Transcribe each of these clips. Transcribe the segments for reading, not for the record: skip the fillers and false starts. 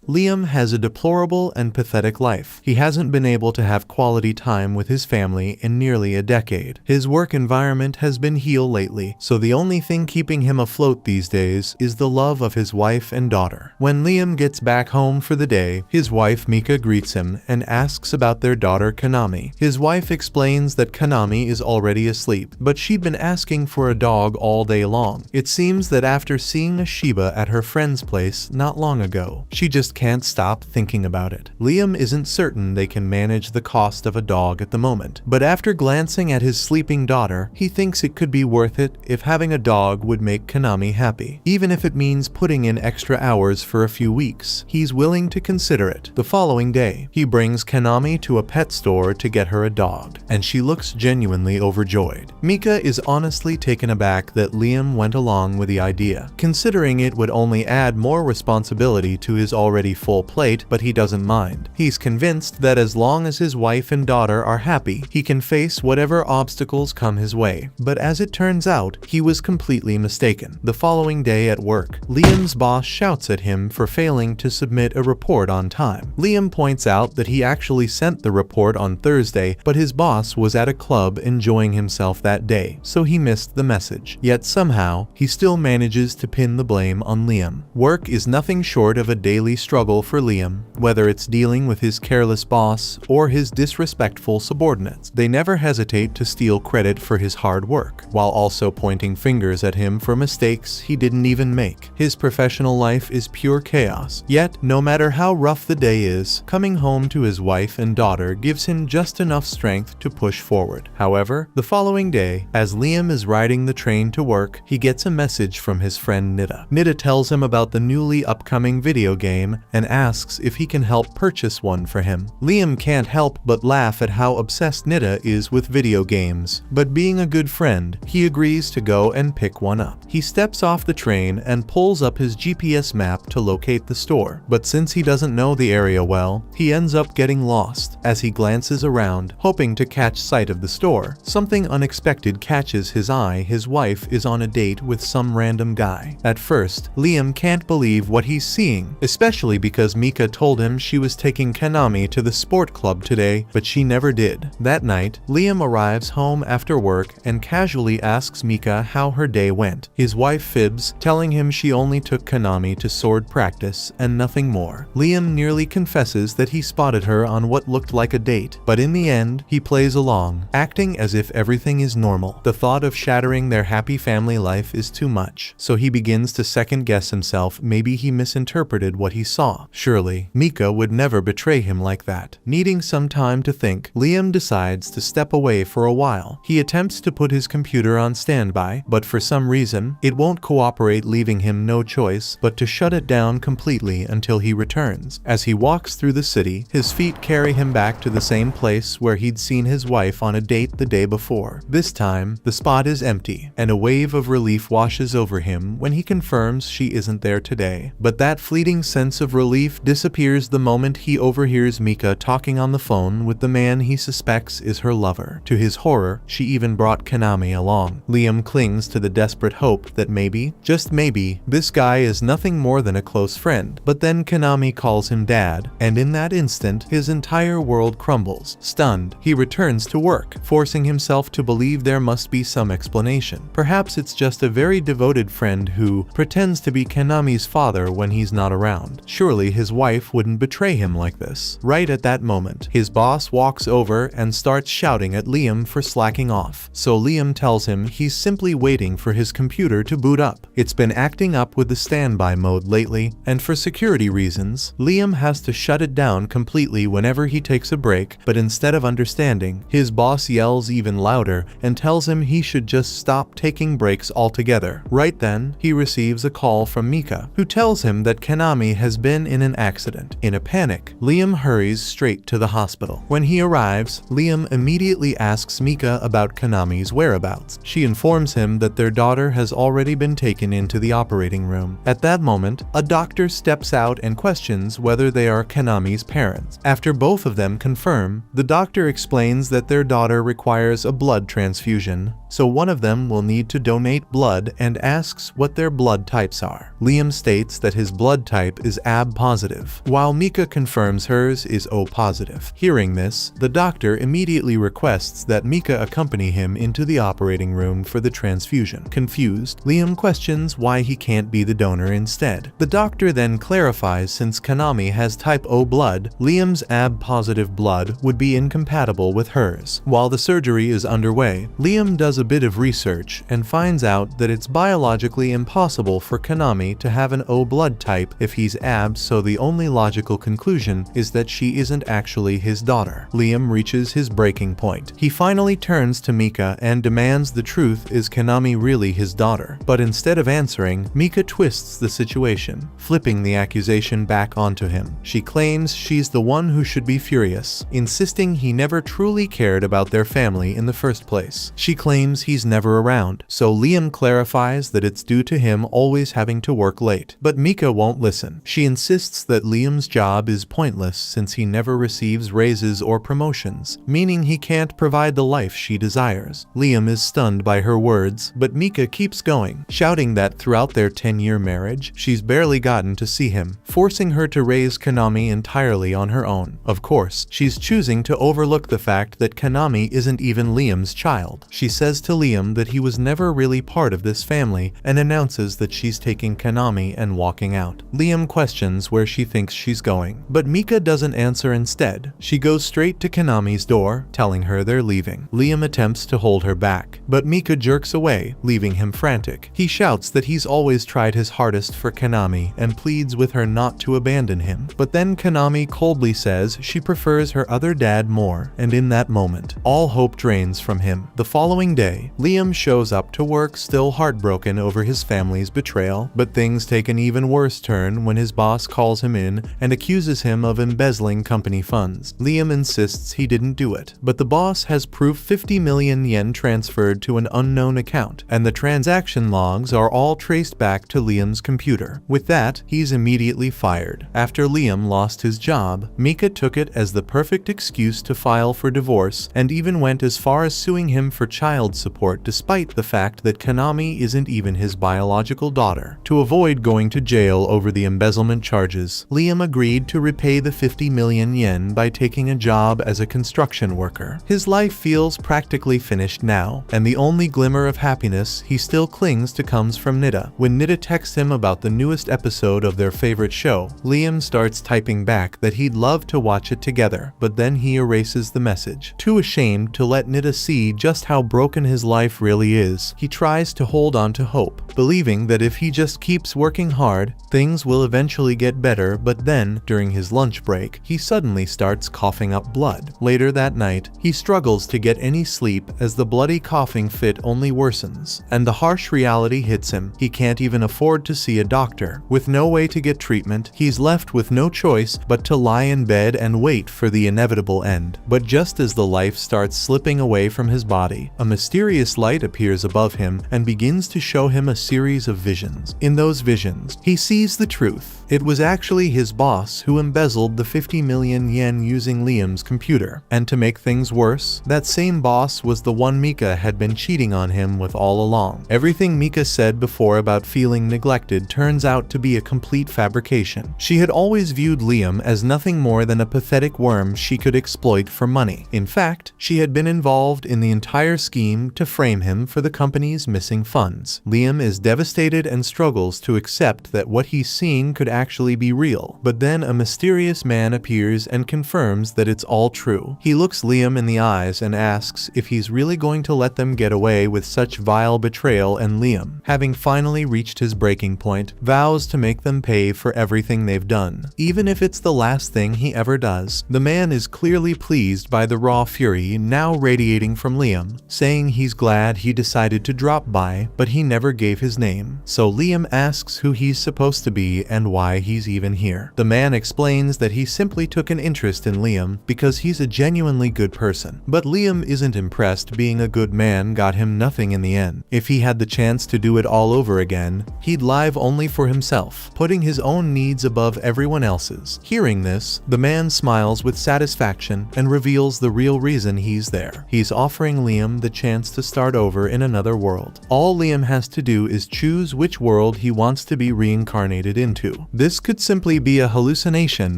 Liam has a deplorable and pathetic life. He hasn't been able to have quality time with his family in nearly a decade. His work environment has been heel lately, so the only thing keeping him afloat these days is the love of his wife and daughter. When Liam gets back home for the day, his wife Mika greets him and asks about their daughter Kanami. His wife explains that Kanami is already asleep, but she'd been asking for a dog all day long. It seems that after seeing a Shiba at her friend's place not long ago, she just can't stop thinking about it. Liam isn't certain they can manage the cost of a dog at the moment, but after glancing at his sleeping daughter, he thinks it could be worth it if having a dog would make Kanami happy. Even if it means putting in extra hours for a few weeks, he's willing to consider it. The following day, he brings Kanami to a pet store to get her a dog, and she looks genuinely overjoyed. Mika is honestly taken aback that Liam went along with the idea, considering it would only add more responsibility to his already full plate, but he doesn't mind. He's convinced that as long as his wife and daughter are happy, he can face whatever obstacles come his way. But as it turns out, he was completely mistaken. The following day at work, Liam's boss shouts at him for failing to submit a report on time. Liam points out that he actually sent the report on Thursday, but his boss was at a club enjoying himself that day, so he missed the message. Yet somehow, he still manages to pin the blame on Liam. Work is nothing short of a daily struggle for Liam, whether it's dealing with his careless boss or his disrespectful subordinates. They never hesitate to steal credit for his hard work, while also pointing fingers at him for mistakes he didn't even make. His professional life is pure chaos. Yet, no matter how rough the day is, coming home to his wife and daughter gives him just enough strength to push forward. However, the following day, as Liam is riding the train to work, he gets a message from his friend Nita. Nita tells him about the newly upcoming video game and asks if he can help purchase one for him. Liam can't help but laugh at how obsessed Nita is with video games, but being a good friend, he agrees to go and pick one up. He steps off the train and pulls up his GPS map to locate the store, but since he doesn't know the area well, he ends up getting lost. As he glances around, hoping to catch sight of the store, something unexpected catches his eye. His wife is on a date with some random guy. At first, Liam can't believe what he's seeing, especially because Mika told him she was taking Kanami to the sport club today, but she never did. That night, Liam arrives home after work and casually asks Mika how her day went. His wife fibs, telling him she only took Kanami to sword practice and nothing more. Liam nearly confesses that he spotted her on what looked like a date, but in the end, he plays along, acting as if everything is normal. The thought of shattering their happy family life is too much, so he begins to second guess himself. Maybe he misinterpreted what he saw. Surely, Mika would never betray him like that. Needing some time to think, Liam decides to step away for a while. He attempts to put his computer on standby, but for some reason, it won't cooperate, leaving him no choice but to shut it down completely until he returns. As he walks through the city, his feet carry him back to the same place where he'd seen his wife on a date the day before. This time, the spot is empty, and a wave of relief washes over him when he confirms she isn't there today. But that fleeting sense of relief disappears the moment he overhears Mika talking on the phone with the man he suspects is her lover. To his horror, she even brought Kanami along. Liam clings to the desperate hope that maybe, just maybe, this guy is nothing more than a close friend. But then Kanami calls him dad, and in that instant, his entire world crumbles. Stunned, he returns to work, forcing himself to believe there must be some explanation. Perhaps it's just a very devoted friend who pretends to be Kanami's father when he's not around. Surely his wife wouldn't betray him like this. Right at that moment, his boss walks over and starts shouting at Liam for slacking off. So Liam tells him he's simply waiting for his computer to boot up. It's been acting up with the standby mode lately, and for security reasons, Liam has to shut it down completely whenever he takes a break, but instead of understanding, his boss yells even louder and tells him he should just stop taking breaks altogether. Right then, he receives a call from Mika, who tells him that Kanami has been in an accident. In a panic, Liam hurries straight to the hospital. When he arrives, Liam immediately asks Mika about Kanami's whereabouts. She informs him that their daughter has already been taken into the operating room. At that moment, a doctor steps out and questions whether they are Kanami's parents. After both of them confirm, the doctor explains that their daughter requires a blood transfusion so one of them will need to donate blood and asks what their blood types are. Liam states that his blood type is AB positive, while Mika confirms hers is O positive. Hearing this, the doctor immediately requests that Mika accompany him into the operating room for the transfusion. Confused, Liam questions why he can't be the donor instead. The doctor then clarifies since Kanami has type O blood, Liam's AB positive blood would be incompatible with hers. While the surgery is underway, Liam does a bit of research and finds out that it's biologically impossible for Kanami to have an O blood type if he's AB, so the only logical conclusion is that she isn't actually his daughter. Liam reaches his breaking point. He finally turns to Mika and demands the truth, is Kanami really his daughter? But instead of answering, Mika twists the situation, flipping the accusation back onto him. She claims she's the one who should be furious, insisting he never truly cared about their family in the first place. She claims he's never around, so Liam clarifies that it's due to him always having to work late. But Mika won't listen. She insists that Liam's job is pointless since he never receives raises or promotions, meaning he can't provide the life she desires. Liam is stunned by her words, but Mika keeps going, shouting that throughout their 10-year marriage, she's barely gotten to see him, forcing her to raise Kanami entirely on her own. Of course, she's choosing to overlook the fact that Kanami isn't even Liam's child. She says to Liam that he was never really part of this family and announces that she's taking Kanami and walking out. Liam questions where she thinks she's going, but Mika doesn't answer. Instead, she goes straight to Kanami's door, telling her they're leaving. Liam attempts to hold her back, but Mika jerks away, leaving him frantic. He shouts that he's always tried his hardest for Kanami and pleads with her not to abandon him. But then Kanami coldly says she prefers her other dad more, and in that moment, all hope drains from him. The following day, Liam shows up to work still heartbroken over his family's betrayal, but things take an even worse turn when his boss calls him in and accuses him of embezzling company funds. Liam insists he didn't do it, but the boss has proof 50 million yen transferred to an unknown account, and the transaction logs are all traced back to Liam's computer. With that, he's immediately fired. After Liam lost his job, Mika took it as the perfect excuse to file for divorce and even went as far as suing him for child support despite the fact that Kanami isn't even his biological daughter. To avoid going to jail over the embezzlement charges, Liam agreed to repay the 50 million yen by taking a job as a construction worker. His life feels practically finished now, and the only glimmer of happiness he still clings to comes from Nida. When Nida texts him about the newest episode of their favorite show, Liam starts typing back that he'd love to watch it together, but then he erases the message. Too ashamed to let Nida see just how broken his life really is, he tries to hold on to hope, believing that if he just keeps working hard, things will eventually get better. But then, during his lunch break, he suddenly starts coughing up blood. Later that night, he struggles to get any sleep as the bloody coughing fit only worsens, and the harsh reality hits him. He can't even afford to see a doctor. With no way to get treatment, he's left with no choice but to lie in bed and wait for the inevitable end. But just as the life starts slipping away from his body, a mysterious light appears above him and begins to show him a series of visions. In those visions, he sees the truth. It was actually his boss who embezzled the 50 million yen using Liam's computer. And to make things worse, that same boss was the one Mika had been cheating on him with all along. Everything Mika said before about feeling neglected turns out to be a complete fabrication. She had always viewed Liam as nothing more than a pathetic worm she could exploit for money. In fact, she had been involved in the entire scheme to frame him for the company's missing funds. Liam is devastated and struggles to accept that what he's seeing could actually be real. But then a mysterious man appears and confirms that it's all true. He looks Liam in the eyes and asks if he's really going to let them get away with such vile betrayal, and Liam, having finally reached his breaking point, vows to make them pay for everything they've done, even if it's the last thing he ever does. The man is clearly pleased by the raw fury now radiating from Liam, saying he's glad he decided to drop by, but he never gave his name. So Liam asks who he's supposed to be and why he's even here. The man explains that he simply took an interest in Liam because he's a genuinely good person. But Liam isn't impressed. Being a good man got him nothing in the end. If he had the chance to do it all over again, he'd live only for himself, putting his own needs above everyone else's. Hearing this, the man smiles with satisfaction and reveals the real reason he's there. He's offering Liam the chance chance to start over in another world. All Liam has to do is choose which world he wants to be reincarnated into. This could simply be a hallucination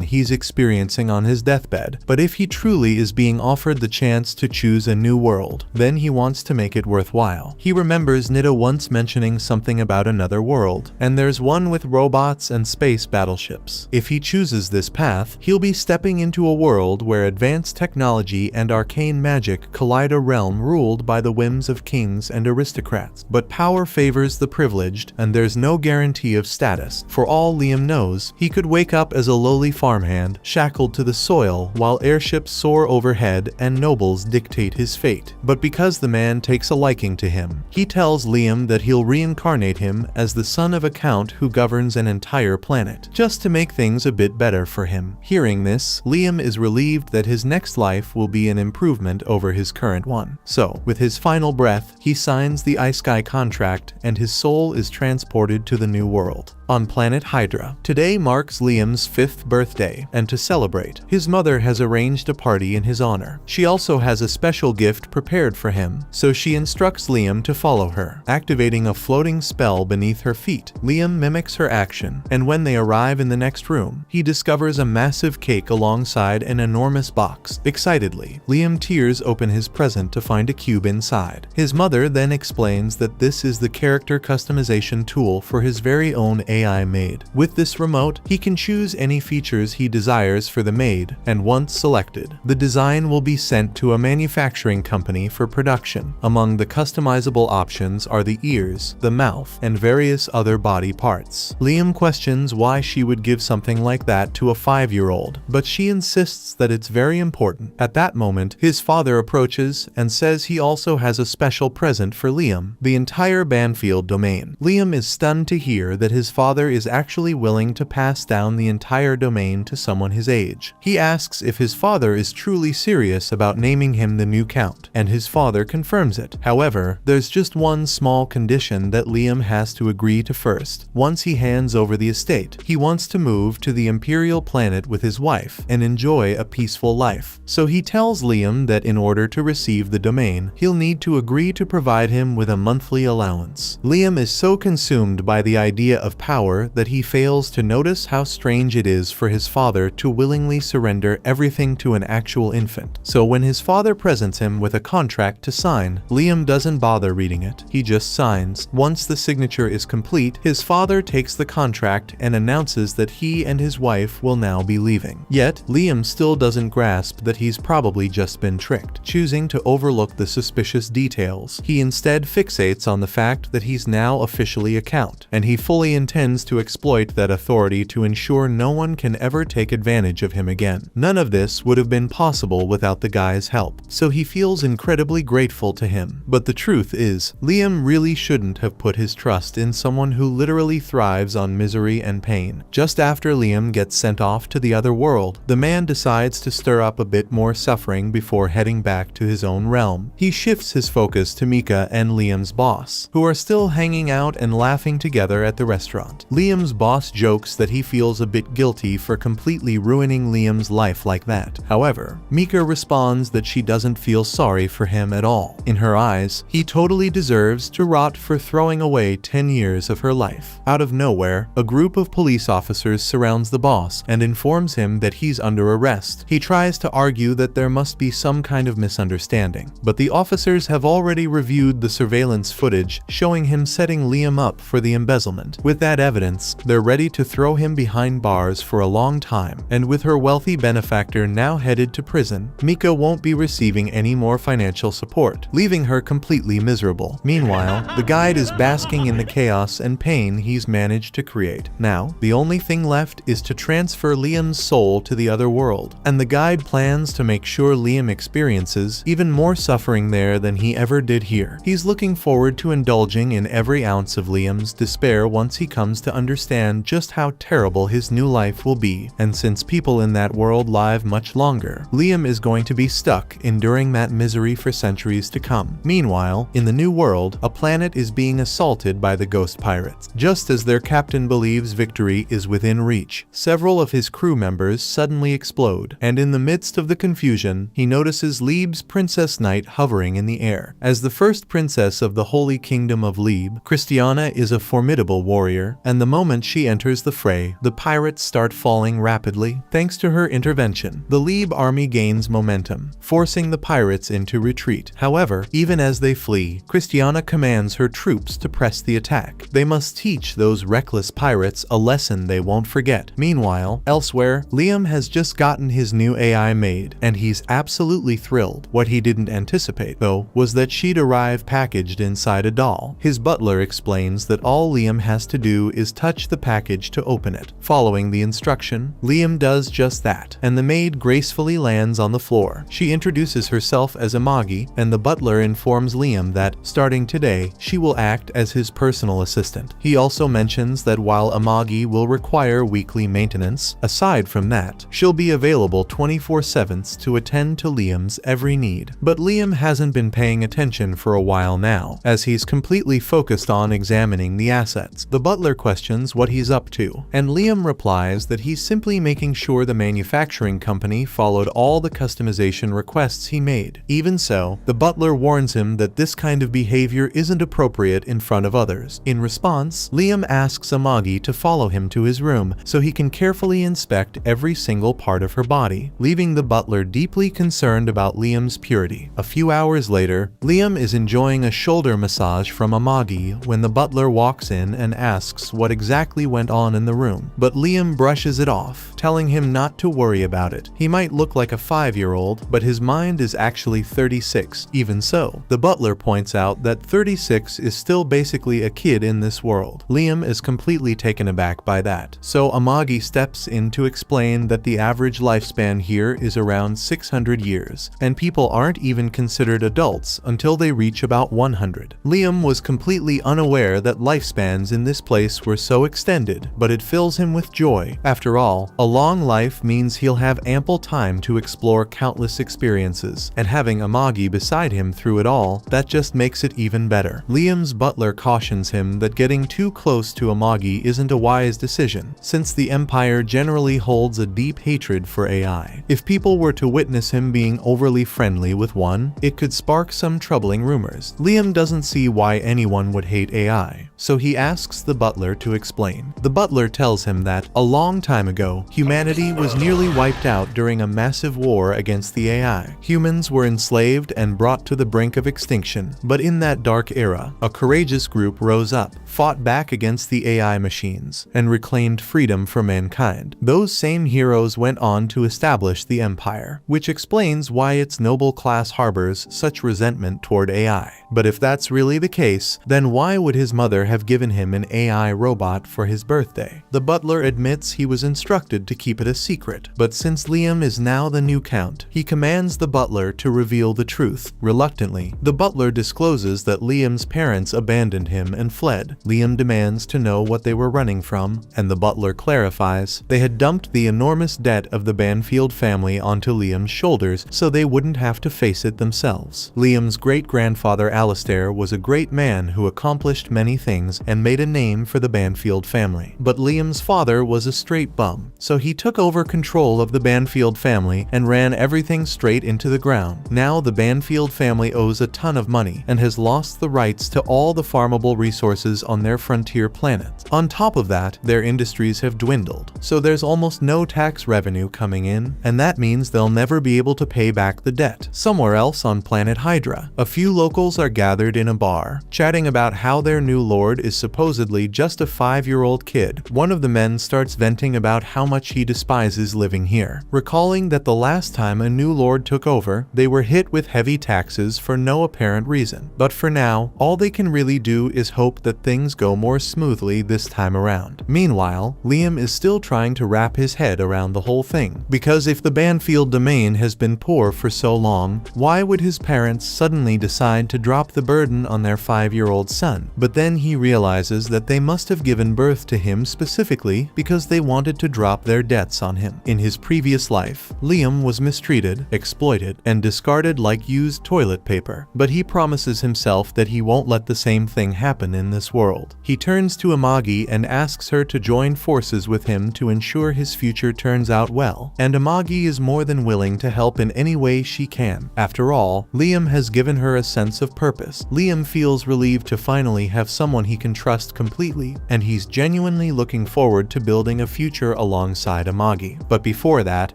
he's experiencing on his deathbed, but if he truly is being offered the chance to choose a new world, then he wants to make it worthwhile. He remembers Nita once mentioning something about another world, and there's one with robots and space battleships. If he chooses this path, he'll be stepping into a world where advanced technology and arcane magic collide, a realm ruled by the whims of kings and aristocrats. But power favors the privileged, and there's no guarantee of status. For all Liam knows, he could wake up as a lowly farmhand, shackled to the soil, while airships soar overhead and nobles dictate his fate. But because the man takes a liking to him, he tells Liam that he'll reincarnate him as the son of a count who governs an entire planet, just to make things a bit better for him. Hearing this, Liam is relieved that his next life will be an improvement over his current one. So, with his final breath, he signs the ISEKAI contract, and his soul is transported to the new world. On planet Hydra. Today marks Liam's 5th birthday, and to celebrate, his mother has arranged a party in his honor. She also has a special gift prepared for him, so she instructs Liam to follow her, activating a floating spell beneath her feet. Liam mimics her action, and when they arrive in the next room, he discovers a massive cake alongside an enormous box. Excitedly, Liam tears open his present to find a cube inside. His mother then explains that this is the character customization tool for his very own AI maid. With this remote, he can choose any features he desires for the maid, and once selected, the design will be sent to a manufacturing company for production. Among the customizable options are the ears, the mouth, and various other body parts. Liam questions why she would give something like that to a 5-year-old, but she insists that it's very important. At that moment, his father approaches and says he also has a special present for Liam, the entire Banfield domain. Liam is stunned to hear that his father is actually willing to pass down the entire domain to someone his age. He asks if his father is truly serious about naming him the new count, and his father confirms it. However, there's just one small condition that Liam has to agree to first. Once he hands over the estate, he wants to move to the Imperial planet with his wife and enjoy a peaceful life. So he tells Liam that in order to receive the domain, he'll need to agree to provide him with a monthly allowance. Liam is so consumed by the idea of power that he fails to notice how strange it is for his father to willingly surrender everything to an actual infant. So when his father presents him with a contract to sign, Liam doesn't bother reading it. He just signs. Once the signature is complete, his father takes the contract and announces that he and his wife will now be leaving. Yet, Liam still doesn't grasp that he's probably just been tricked. Choosing to overlook the suspicious details, he instead fixates on the fact that he's now officially a count, and he fully intends to exploit that authority to ensure no one can ever take advantage of him again. None of this would have been possible without the guy's help, so he feels incredibly grateful to him. But the truth is, Liam really shouldn't have put his trust in someone who literally thrives on misery and pain. Just after Liam gets sent off to the other world, the man decides to stir up a bit more suffering before heading back to his own realm. He shifts his focus to Mika and Liam's boss, who are still hanging out and laughing together at the restaurant. Liam's boss jokes that he feels a bit guilty for completely ruining Liam's life like that. However, Mika responds that she doesn't feel sorry for him at all. In her eyes, he totally deserves to rot for throwing away 10 years of her life. Out of nowhere, a group of police officers surrounds the boss and informs him that he's under arrest. He tries to argue that there must be some kind of misunderstanding, but the officers have already reviewed the surveillance footage showing him setting Liam up for the embezzlement. With that evidence, they're ready to throw him behind bars for a long time, and with her wealthy benefactor now headed to prison, Mika won't be receiving any more financial support, leaving her completely miserable. Meanwhile, the guide is basking in the chaos and pain he's managed to create. Now, the only thing left is to transfer Liam's soul to the other world, and the guide plans to make sure Liam experiences even more suffering there than he ever did here. He's looking forward to indulging in every ounce of Liam's despair once he comes comes to understand just how terrible his new life will be, and since people in that world live much longer, Liam is going to be stuck enduring that misery for centuries to come. Meanwhile, in the new world, a planet is being assaulted by the ghost pirates. Just as their captain believes victory is within reach, several of his crew members suddenly explode, and in the midst of the confusion, he notices Lieb's Princess Knight hovering in the air. As the first princess of the Holy Kingdom of Lieb, Christiana is a formidable warrior, and the moment she enters the fray, the pirates start falling rapidly. Thanks to her intervention, the Lieb army gains momentum, forcing the pirates into retreat. However, even as they flee, Christiana commands her troops to press the attack. They must teach those reckless pirates a lesson they won't forget. Meanwhile, elsewhere, Liam has just gotten his new AI made, and he's absolutely thrilled. What he didn't anticipate, though, was that she'd arrive packaged inside a doll. His butler explains that all Liam has to do is touch the package to open it. Following the instruction, Liam does just that, and the maid gracefully lands on the floor. She introduces herself as Amagi, and the butler informs Liam that, starting today, she will act as his personal assistant. He also mentions that while Amagi will require weekly maintenance, aside from that, she'll be available 24/7 to attend to Liam's every need. But Liam hasn't been paying attention for a while now, as he's completely focused on examining the assets. The butler questions what he's up to, and Liam replies that he's simply making sure the manufacturing company followed all the customization requests he made. Even so, the butler warns him that this kind of behavior isn't appropriate in front of others. In response, Liam asks Amagi to follow him to his room so he can carefully inspect every single part of her body, leaving the butler deeply concerned about Liam's purity. A few hours later, Liam is enjoying a shoulder massage from Amagi when the butler walks in and asks what exactly went on in the room, but Liam brushes it off, telling him not to worry about it. He might look like a 5-year-old, but his mind is actually 36. Even so, the butler points out that 36 is still basically a kid in this world. Liam is completely taken aback by that, so Amagi steps in to explain that the average lifespan here is around 600 years, and people aren't even considered adults until they reach about 100. Liam was completely unaware that lifespans in this place were so extended, but it fills him with joy. After all, a long life means he'll have ample time to explore countless experiences, and having Amagi beside him through it all, that just makes it even better. Liam's butler cautions him that getting too close to Amagi isn't a wise decision, since the Empire generally holds a deep hatred for AI. If people were to witness him being overly friendly with one, it could spark some troubling rumors. Liam doesn't see why anyone would hate AI, so he asks the butler to explain. The butler tells him that, a long time ago, humanity was nearly wiped out during a massive war against the AI. Humans were enslaved and brought to the brink of extinction, but in that dark era, a courageous group rose up, fought back against the AI machines, and reclaimed freedom for mankind. Those same heroes went on to establish the Empire, which explains why its noble class harbors such resentment toward AI. But if that's really the case, then why would his mother have given him an AI robot for his birthday? The butler admits he was instructed to keep it a secret, but since Liam is now the new count, he commands the butler to reveal the truth. Reluctantly, the butler discloses that Liam's parents abandoned him and fled. Liam demands to know what they were running from, and the butler clarifies they had dumped the enormous debt of the Banfield family onto Liam's shoulders so they wouldn't have to face it themselves. Liam's great-grandfather Alistair was a great man who accomplished many things and made a name for the Banfield family. But Liam's father was a straight bum, so he took over control of the Banfield family and ran everything straight into the ground. Now the Banfield family owes a ton of money and has lost the rights to all the farmable resources on their frontier planet. On top of that, their industries have dwindled, so there's almost no tax revenue coming in, and that means they'll never be able to pay back the debt. Somewhere else on planet Hydra, a few locals are gathered in a bar, chatting about how their new lord is supposedly just a 5-year-old kid. One of the men starts venting about how much he despises living here, recalling that the last time a new lord took over, they were hit with heavy taxes for no apparent reason. But for now, all they can really do is hope that things go more smoothly this time around. Meanwhile, Liam is still trying to wrap his head around the whole thing, because if the Banfield domain has been poor for so long, why would his parents suddenly decide to drop the burden on their 5-year-old son? But then he realizes that they must must have given birth to him specifically because they wanted to drop their debts on him. In his previous life, Liam was mistreated, exploited, and discarded like used toilet paper, but he promises himself that he won't let the same thing happen in this world. He turns to Amagi and asks her to join forces with him to ensure his future turns out well, and Amagi is more than willing to help in any way she can. After all, Liam has given her a sense of purpose. Liam feels relieved to finally have someone he can trust completely, and he's genuinely looking forward to building a future alongside Amagi. But before that,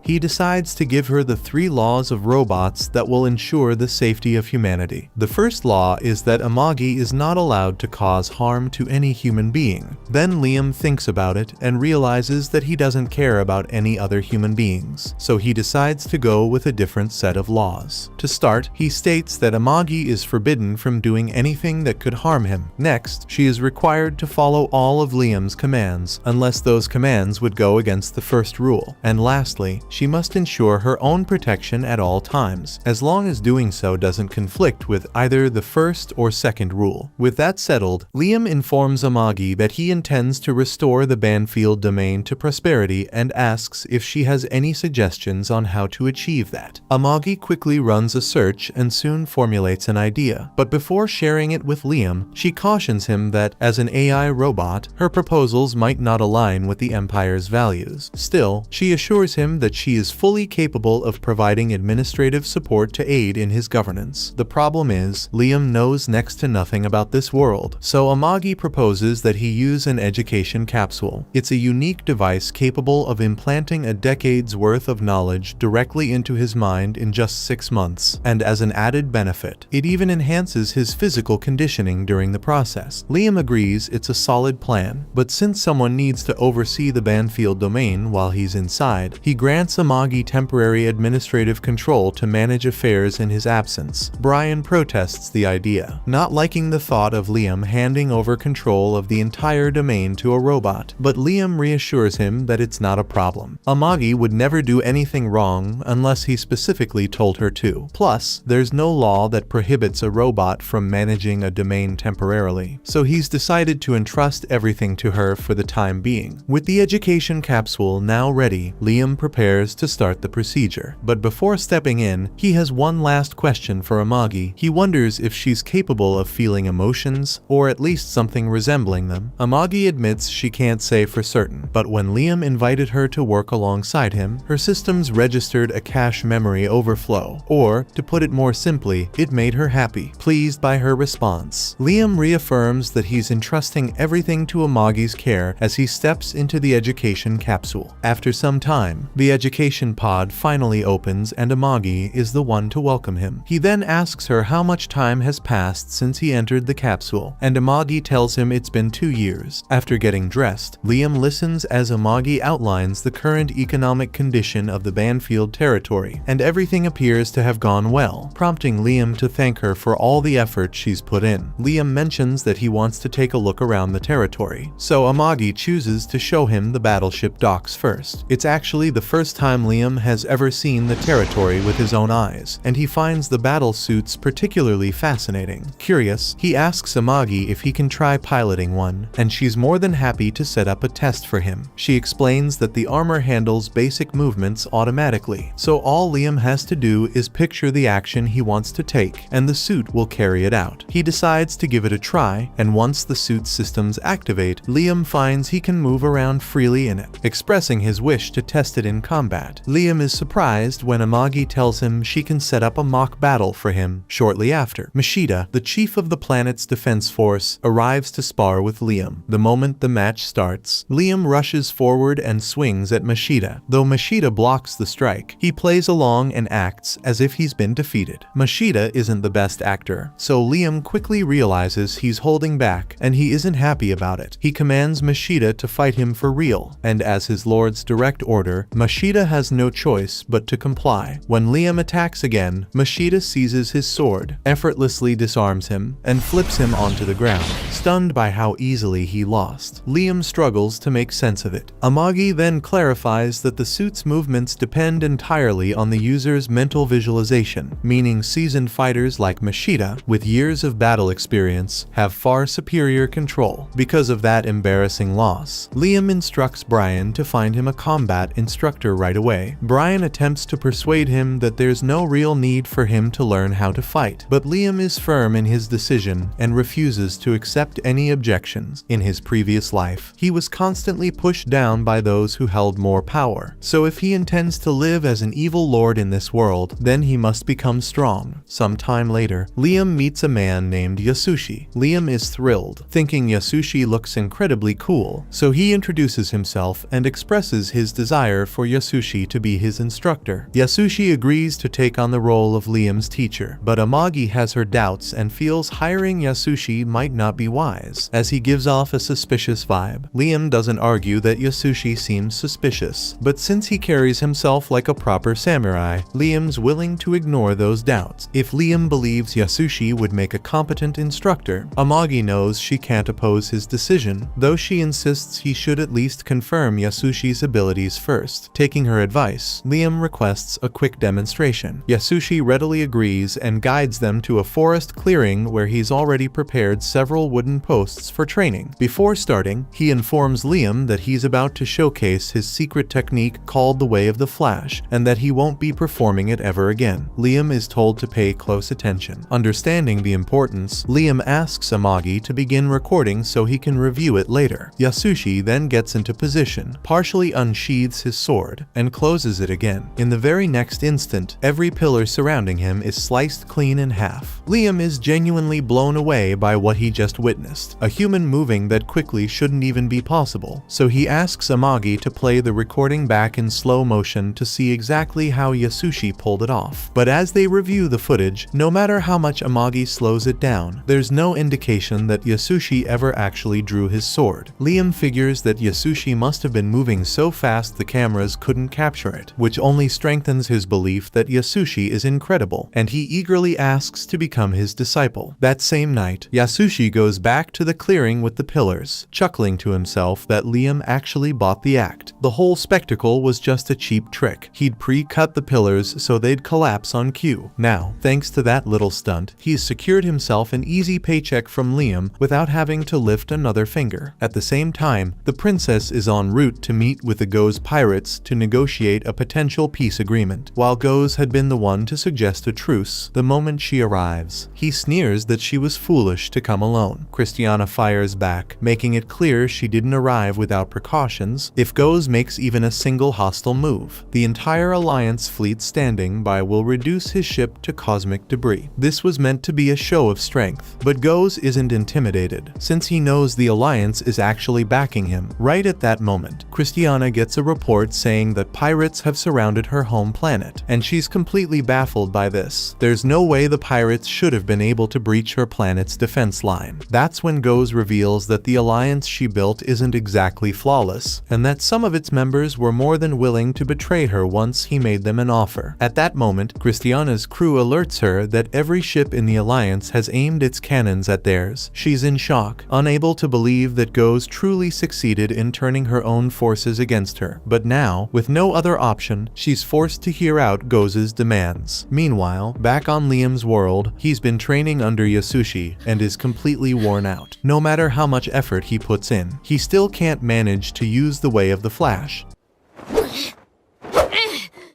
he decides to give her the 3 laws of robots that will ensure the safety of humanity. The first law is that Amagi is not allowed to cause harm to any human being. Then Liam thinks about it and realizes that he doesn't care about any other human beings, so he decides to go with a different set of laws. To start, he states that Amagi is forbidden from doing anything that could harm him. Next, she is required to follow all of Liam's commands, unless those commands would go against the first rule. And lastly, she must ensure her own protection at all times, as long as doing so doesn't conflict with either the first or second rule. With that settled, Liam informs Amagi that he intends to restore the Banfield domain to prosperity and asks if she has any suggestions on how to achieve that. Amagi quickly runs a search and soon formulates an idea, but before sharing it with Liam, she cautions him that, as an AI robot, her proposals might not align with the Empire's values. Still, she assures him that she is fully capable of providing administrative support to aid in his governance. The problem is, Liam knows next to nothing about this world, so Amagi proposes that he use an education capsule. It's a unique device capable of implanting a decade's worth of knowledge directly into his mind in just 6 months, and as an added benefit, it even enhances his physical conditioning during the process. Liam agrees it's a solid plan, but since someone needs to oversee the Banfield domain while he's inside, he grants Amagi temporary administrative control to manage affairs in his absence. Brian protests the idea, not liking the thought of Liam handing over control of the entire domain to a robot, but Liam reassures him that it's not a problem. Amagi would never do anything wrong unless he specifically told her to. Plus, there's no law that prohibits a robot from managing a domain temporarily, so he's decided to entrust everything to her for the time being. With the education capsule now ready, Liam prepares to start the procedure. But before stepping in, he has one last question for Amagi. He wonders if she's capable of feeling emotions, or at least something resembling them. Amagi admits she can't say for certain, but when Liam invited her to work alongside him, her systems registered a cache memory overflow, or, to put it more simply, it made her happy, pleased by her response. Liam reaffirms that he's entrusting everything to Amagi's care as he steps into the education capsule. After some time, the education pod finally opens and Amagi is the one to welcome him. He then asks her how much time has passed since he entered the capsule, and Amagi tells him it's been 2 years. After getting dressed, Liam listens as Amagi outlines the current economic condition of the Banfield territory, and everything appears to have gone well, prompting Liam to thank her for all the effort she's put in. Liam mentions that he wants to take a look around the territory, so Amagi chooses to show him the battleship docks first. It's actually the first time Liam has ever seen the territory with his own eyes, and he finds the battle suits particularly fascinating. Curious, he asks Amagi if he can try piloting one, and she's more than happy to set up a test for him. She explains that the armor handles basic movements automatically, so all Liam has to do is picture the action he wants to take, and the suit will carry it out. He decides to give it a try, and once the suit systems activate, Liam finds he can move around freely in it, expressing his wish to test it in combat. Liam is surprised when Amagi tells him she can set up a mock battle for him. Shortly after, Mashita, the chief of the planet's defense force, arrives to spar with Liam. The moment the match starts, Liam rushes forward and swings at Mashita. Though Mashita blocks the strike, he plays along and acts as if he's been defeated. Mashita isn't the best actor, so Liam quickly realizes he's holding back, and he isn't happy about it. He commands Mashita to fight him for real, and as his lord's direct order, Mashita has no choice but to comply. When Liam attacks again, Mashita seizes his sword, effortlessly disarms him, and flips him onto the ground, stunned by how easily he lost. Liam struggles to make sense of it. Amagi then clarifies that the suit's movements depend entirely on the user's mental visualization, meaning seasoned fighters like Mashita, with years of battle experience, have far superior control. Because of that embarrassing loss, Liam instructs Brian to find him a combat instructor right away. Brian attempts to persuade him that there's no real need for him to learn how to fight, but Liam is firm in his decision and refuses to accept any objections. In his previous life, he was constantly pushed down by those who held more power, so if he intends to live as an evil lord in this world, then he must become strong. Sometime later, Liam meets a man named Yasushi. Liam is thrilled, thinking Yasushi looks incredibly cool, so he introduces himself and expresses his desire for Yasushi to be his instructor. Yasushi agrees to take on the role of Liam's teacher, but Amagi has her doubts and feels hiring Yasushi might not be wise, as he gives off a suspicious vibe. Liam doesn't argue that Yasushi seems suspicious, but since he carries himself like a proper samurai, Liam's willing to ignore those doubts. If Liam believes Yasushi would make a competent instructor, Amagi knows she can't oppose his decision, though she insists he should at least confirm Yasushi's abilities first. Taking her advice, Liam requests a quick demonstration. Yasushi readily agrees and guides them to a forest clearing where he's already prepared several wooden posts for training. Before starting, he informs Liam that he's about to showcase his secret technique called the Way of the Flash, and that he won't be performing it ever again. Liam is told to pay close attention. Understanding the importance, Liam asks Amagi to begin recording so he can review it later. Yasushi then gets into position, partially unsheathes his sword, and closes it again. In the very next instant, every pillar surrounding him is sliced clean in half. Liam is genuinely blown away by what he just witnessed, a human moving that quickly shouldn't even be possible, so he asks Amagi to play the recording back in slow motion to see exactly how Yasushi pulled it off. But as they review the footage, no matter how much Amagi slows it down, there's no indication that Yasushi ever actually drew his sword. Liam figures that Yasushi must have been moving so fast the cameras couldn't capture it, which only strengthens his belief that Yasushi is incredible, and he eagerly asks to become his disciple. That same night, Yasushi goes back to the clearing with the pillars, chuckling to himself that Liam actually bought the act. The whole spectacle was just a cheap trick. He'd pre-cut the pillars so they'd collapse on cue. Now, thanks to that little stunt, he's secured himself an easy paycheck from Liam without having to lift another finger. At the same time, the princess is en route to meet with the Go's pirates to negotiate a potential peace agreement. While Go's had been the one to suggest a truce the moment she arrives, he sneers that she was foolish to come alone. Christiana fires back, making it clear she didn't arrive without precautions. If Go's makes even a single hostile move, the entire Alliance fleet standing by will reduce his ship to cosmic debris. This was meant to be a show of strength, but Go's isn't intimidated, since he knows the Alliance is actually backing him. Right at that moment, Christiana gets a report saying that pirates have surrounded her home planet, and she's completely baffled by this. There's no way the pirates should have been able to breach her planet's defense line. That's when Go's reveals that the alliance she built isn't exactly flawless, and that some of its members were more than willing to betray her once he made them an offer. At that moment, Christiana's crew alerts her that every ship in the alliance has aimed its cannons at theirs. She's in shock, unable to believe that Go's truly succeeded in turning her own forces against her. But now, with no other option, she's forced to hear out Go's demands. Meanwhile, back on Liam's world, he's been training under Yasushi and is completely worn out. No matter how much effort he puts in, he still can't manage to use the Way of the Flash.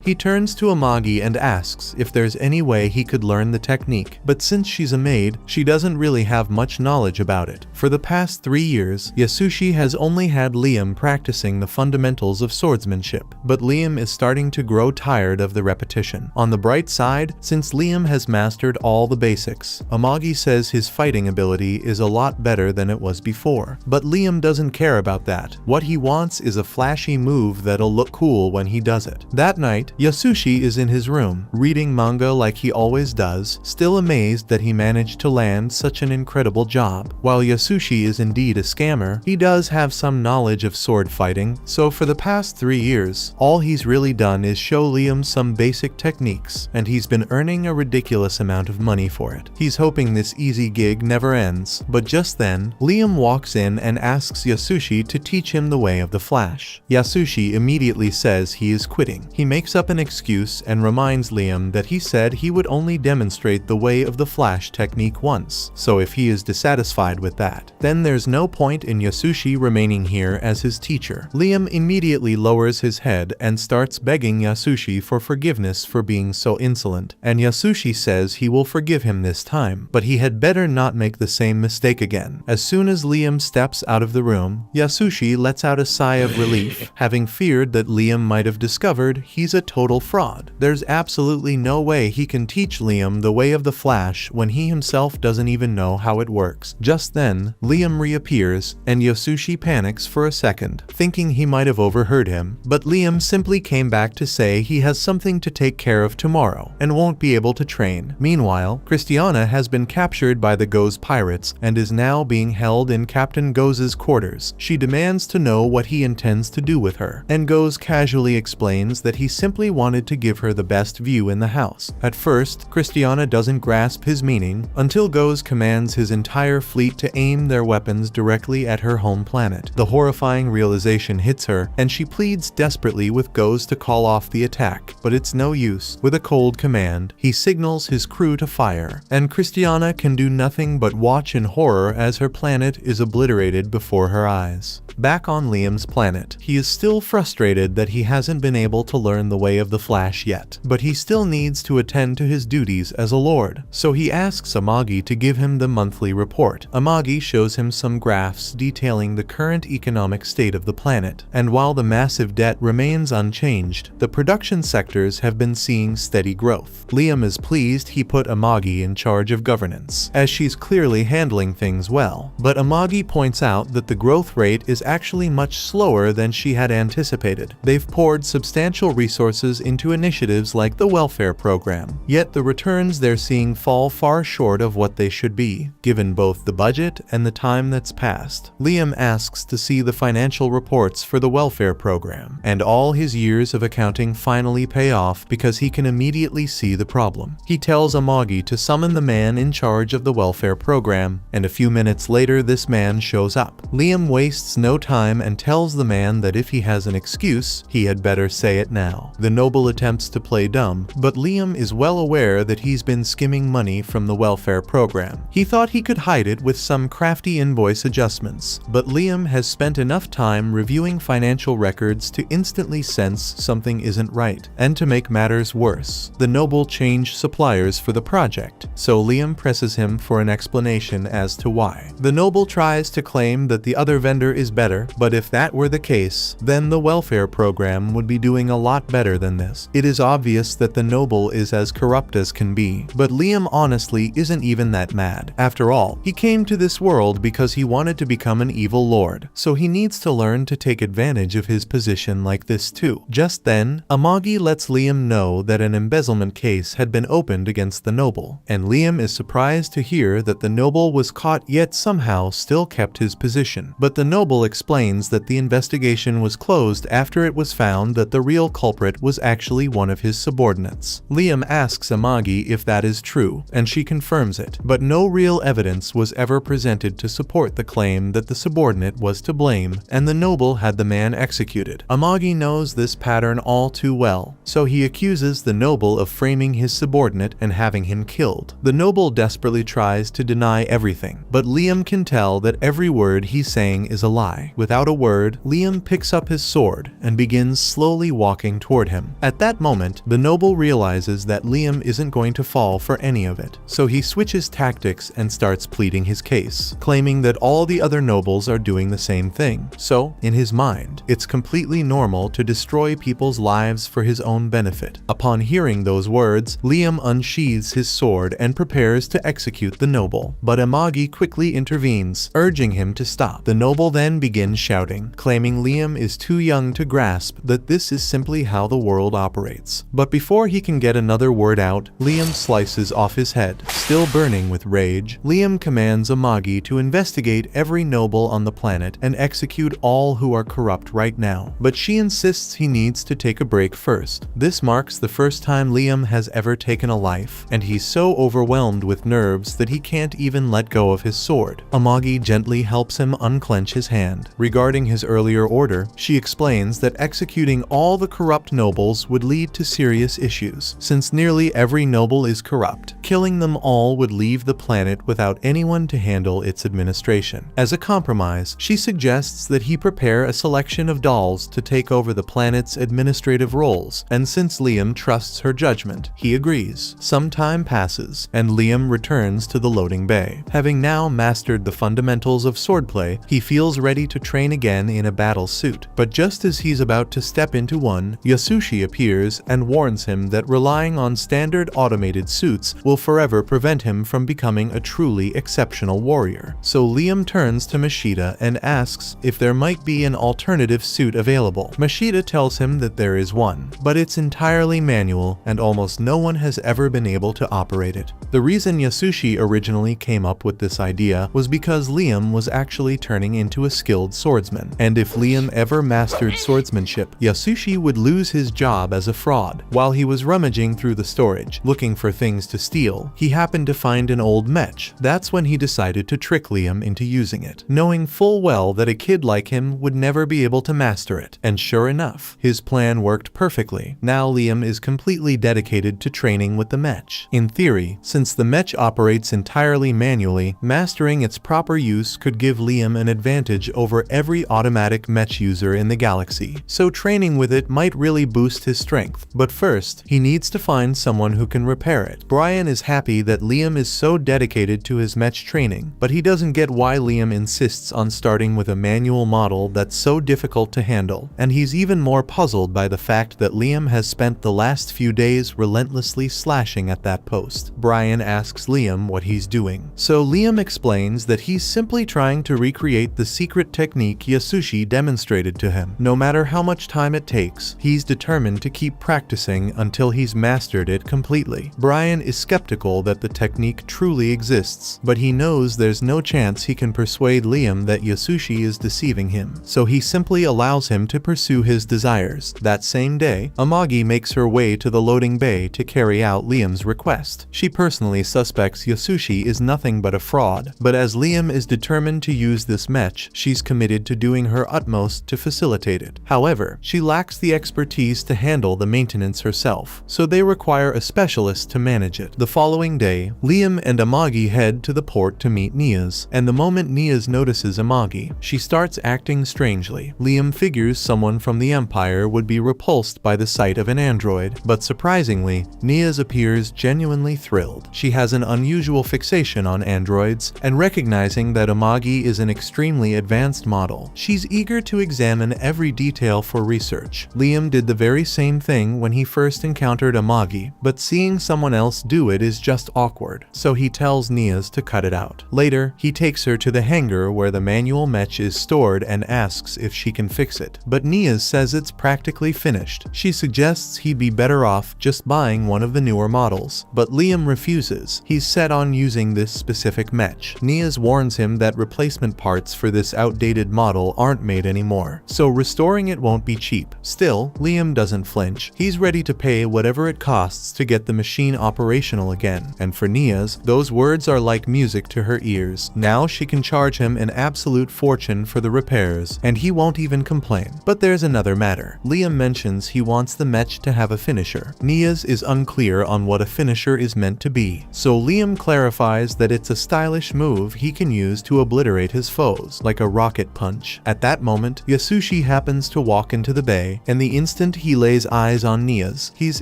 He turns to Amagi and asks if there's any way he could learn the technique, but since she's a maid, she doesn't really have much knowledge about it. For the past 3 years, Yasushi has only had Liam practicing the fundamentals of swordsmanship, but Liam is starting to grow tired of the repetition. On the bright side, since Liam has mastered all the basics, Amagi says his fighting ability is a lot better than it was before. But Liam doesn't care about that. What he wants is a flashy move that'll look cool when he does it. That night, Yasushi is in his room, reading manga like he always does, still amazed that he managed to land such an incredible job. While Yasushi is indeed a scammer, he does have some knowledge of sword fighting, so for the past 3 years, all he's really done is show Liam some basic techniques, and he's been earning a ridiculous amount of money for it. He's hoping this easy gig never ends, but just then, Liam walks in and asks Yasushi to teach him the Way of the Flash. Yasushi immediately says he is quitting. He makes up an excuse and reminds Liam that he said he would only demonstrate the Way of the Flash technique once, so if he is dissatisfied with that, that. Then there's no point in Yasushi remaining here as his teacher. Liam immediately lowers his head and starts begging Yasushi for forgiveness for being so insolent, and Yasushi says he will forgive him this time, but he had better not make the same mistake again. As soon as Liam steps out of the room, Yasushi lets out a sigh of relief, having feared that Liam might have discovered he's a total fraud. There's absolutely no way he can teach Liam the way of the Flash when he himself doesn't even know how it works. Just then, Liam reappears, and Yasushi panics for a second, thinking he might have overheard him, but Liam simply came back to say he has something to take care of tomorrow, and won't be able to train. Meanwhile, Christiana has been captured by the Go's pirates, and is now being held in Captain Go's quarters. She demands to know what he intends to do with her, and Go's casually explains that he simply wanted to give her the best view in the house. At first, Christiana doesn't grasp his meaning, until Go's commands his entire fleet to aim their weapons directly at her home planet. The horrifying realization hits her, and she pleads desperately with Go's to call off the attack, but it's no use. With a cold command, he signals his crew to fire, and Christiana can do nothing but watch in horror as her planet is obliterated before her eyes. Back on Liam's planet, he is still frustrated that he hasn't been able to learn the way of the Flash yet, but he still needs to attend to his duties as a lord, so he asks Amagi to give him the monthly report. Amagi shows him some graphs detailing the current economic state of the planet, and while the massive debt remains unchanged, the production sectors have been seeing steady growth. Liam is pleased he put Amagi in charge of governance, as she's clearly handling things well, but Amagi points out that the growth rate is actually much slower than she had anticipated. They've poured substantial resources into initiatives like the welfare program, yet the returns they're seeing fall far short of what they should be, given both the budget and the time that's passed. Liam asks to see the financial reports for the welfare program, and all his years of accounting finally pay off because he can immediately see the problem. He tells Amagi to summon the man in charge of the welfare program, and a few minutes later this man shows up. Liam wastes no time and tells the man that if he has an excuse, he had better say it now. The noble attempts to play dumb, but Liam is well aware that he's been skimming money from the welfare program. He thought he could hide it with some crafty invoice adjustments, but Liam has spent enough time reviewing financial records to instantly sense something isn't right. And to make matters worse, the noble changed suppliers for the project, so Liam presses him for an explanation as to why. The noble tries to claim that the other vendor is better, but if that were the case, then the welfare program would be doing a lot better than this. It is obvious that the noble is as corrupt as can be, but Liam honestly isn't even that mad. After all, he came to this world because he wanted to become an evil lord, so he needs to learn to take advantage of his position like this too. Just then, Amagi lets Liam know that an embezzlement case had been opened against the noble, and Liam is surprised to hear that the noble was caught yet somehow still kept his position. But the noble explains that the investigation was closed after it was found that the real culprit was actually one of his subordinates. Liam asks Amagi if that is true, and she confirms it, but no real evidence was ever presented to support the claim that the subordinate was to blame, and the noble had the man executed. Amagi knows this pattern all too well, so he accuses the noble of framing his subordinate and having him killed. The noble desperately tries to deny everything, but Liam can tell that every word he's saying is a lie. Without a word, Liam picks up his sword and begins slowly walking toward him. At that moment, the noble realizes that Liam isn't going to fall for any of it, so he switches tactics and starts pleading his case, claiming that all the other nobles are doing the same thing. So, in his mind, it's completely normal to destroy people's lives for his own benefit. Upon hearing those words, Liam unsheathes his sword and prepares to execute the noble, but Amagi quickly intervenes, urging him to stop. The noble then begins shouting, claiming Liam is too young to grasp that this is simply how the world operates. But before he can get another word out, Liam slices off his head. Still burning with rage, Liam commands Amagi to investigate every noble on the planet and execute all who are corrupt right now. But she insists he needs to take a break first. This marks the first time Liam has ever taken a life, and he's so overwhelmed with nerves that he can't even let go of his sword. Amagi gently helps him unclench his hand. Regarding his earlier order, she explains that executing all the corrupt nobles would lead to serious issues, since nearly every noble is corrupt. Killing them all would leave the planet without anyone to handle its administration. As a compromise, she suggests that he prepare a selection of dolls to take over the planet's administrative roles, and since Liam trusts her judgment, he agrees. Some time passes, and Liam returns to the loading bay. Having now mastered the fundamentals of swordplay, he feels ready to train again in a battle suit. But just as he's about to step into one, Yasushi appears and warns him that relying on standard automated suits will forever prevent him from becoming a truly exceptional warrior. So Liam turns to Mashita and asks if there might be an alternative suit available. Mashita tells him that there is one, but it's entirely manual and almost no one has ever been able to operate it. The reason Yasushi originally came up with this idea was because Liam was actually turning into a skilled swordsman, and if Liam ever mastered swordsmanship, Yasushi would lose his job as a fraud. While he was rummaging through the storage, looking for things to steal, he happened to find an old mech. That's when he decided to trick Liam into using it, knowing full well that a kid like him would never be able to master it. And sure enough, his plan worked perfectly. Now Liam is completely dedicated to training with the mech. In theory, since the mech operates entirely manually, mastering its proper use could give Liam an advantage over every automatic mech user in the galaxy. So training with it might really boost his strength. But first, he needs to find someone who can repair it. Brian is happy that Liam is so dedicated to his mech training, but he doesn't get why Liam insists on starting with a manual model that's so difficult to handle, and he's even more puzzled by the fact that Liam has spent the last few days relentlessly slashing at that post. Brian asks Liam what he's doing. So Liam explains that he's simply trying to recreate the secret technique Yasushi demonstrated to him. No matter how much time it takes, he's determined to keep practicing until he's mastered it completely. Brian is skeptical that the technique truly exists, but he knows there's no chance he can persuade Liam that Yasushi is deceiving him, so he simply allows him to pursue his desires. That same day, Amagi makes her way to the loading bay to carry out Liam's request. She personally suspects Yasushi is nothing but a fraud, but as Liam is determined to use this mech, she's committed to doing her utmost to facilitate it. However, she lacks the expertise to handle the maintenance herself, so they require a specialist to manage it. The following day, Liam and Amagi head to the port to meet Niaz, and the moment Niaz notices Amagi, she starts acting strangely. Liam figures someone from the Empire would be repulsed by the sight of an android, but surprisingly, Niaz appears genuinely thrilled. She has an unusual fixation on androids, and recognizing that Amagi is an extremely advanced model, she's eager to examine every detail for research. Liam did the very same thing when he first encountered Amagi, but seeing someone else do it is just awkward, so he tells Niaz to cut it out. Later, he takes her to the hangar where the manual mech is stored and asks if she can fix it, but Niaz says it's practically finished. She suggests he'd be better off just buying one of the newer models, but Liam refuses. He's set on using this specific mech. Niaz warns him that replacement parts for this outdated model aren't made anymore, so restoring it won't be cheap. Still, Liam doesn't flinch. He's ready to pay whatever it costs to get the machine operational again, and for Niaz, those words are like music to her ears. Now she can charge him an absolute fortune for the repairs, and he won't even complain. But there's another matter. Liam mentions he wants the mech to have a finisher. Niaz is unclear on what a finisher is meant to be, so Liam clarifies that it's a stylish move he can use to obliterate his foes, like a rocket punch. At that moment, Yasushi happens to walk into the bay, and the instant he lays eyes on Niaz, he's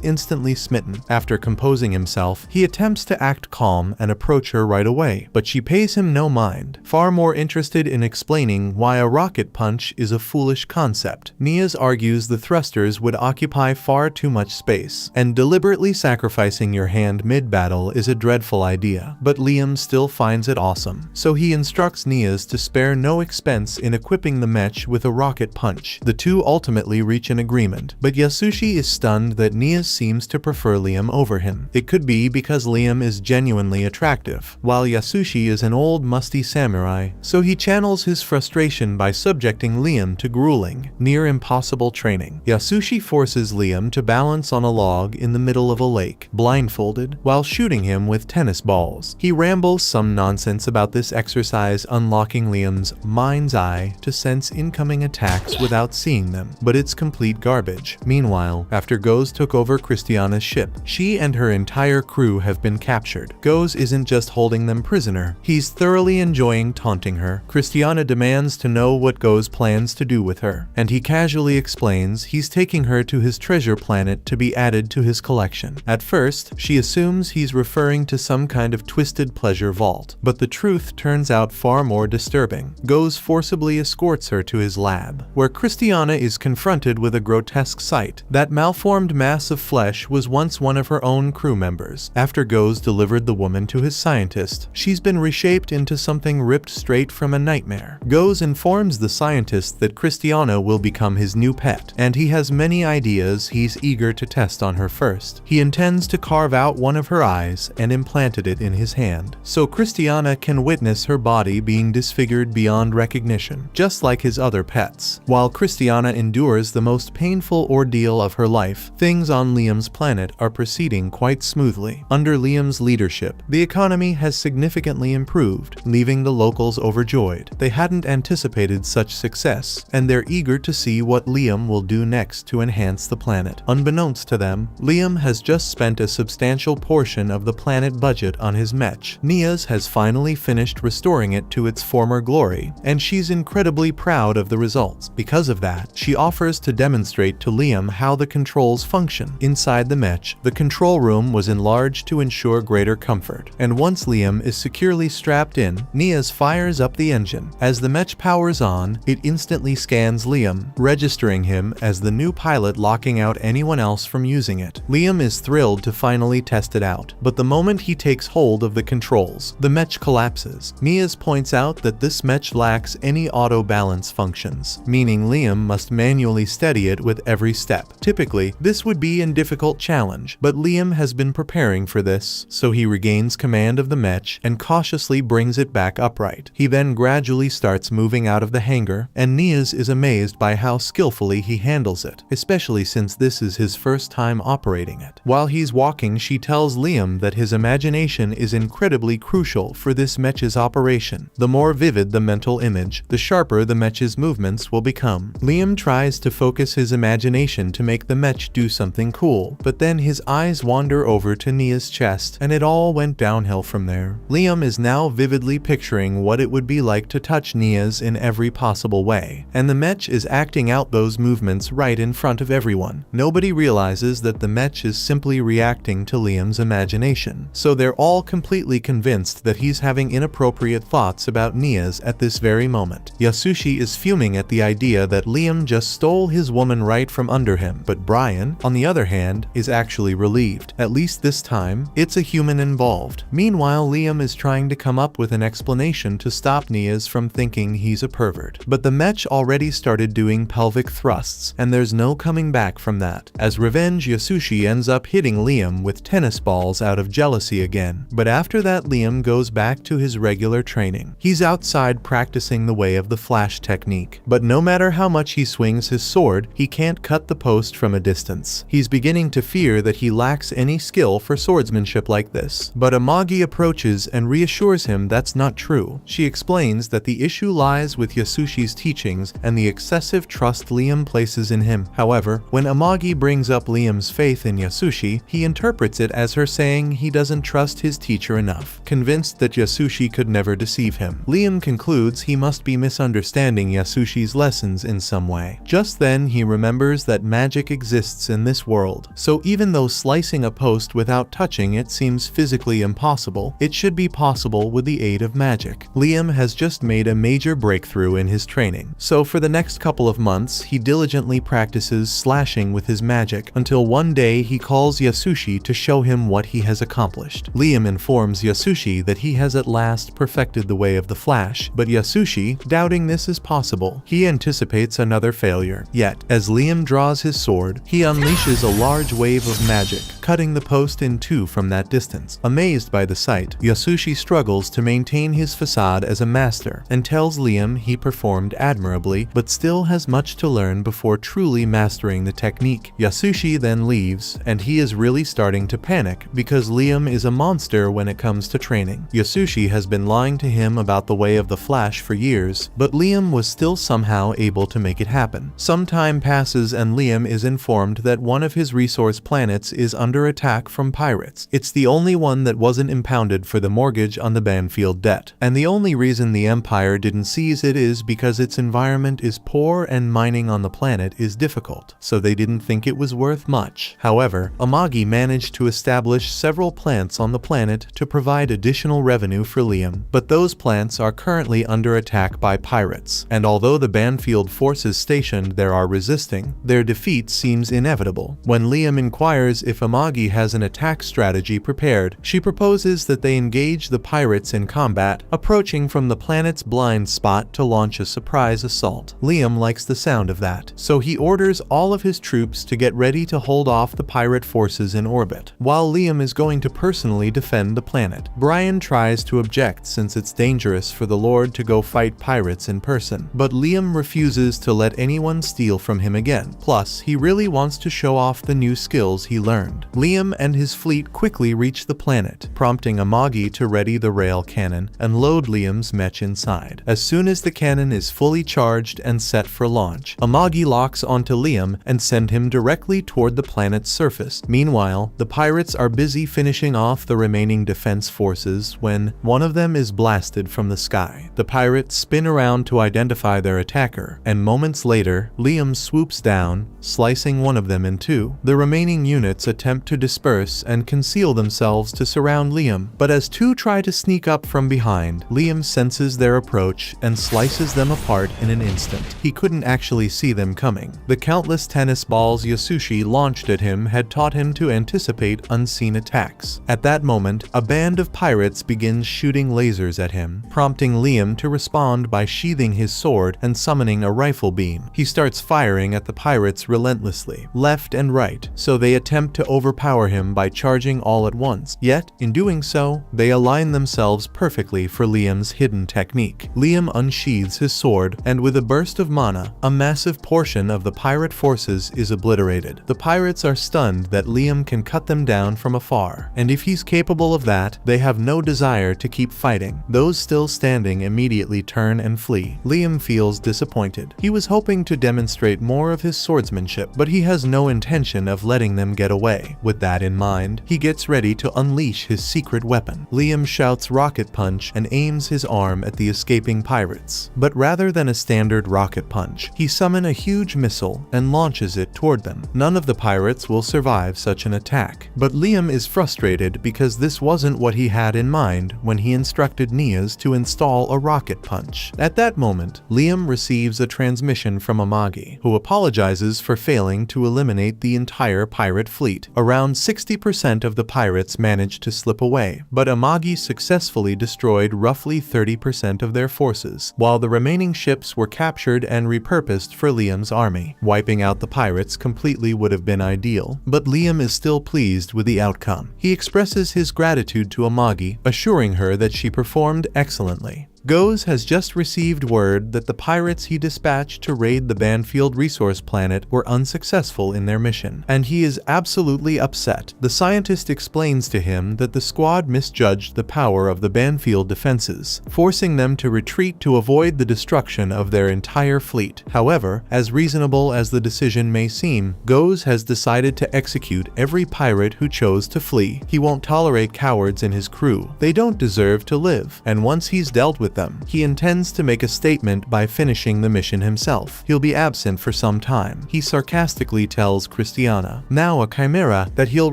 instantly smitten. After composing himself, he attempts to act calm and approach her right away, but she pays him no mind, far more interested in explaining why a rocket punch is a foolish concept. Niaz argues the thrusters would occupy far too much space, and deliberately sacrificing your hand mid-battle is a dreadful idea, but Liam still finds it awesome, so he instructs Niaz to spare no expense in equipping the mech with a rocket punch. The two ultimately reach an agreement, but Yasushi is stunned that Niaz seems to prefer Liam over him. It could be because Liam is genuinely attractive, while Yasushi is an old musty samurai, so he channels his frustration by subjecting Liam to grueling, near impossible training. Yasushi forces Liam to balance on a log in the middle of a lake, blindfolded, while shooting him with tennis balls. He rambles some nonsense about this exercise unlocking Liam's mind's eye to sense incoming attacks without seeing them, but it's complete garbage. Meanwhile, after Goze took over Christiana's ship, she and her entire crew have been captured. Goze isn't just holding them prisoner, he's thoroughly enjoying taunting her. Christiana demands to know what Go's plans to do with her, and he casually explains he's taking her to his treasure planet to be added to his collection. At first, she assumes he's referring to some kind of twisted pleasure vault, but the truth turns out far more disturbing. Go's forcibly escorts her to his lab, where Christiana is confronted with a grotesque sight. That malformed mass of flesh was once one of her own crew members. After Go's delivered the woman to his scientist, she's been reshaped into something ripped straight from a nightmare. Go's informs the scientist that Christiana will become his new pet, and he has many ideas he's eager to test on her first. He intends to carve out one of her eyes and implanted it in his hand, so Christiana can witness her body being disfigured beyond recognition, just like his other pets. While Christiana endures the most painful ordeal of her life, things on Liam's planet are proceeding quite smoothly. Under Liam's leadership, the economy has significantly improved, leaving the locals overjoyed. They hadn't anticipated such success, and they're eager to see what Liam will do next to enhance the planet. Unbeknownst to them, Liam has just spent a substantial portion of the planet budget on his mech. Nia's has finally finished restoring it to its former glory, and she's incredibly proud of the results. Because of that, she offers to demonstrate to Liam how the controls function. Inside the mech, the control room was enlarged to ensure greater comfort, and once Liam is securely strapped in, Nia's fires up the engine. As the mech powers on, it instantly scans Liam, registering him as the new pilot, locking out anyone else from using it. Liam is thrilled to finally test it out, but the moment he takes hold of the controls, the mech collapses. Nia's points out that this mech lacks any auto balance functions, meaning Liam must manually steady it with every step. Typically, this would be a difficult challenge, but Liam has been preparing for this, so he regains command of the mech and cautiously brings it back upright. He then gradually starts moving out of the hangar, and Nia's is amazed by how skillfully he handles it, especially since this is his first time operating it. While he's walking, she tells Liam that his imagination is incredibly crucial for this mech's operation. The more vivid the mental image, the sharper the mech's movements will become. Liam tries to focus his imagination to make the mech do something cool, but then his eyes wander over to Nia's chest, and it all went downhill from there. Liam is now vividly picturing what it would be like to touch Nia's in every possible way, and the mech is acting out those movements right in front of everyone. Nobody realizes that the mech is simply reacting to Liam's imagination, so they're all completely convinced that he's having inappropriate thoughts about Nia's at this very moment. Yasushi is fuming at the idea that Liam just stole his woman right from under him, but Brian, on the other hand, is actually relieved. At least this time, it's a human involved. Meanwhile, Liam is trying to come up with an explanation to stop Nia's from thinking he's a pervert. But the mech already started doing pelvic thrusts, and there's no coming back from that. As revenge, Yasushi ends up hitting Liam with tennis balls out of jealousy again. But after that, Liam goes back to his regular training. He's outside practicing the way of the flash technique, but no matter how much he swings his sword, he can't cut the post from a distance. He's beginning to fear that he lacks any skill for swordsmanship like this. But Amagi approaches and reassures him that's not true. She explains that the issue lies with Yasushi's teachings and the excessive trust Liam places in him. However, when Amagi brings up Liam's faith in Yasushi, he interprets it as her saying he doesn't trust his teacher enough, convinced that Yasushi could never deceive him. Liam concludes he must be misunderstanding Yasushi's lessons in some way. Just then, he remembers that magic exists in this world, so even though slicing a post without touching it seems physically impossible, it should be possible with the aid of magic. Liam has just made a major breakthrough in his training, so for the next couple of months, he diligently practices slashing with his magic until one day he calls Yasushi to show him what he has accomplished. Liam informs Yasushi that he has at last perfected the way of the flash, but Yasushi, doubting this is possible, he anticipates another failure. Yet, as Liam draws his sword, he unleashes a large wave of magic, cutting the post in two from that distance. Amazed by the sight, Yasushi struggles to maintain his facade as a master and tells Liam he performed admirably but still has much to learn before truly mastering the technique. Yasushi then leaves, and he is really starting to panic because Liam is a monster when it comes to training. Yasushi has been lying to him about the way of the flash for years, but Liam was still somehow able to make it happen. Some time passes and Liam is informed that one of his resource planets is under attack from pirates. It's the only one that wasn't impounded for the mortgage on the bank landfill debt. And the only reason the Empire didn't seize it is because its environment is poor and mining on the planet is difficult, so they didn't think it was worth much. However, Amagi managed to establish several plants on the planet to provide additional revenue for Liam, but those plants are currently under attack by pirates, and although the Banfield forces stationed there are resisting, their defeat seems inevitable. When Liam inquires if Amagi has an attack strategy prepared, she proposes that they engage the pirates in combat, approaching from the planet's blind spot to launch a surprise assault. Liam likes the sound of that, so he orders all of his troops to get ready to hold off the pirate forces in orbit, while Liam is going to personally defend the planet. Brian tries to object since it's dangerous for the Lord to go fight pirates in person, but Liam refuses to let anyone steal from him again. Plus, he really wants to show off the new skills he learned. Liam and his fleet quickly reach the planet, prompting Amagi to ready the rail cannon and load Liam's mech inside. As soon as the cannon is fully charged and set for launch, Amagi locks onto Liam and sends him directly toward the planet's surface. Meanwhile, the pirates are busy finishing off the remaining defense forces when one of them is blasted from the sky. The pirates spin around to identify their attacker, and moments later, Liam swoops down, slicing one of them in two. The remaining units attempt to disperse and conceal themselves to surround Liam, but as two try to sneak up from behind, Liam senses their approach and slices them apart in an instant. He couldn't actually see them coming. The countless tennis balls Yasushi launched at him had taught him to anticipate unseen attacks. At that moment, a band of pirates begins shooting lasers at him, prompting Liam to respond by sheathing his sword and summoning a rifle beam. He starts firing at the pirates relentlessly, left and right, so they attempt to overpower him by charging all at once. Yet, in doing so, they align themselves perfectly for Liam's hidden technique. Liam unsheathes his sword, and with a burst of mana, a massive portion of the pirate forces is obliterated. The pirates are stunned that Liam can cut them down from afar, and if he's capable of that, they have no desire to keep fighting. Those still standing immediately turn and flee. Liam feels disappointed. He was hoping to demonstrate more of his swordsmanship, but he has no intention of letting them get away. With that in mind, he gets ready to unleash his secret weapon. Liam shouts rocket punch and aims his arm at the escaping pirates. But rather than a standard rocket punch, he summons a huge missile and launches it toward them. None of the pirates will survive such an attack, but Liam is frustrated because this wasn't what he had in mind when he instructed Nias to install a rocket punch. At that moment, Liam receives a transmission from Amagi, who apologizes for failing to eliminate the entire pirate fleet. Around 60% of the pirates managed to slip away, but Amagi successfully destroyed roughly 30% of their forces, while the remaining ships were captured and repurposed for Liam's army. Wiping out the pirates completely would have been ideal, but Liam is still pleased with the outcome. He expresses his gratitude to Amagi, assuring her that she performed excellently. Goes has just received word that the pirates he dispatched to raid the Banfield resource planet were unsuccessful in their mission, and he is absolutely upset. The scientist explains to him that the squad misjudged the power of the Banfield defenses, forcing them to retreat to avoid the destruction of their entire fleet. However, as reasonable as the decision may seem, Goes has decided to execute every pirate who chose to flee. He won't tolerate cowards in his crew. They don't deserve to live, and once he's dealt with them, he intends to make a statement by finishing the mission himself. He'll be absent for some time. He sarcastically tells Christiana, now a chimera, that he'll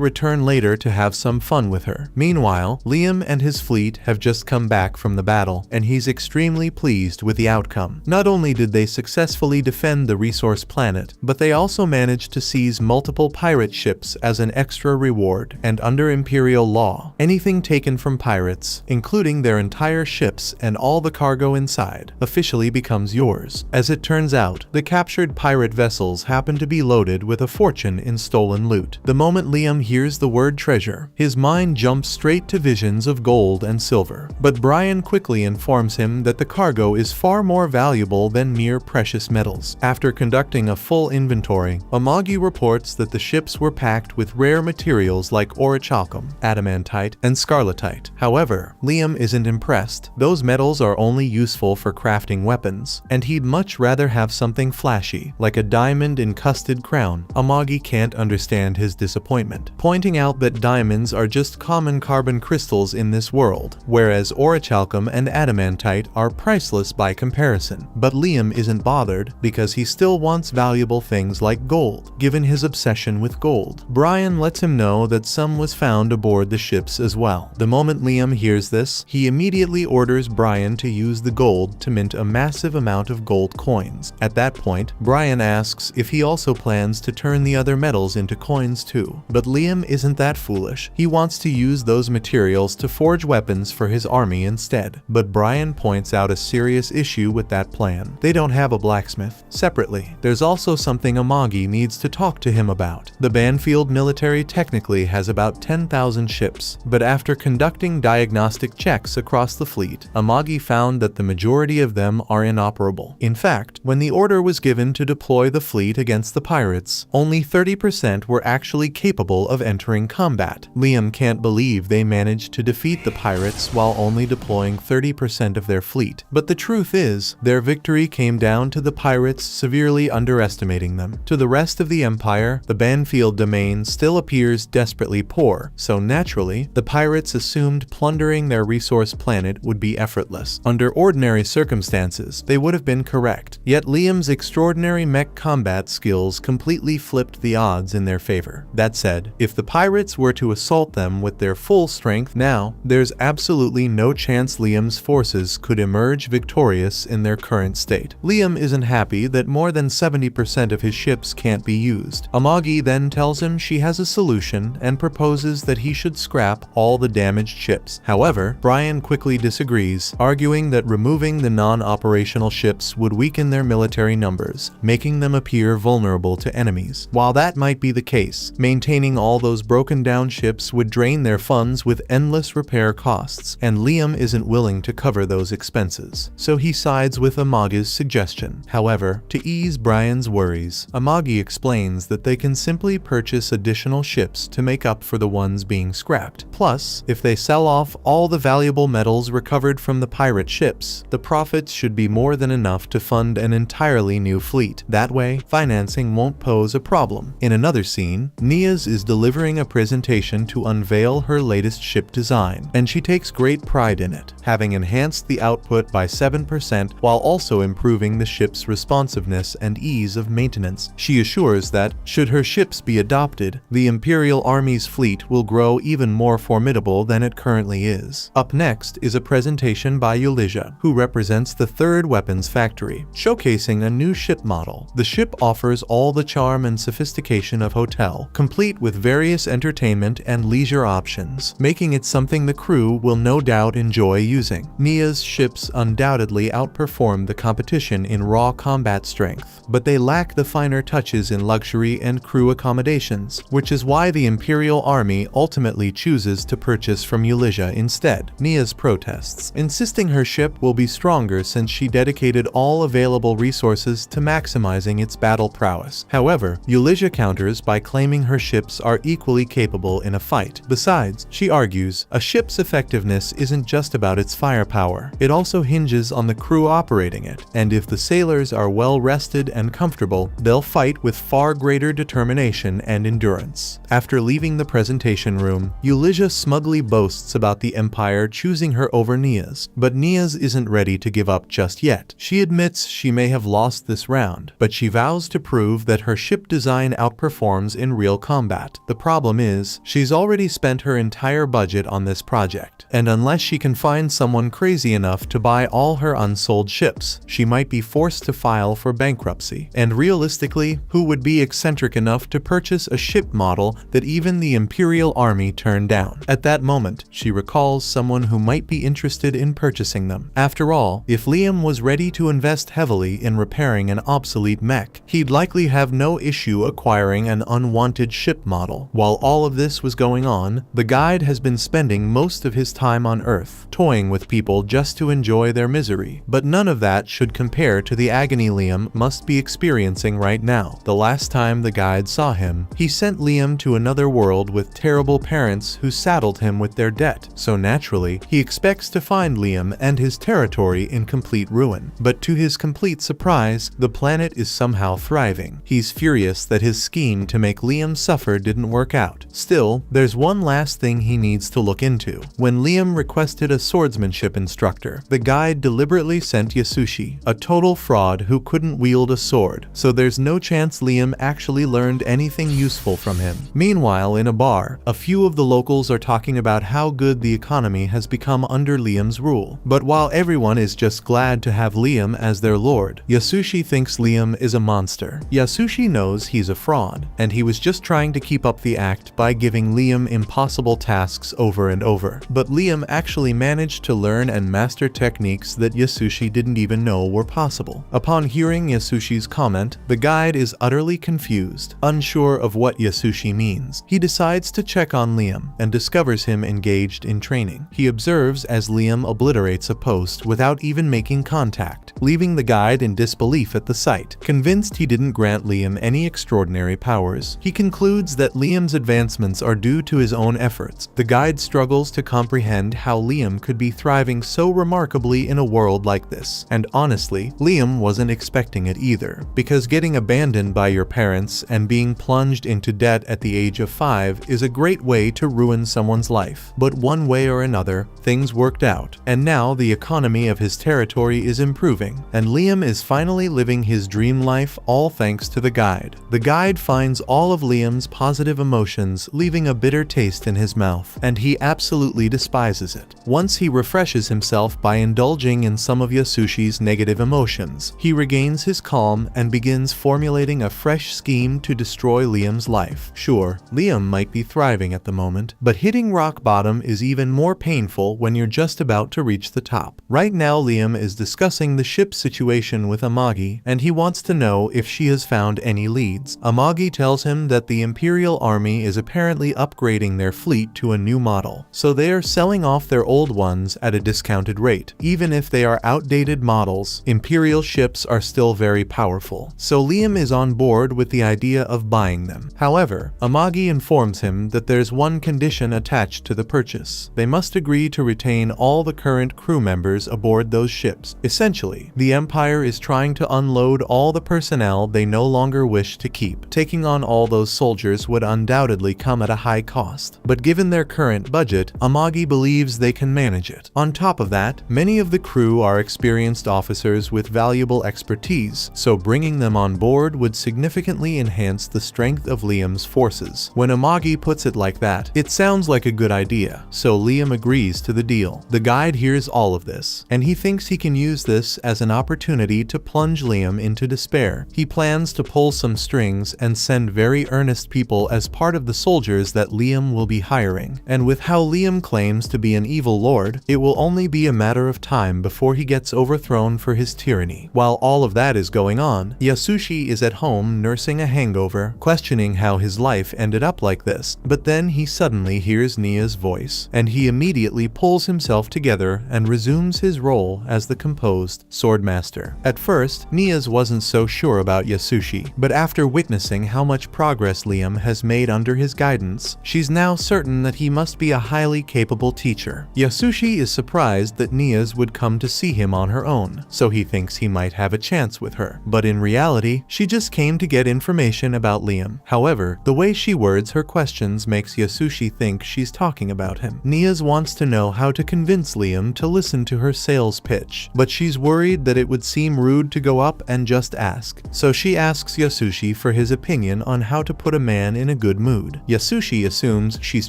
return later to have some fun with her. Meanwhile, Liam and his fleet have just come back from the battle, and he's extremely pleased with the outcome. Not only did they successfully defend the resource planet, but they also managed to seize multiple pirate ships as an extra reward, and under Imperial law, anything taken from pirates, including their entire ships and all the cargo inside, officially becomes yours. As it turns out, the captured pirate vessels happen to be loaded with a fortune in stolen loot. The moment Liam hears the word treasure, his mind jumps straight to visions of gold and silver. But Brian quickly informs him that the cargo is far more valuable than mere precious metals. After conducting a full inventory, Amagi reports that the ships were packed with rare materials like orichalcum, adamantite, and scarlatite. However, Liam isn't impressed. Those metals are only useful for crafting weapons, and he'd much rather have something flashy, like a diamond-encrusted crown. Amagi can't understand his disappointment, pointing out that diamonds are just common carbon crystals in this world, whereas orichalcum and adamantite are priceless by comparison. But Liam isn't bothered, because he still wants valuable things like gold, given his obsession with gold. Brian lets him know that some was found aboard the ships as well. The moment Liam hears this, he immediately orders Brian to use the gold to mint a massive amount of gold coins. At that point, Brian asks if he also plans to turn the other metals into coins too. But Liam isn't that foolish. He wants to use those materials to forge weapons for his army instead. But Brian points out a serious issue with that plan. They don't have a blacksmith. Separately, there's also something Amagi needs to talk to him about. The Banfield military technically has about 10,000 ships, but after conducting diagnostic checks across the fleet, Amagi found that the majority of them are inoperable. In fact, when the order was given to deploy the fleet against the pirates, only 30% were actually capable of entering combat. Liam can't believe they managed to defeat the pirates while only deploying 30% of their fleet. But the truth is, their victory came down to the pirates severely underestimating them. To the rest of the Empire, the Banfield domain still appears desperately poor, so naturally, the pirates assumed plundering their resource planet would be effortless. Under ordinary circumstances, they would have been correct. Yet Liam's extraordinary mech combat skills completely flipped the odds in their favor. That said, if the pirates were to assault them with their full strength now, there's absolutely no chance Liam's forces could emerge victorious in their current state. Liam isn't happy that more than 70% of his ships can't be used. Amagi then tells him she has a solution and proposes that he should scrap all the damaged ships. However, Brian quickly disagrees, arguing that removing the non-operational ships would weaken their military numbers, making them appear vulnerable to enemies. While that might be the case, maintaining all those broken down ships would drain their funds with endless repair costs, and Liam isn't willing to cover those expenses. So he sides with Amagi's suggestion. However, to ease Brian's worries, Amagi explains that they can simply purchase additional ships to make up for the ones being scrapped. Plus, if they sell off all the valuable metals recovered from the pirate ships, the profits should be more than enough to fund an entirely new fleet. That way, financing won't pose a problem. In another scene, Niaz is delivering a presentation to unveil her latest ship design, and she takes great pride in it, having enhanced the output by 7% while also improving the ship's responsiveness and ease of maintenance. She assures that, should her ships be adopted, the Imperial Army's fleet will grow even more formidable than it currently is. Up next is a presentation by Ulysses, who represents the third weapons factory, showcasing a new ship model. The ship offers all the charm and sophistication of hotel, complete with various entertainment and leisure options, making it something the crew will no doubt enjoy using. Nia's ships undoubtedly outperform the competition in raw combat strength, but they lack the finer touches in luxury and crew accommodations, which is why the Imperial Army ultimately chooses to purchase from Ulysses instead. Nia's protests, insisting her ship will be stronger since she dedicated all available resources to maximizing its battle prowess. However, Ulysses counters by claiming her ships are equally capable in a fight. Besides, she argues, a ship's effectiveness isn't just about its firepower. It also hinges on the crew operating it, and if the sailors are well rested and comfortable, they'll fight with far greater determination and endurance. After leaving the presentation room, Ulysses smugly boasts about the Empire choosing her over Niaz, but Niaz isn't ready to give up just yet. She admits she may have lost this round, but she vows to prove that her ship design outperforms in real combat. The problem is, she's already spent her entire budget on this project, and unless she can find someone crazy enough to buy all her unsold ships, she might be forced to file for bankruptcy. And realistically, who would be eccentric enough to purchase a ship model that even the Imperial Army turned down? At that moment, she recalls someone who might be interested in purchasing them. After all, if Liam was ready to invest heavily in repairing an obsolete mech, he'd likely have no issue acquiring an unwanted ship model. While all of this was going on, the guide has been spending most of his time on Earth, toying with people just to enjoy their misery. But none of that should compare to the agony Liam must be experiencing right now. The last time the guide saw him, he sent Liam to another world with terrible parents whose saddled him with their debt, so naturally, he expects to find Liam and his territory in complete ruin. But to his complete surprise, the planet is somehow thriving. He's furious that his scheme to make Liam suffer didn't work out. Still, there's one last thing he needs to look into. When Liam requested a swordsmanship instructor, the guide deliberately sent Yasushi, a total fraud who couldn't wield a sword, so there's no chance Liam actually learned anything useful from him. Meanwhile, in a bar, a few of the locals are talking about how good the economy has become under Liam's rule. But while everyone is just glad to have Liam as their lord, Yasushi thinks Liam is a monster. Yasushi knows he's a fraud, and he was just trying to keep up the act by giving Liam impossible tasks over and over. But Liam actually managed to learn and master techniques that Yasushi didn't even know were possible. Upon hearing Yasushi's comment, the guide is utterly confused, unsure of what Yasushi means. He decides to check on Liam and discovers him engaged in training. He observes as Liam obliterates a post without even making contact, leaving the guide in disbelief at the sight. Convinced he didn't grant Liam any extraordinary powers, he concludes that Liam's advancements are due to his own efforts. The guide struggles to comprehend how Liam could be thriving so remarkably in a world like this. And honestly, Liam wasn't expecting it either, because getting abandoned by your parents and being plunged into debt at the age of 5 is a great way to ruin someone's life. But one way or another, things worked out, and now the economy of his territory is improving, and Liam is finally living his dream life, all thanks to the guide. The guide finds all of Liam's positive emotions, leaving a bitter taste in his mouth, and he absolutely despises it. Once he refreshes himself by indulging in some of Yasushi's negative emotions, he regains his calm and begins formulating a fresh scheme to destroy Liam's life. Sure, Liam might be thriving at the moment, but hitting rock bottom is even more painful when you're just about to reach the top. Right now, Liam is discussing the ship's situation with Amagi, and he wants to know if she has found any leads. Amagi tells him that the Imperial Army is apparently upgrading their fleet to a new model, so they are selling off their old ones at a discounted rate. Even if they are outdated models, Imperial ships are still very powerful, so Liam is on board with the idea of buying them. However, Amagi informs him that there's one condition attached to the purchase. They must agree to retain all the current crew members aboard those ships. Essentially, the Empire is trying to unload all the personnel they no longer wish to keep. Taking on all those soldiers would undoubtedly come at a high cost, but given their current budget, Amagi believes they can manage it. On top of that, many of the crew are experienced officers with valuable expertise, so bringing them on board would significantly enhance the strength of Liam's forces. When Amagi puts it like that, it sounds like a good idea, so Liam agrees to the deal. The guide hears all of this, and he thinks he can use this as an opportunity to plunge Liam into despair. He plans to pull some strings and send very earnest people as part of the soldiers that Liam will be hiring. And with how Liam claims to be an evil lord, it will only be a matter of time before he gets overthrown for his tyranny. While all of that is going on, Yasushi is at home nursing a hangover, questioning how his life ended up like this. But then he suddenly hears Nia's voice, and he immediately pulls himself together and resumes his role as the composed swordmaster. At first, Nia's wasn't so sure about Yasushi, but after witnessing how much progress Liam has made under his guidance, she's now certain that he must be a highly capable teacher. Yasushi is surprised that Nia's would come to see him on her own, so he thinks he might have a chance with her. But in reality, she just came to get information about Liam. However, the way she words her questions makes Yasushi think she's talking about him. Nia's wants to know how to convince Liam to listen to her sales pitch, but she's worried that it would seem rude to go up and just ask. So she asks Yasushi for his opinion on how to put a man in a good mood. Yasushi assumes she's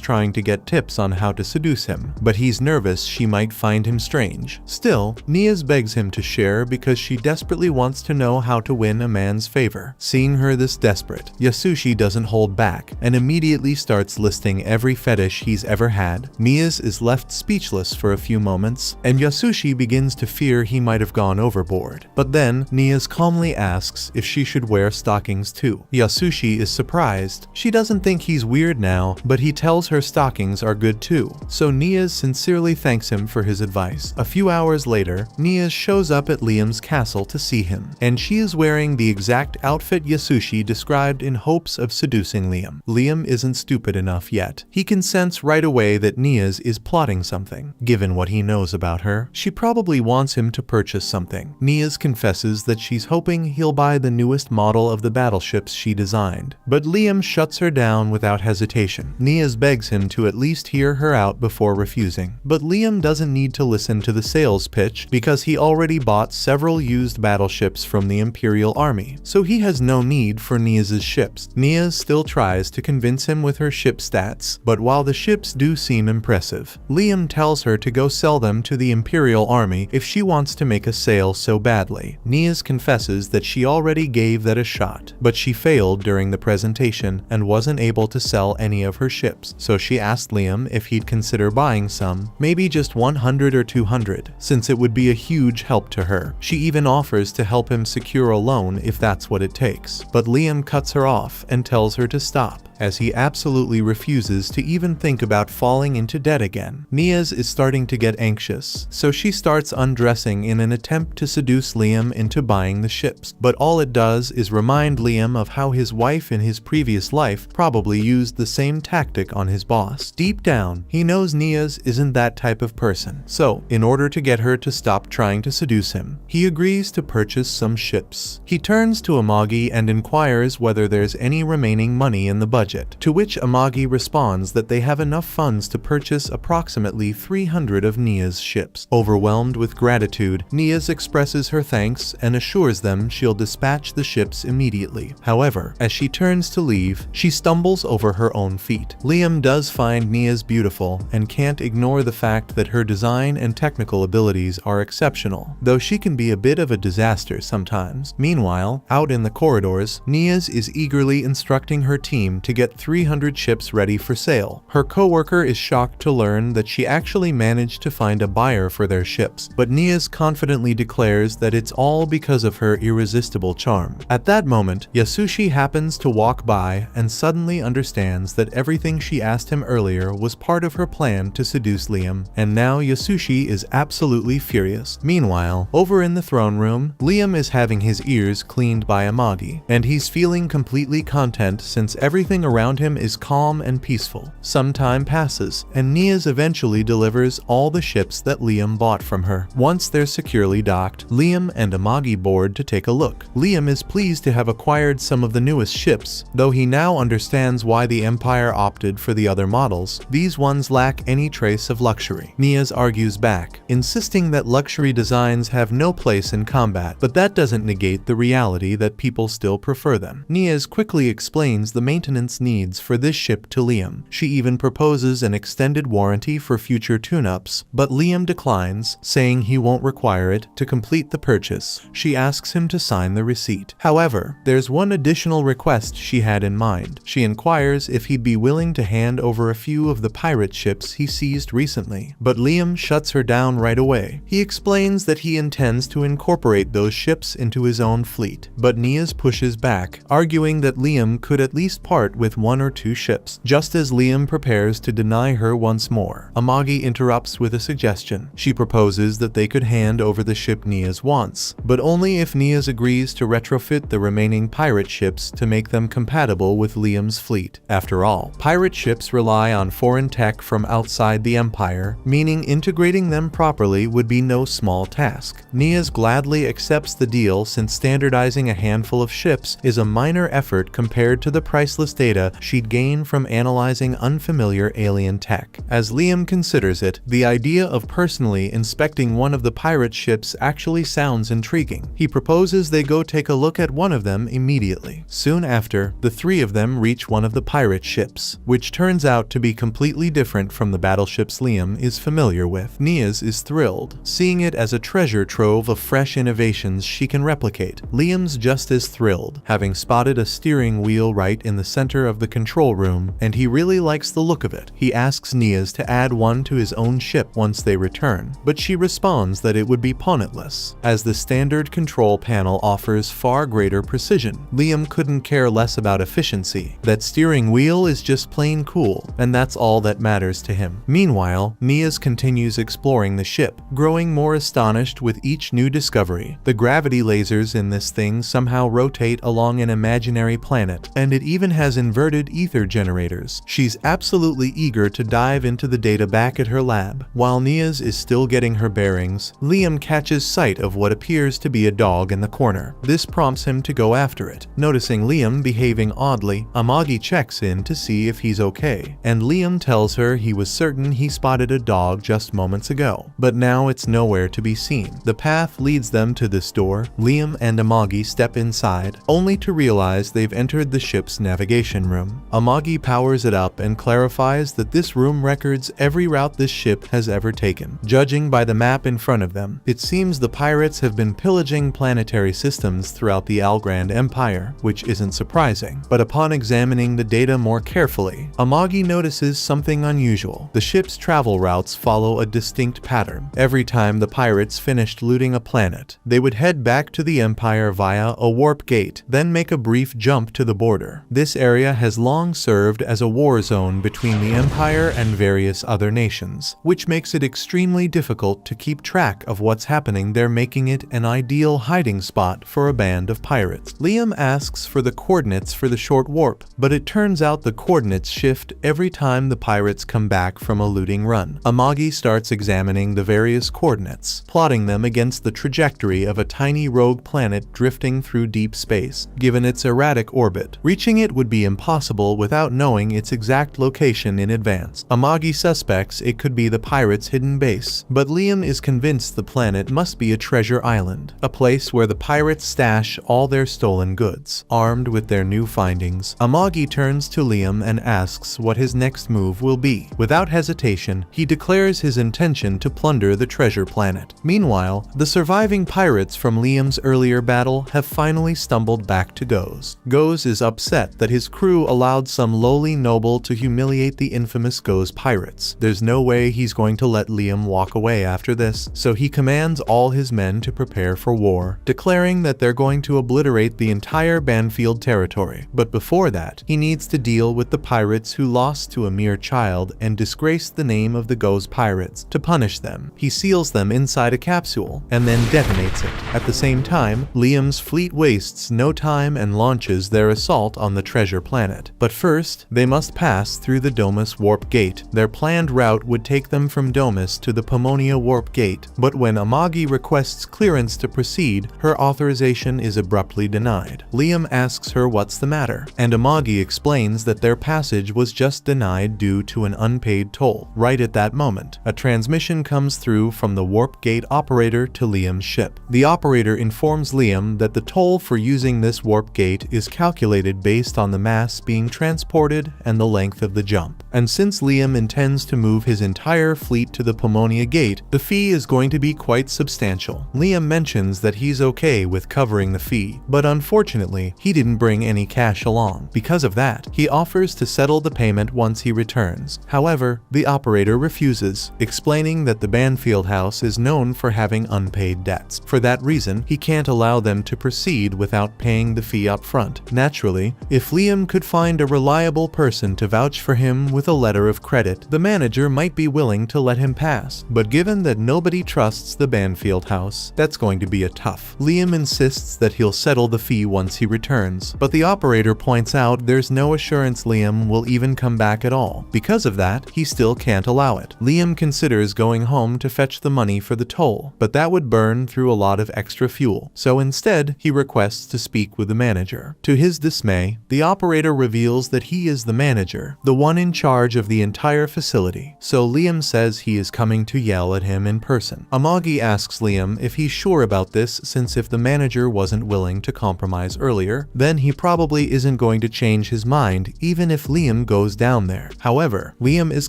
trying to get tips on how to seduce him, but he's nervous she might find him strange. Still, Nia's begs him to share because she desperately wants to know how to win a man's favor. Seeing her this desperate, Yasushi doesn't hold back and immediately starts listing every fetish he's ever had. Nia's is left speechless for a few moments, and Yasushi begins to fear he might have gone overboard. But then, Nia's calmly asks if she should wear stockings too. Yasushi is surprised. She doesn't think he's weird now, but he tells her stockings are good too. So Nia's sincerely thanks him for his advice. A few hours later, Nia's shows up at Liam's castle to see him, and she is wearing the exact outfit Yasushi described in hopes of seducing Liam. Liam isn't stupid enough yet. He can sense right away that Niaz is plotting something. Given what he knows about her, she probably wants him to purchase something. Niaz confesses that she's hoping he'll buy the newest model of the battleships she designed, but Liam shuts her down without hesitation. Niaz begs him to at least hear her out before refusing, but Liam doesn't need to listen to the sales pitch because he already bought several used battleships from the Imperial Army, so he has no need for Niaz's ships. Niaz still tries to convince him with her ship stats, but while the ships do seem impressive, Liam tells her to go sell them to the Imperial Army if she wants to make a sale so badly. Niaz confesses that she already gave that a shot, but she failed during the presentation and wasn't able to sell any of her ships, so she asked Liam if he'd consider buying some, maybe just 100 or 200, since it would be a huge help to her. She even offers to help him secure a loan if that's what it takes, but Liam cuts her off and tells her to stop, as he absolutely refuses to even think about falling into debt again. Niaz is starting to get anxious, so she starts undressing in an attempt to seduce Liam into buying the ships, but all it does is remind Liam of how his wife in his previous life probably used the same tactic on his boss. Deep down, he knows Niaz isn't that type of person, so in order to get her to stop trying to seduce him, he agrees to purchase some ships. He turns to Amagi and inquires whether there's any remaining money in the budget, to which Amagi responds that they have enough funds to purchase approximately 300 of Niaz's ships. Overwhelmed with gratitude, Niaz expresses her thanks and assures them she'll dispatch the ships immediately. However, as she turns to leave, she stumbles over her own feet. Liam does find Niaz beautiful and can't ignore the fact that her design and technical abilities are exceptional, though she can be a bit of a disaster sometimes. Meanwhile, out in the corridors, Niaz is eagerly instructing her team to get 300 ships ready for sale. Her co-worker is shocked to learn that she actually managed to find a buyer for their ships, but Niaz confidently declares that it's all because of her irresistible charm. At that moment, Yasushi happens to walk by and suddenly understands that everything she asked him earlier was part of her plan to seduce Liam, and now Yasushi is absolutely furious. Meanwhile, over in the throne room, Liam is having his ears cleaned by Amagi, and he's feeling completely content since everything around him is calm and peaceful. Some time passes, and Niaz eventually delivers all the ships that Liam bought from her. Once they're securely docked, Liam and Amagi board to take a look. Liam is pleased to have acquired some of the newest ships, though he now understands why the Empire opted for the other models. These ones lack any trace of luxury. Niaz argues back, insisting that luxury designs have no place in combat, but that doesn't negate the reality that people still prefer them. Niaz quickly explains the maintenance needs for this ship to Liam. She even proposes an extended warranty for future tune-ups, but Liam declines, saying he won't require it to complete the purchase. She asks him to sign the receipt. However, there's one additional request she had in mind. She inquires if he'd be willing to hand over a few of the pirate ships he seized recently, but Liam shuts her down right away. He explains that he intends to incorporate those ships into his own fleet, but Niaz pushes back, arguing that Liam could at least part with 1 or 2 ships. Just as Liam prepares to deny her once more, Amagi interrupts with a suggestion. She proposes that they could hand over the ship Niaz wants, but only if Niaz agrees to retrofit the remaining pirate ships to make them compatible with Liam's fleet. After all, pirate ships rely on foreign tech from outside the Empire, meaning integrating them properly would be no small task. Niaz gladly accepts the deal since standardizing a handful of ships is a minor effort compared to the priceless data she'd gain from analyzing unfamiliar alien tech. As Liam considers it, the idea of personally inspecting one of the pirate ships actually sounds intriguing. He proposes they go take a look at one of them immediately. Soon after, the 3 of them reach one of the pirate ships, which turns out to be completely different from the battleships Liam is familiar with. Niaz is thrilled, seeing it as a treasure trove of fresh innovations she can replicate. Liam's just as thrilled, having spotted a steering wheel right in the center of the control room, and he really likes the look of it. He asks Niaz to add one to his own ship once they return, but she responds that it would be pointless, as the standard control panel offers far greater precision. Liam couldn't care less about efficiency. That steering wheel is just plain cool, and that's all that matters to him. Meanwhile, Niaz continues exploring the ship, growing more astonished with each new discovery. The gravity lasers in this thing somehow rotate along an imaginary planet, and it even has inverted ether generators. She's absolutely eager to dive into the data back at her lab. While Niaz is still getting her bearings, Liam catches sight of what appears to be a dog in the corner. This prompts him to go after it. Noticing Liam behaving oddly, Amagi checks in to see if he's okay, and Liam tells her he was certain he spotted a dog just moments ago, but now it's nowhere to be seen. The path leads them to this door. Liam and Amagi step inside, only to realize they've entered the ship's navigation room. Amagi powers it up and clarifies that this room records every route this ship has ever taken. Judging by the map in front of them, it seems the pirates have been pillaging planetary systems throughout the Algrand Empire, which isn't surprising. But upon examining the data more carefully, Amagi notices something unusual. The ship's travel routes follow a distinct pattern. Every time the pirates finished looting a planet, they would head back to the Empire via a warp gate, then make a brief jump to the border. This area has long served as a war zone between the Empire and various other nations, which makes it extremely difficult to keep track of what's happening there, making it an ideal hiding spot for a band of pirates. Liam asks for the coordinates for the short warp, but it turns out the coordinates shift every time the pirates come back from a looting run. Amagi starts examining the various coordinates, plotting them against the trajectory of a tiny rogue planet drifting through deep space. Given its erratic orbit, reaching it would be impossible without knowing its exact location in advance. Amagi suspects it could be the pirates' hidden base, but Liam is convinced the planet must be a treasure island, a place where the pirates stash all their stolen goods. Armed with their new findings, Amagi turns to Liam and asks what his next move will be. Without hesitation, he declares his intention to plunder the treasure planet. Meanwhile, the surviving pirates from Liam's earlier battle have finally stumbled back to Goz. Goz is upset that his crew allowed some lowly noble to humiliate the infamous Goz pirates. There's no way he's going to let Liam walk away after this, so he commands all his men to prepare for war, declaring that they're going to obliterate the entire Banfield territory. But before that, he needs to deal with the pirates who lost to a mere child and disgraced the name of the Goz pirates. To punish them, he seals them inside a capsule and then detonates it. At the same time, Liam's fleet wastes no time and launches their assault on the treasure planet. But first, they must pass through the Domus warp gate. Their planned route would take them from Domus to the Pomonia warp gate, but when Amagi requests clearance to proceed, her authorization is abruptly denied. Liam asks her what's the matter, and Amagi explains that their passage was just denied due to an unpaid toll. Right at that moment, a transmission comes through from the warp gate operator to Liam's ship. The operator informs Liam that the toll for using this warp gate is calculated based on the mass being transported and the length of the jump. And since Liam intends to move his entire fleet to the Pomonia gate, the fee is going to be quite substantial. Liam mentions that he's okay with covering the fee, but unfortunately, he didn't bring any cash along. Because of that, he offers to settle the payment once he returns. However, the operator refuses, explaining that the Banfield house is known for having unpaid debts. For that reason, he can't allow them to proceed without paying the fee up front. Naturally, if Liam could find a reliable person to vouch for him with a letter of credit, the manager might be willing to let him pass. But given that nobody trusts the Banfield house, that's going to be a tough. Liam insists that he'll settle the fee once he returns, but the operator points out there's no assurance Liam will even come back at all. Because of that, he still can't allow it. Liam considers going home to fetch the money for the toll, but that would burn through a lot of extra fuel, so instead, he requests to speak with the manager. To his dismay, the operator reveals that he is the manager, the one in charge of the entire facility, so Liam says he is coming to yell at him in person. Amagi asks Liam if he's sure about this, since if the manager wasn't willing to compromise earlier, then he probably isn't going to change his mind even if Liam goes down there. However, Liam is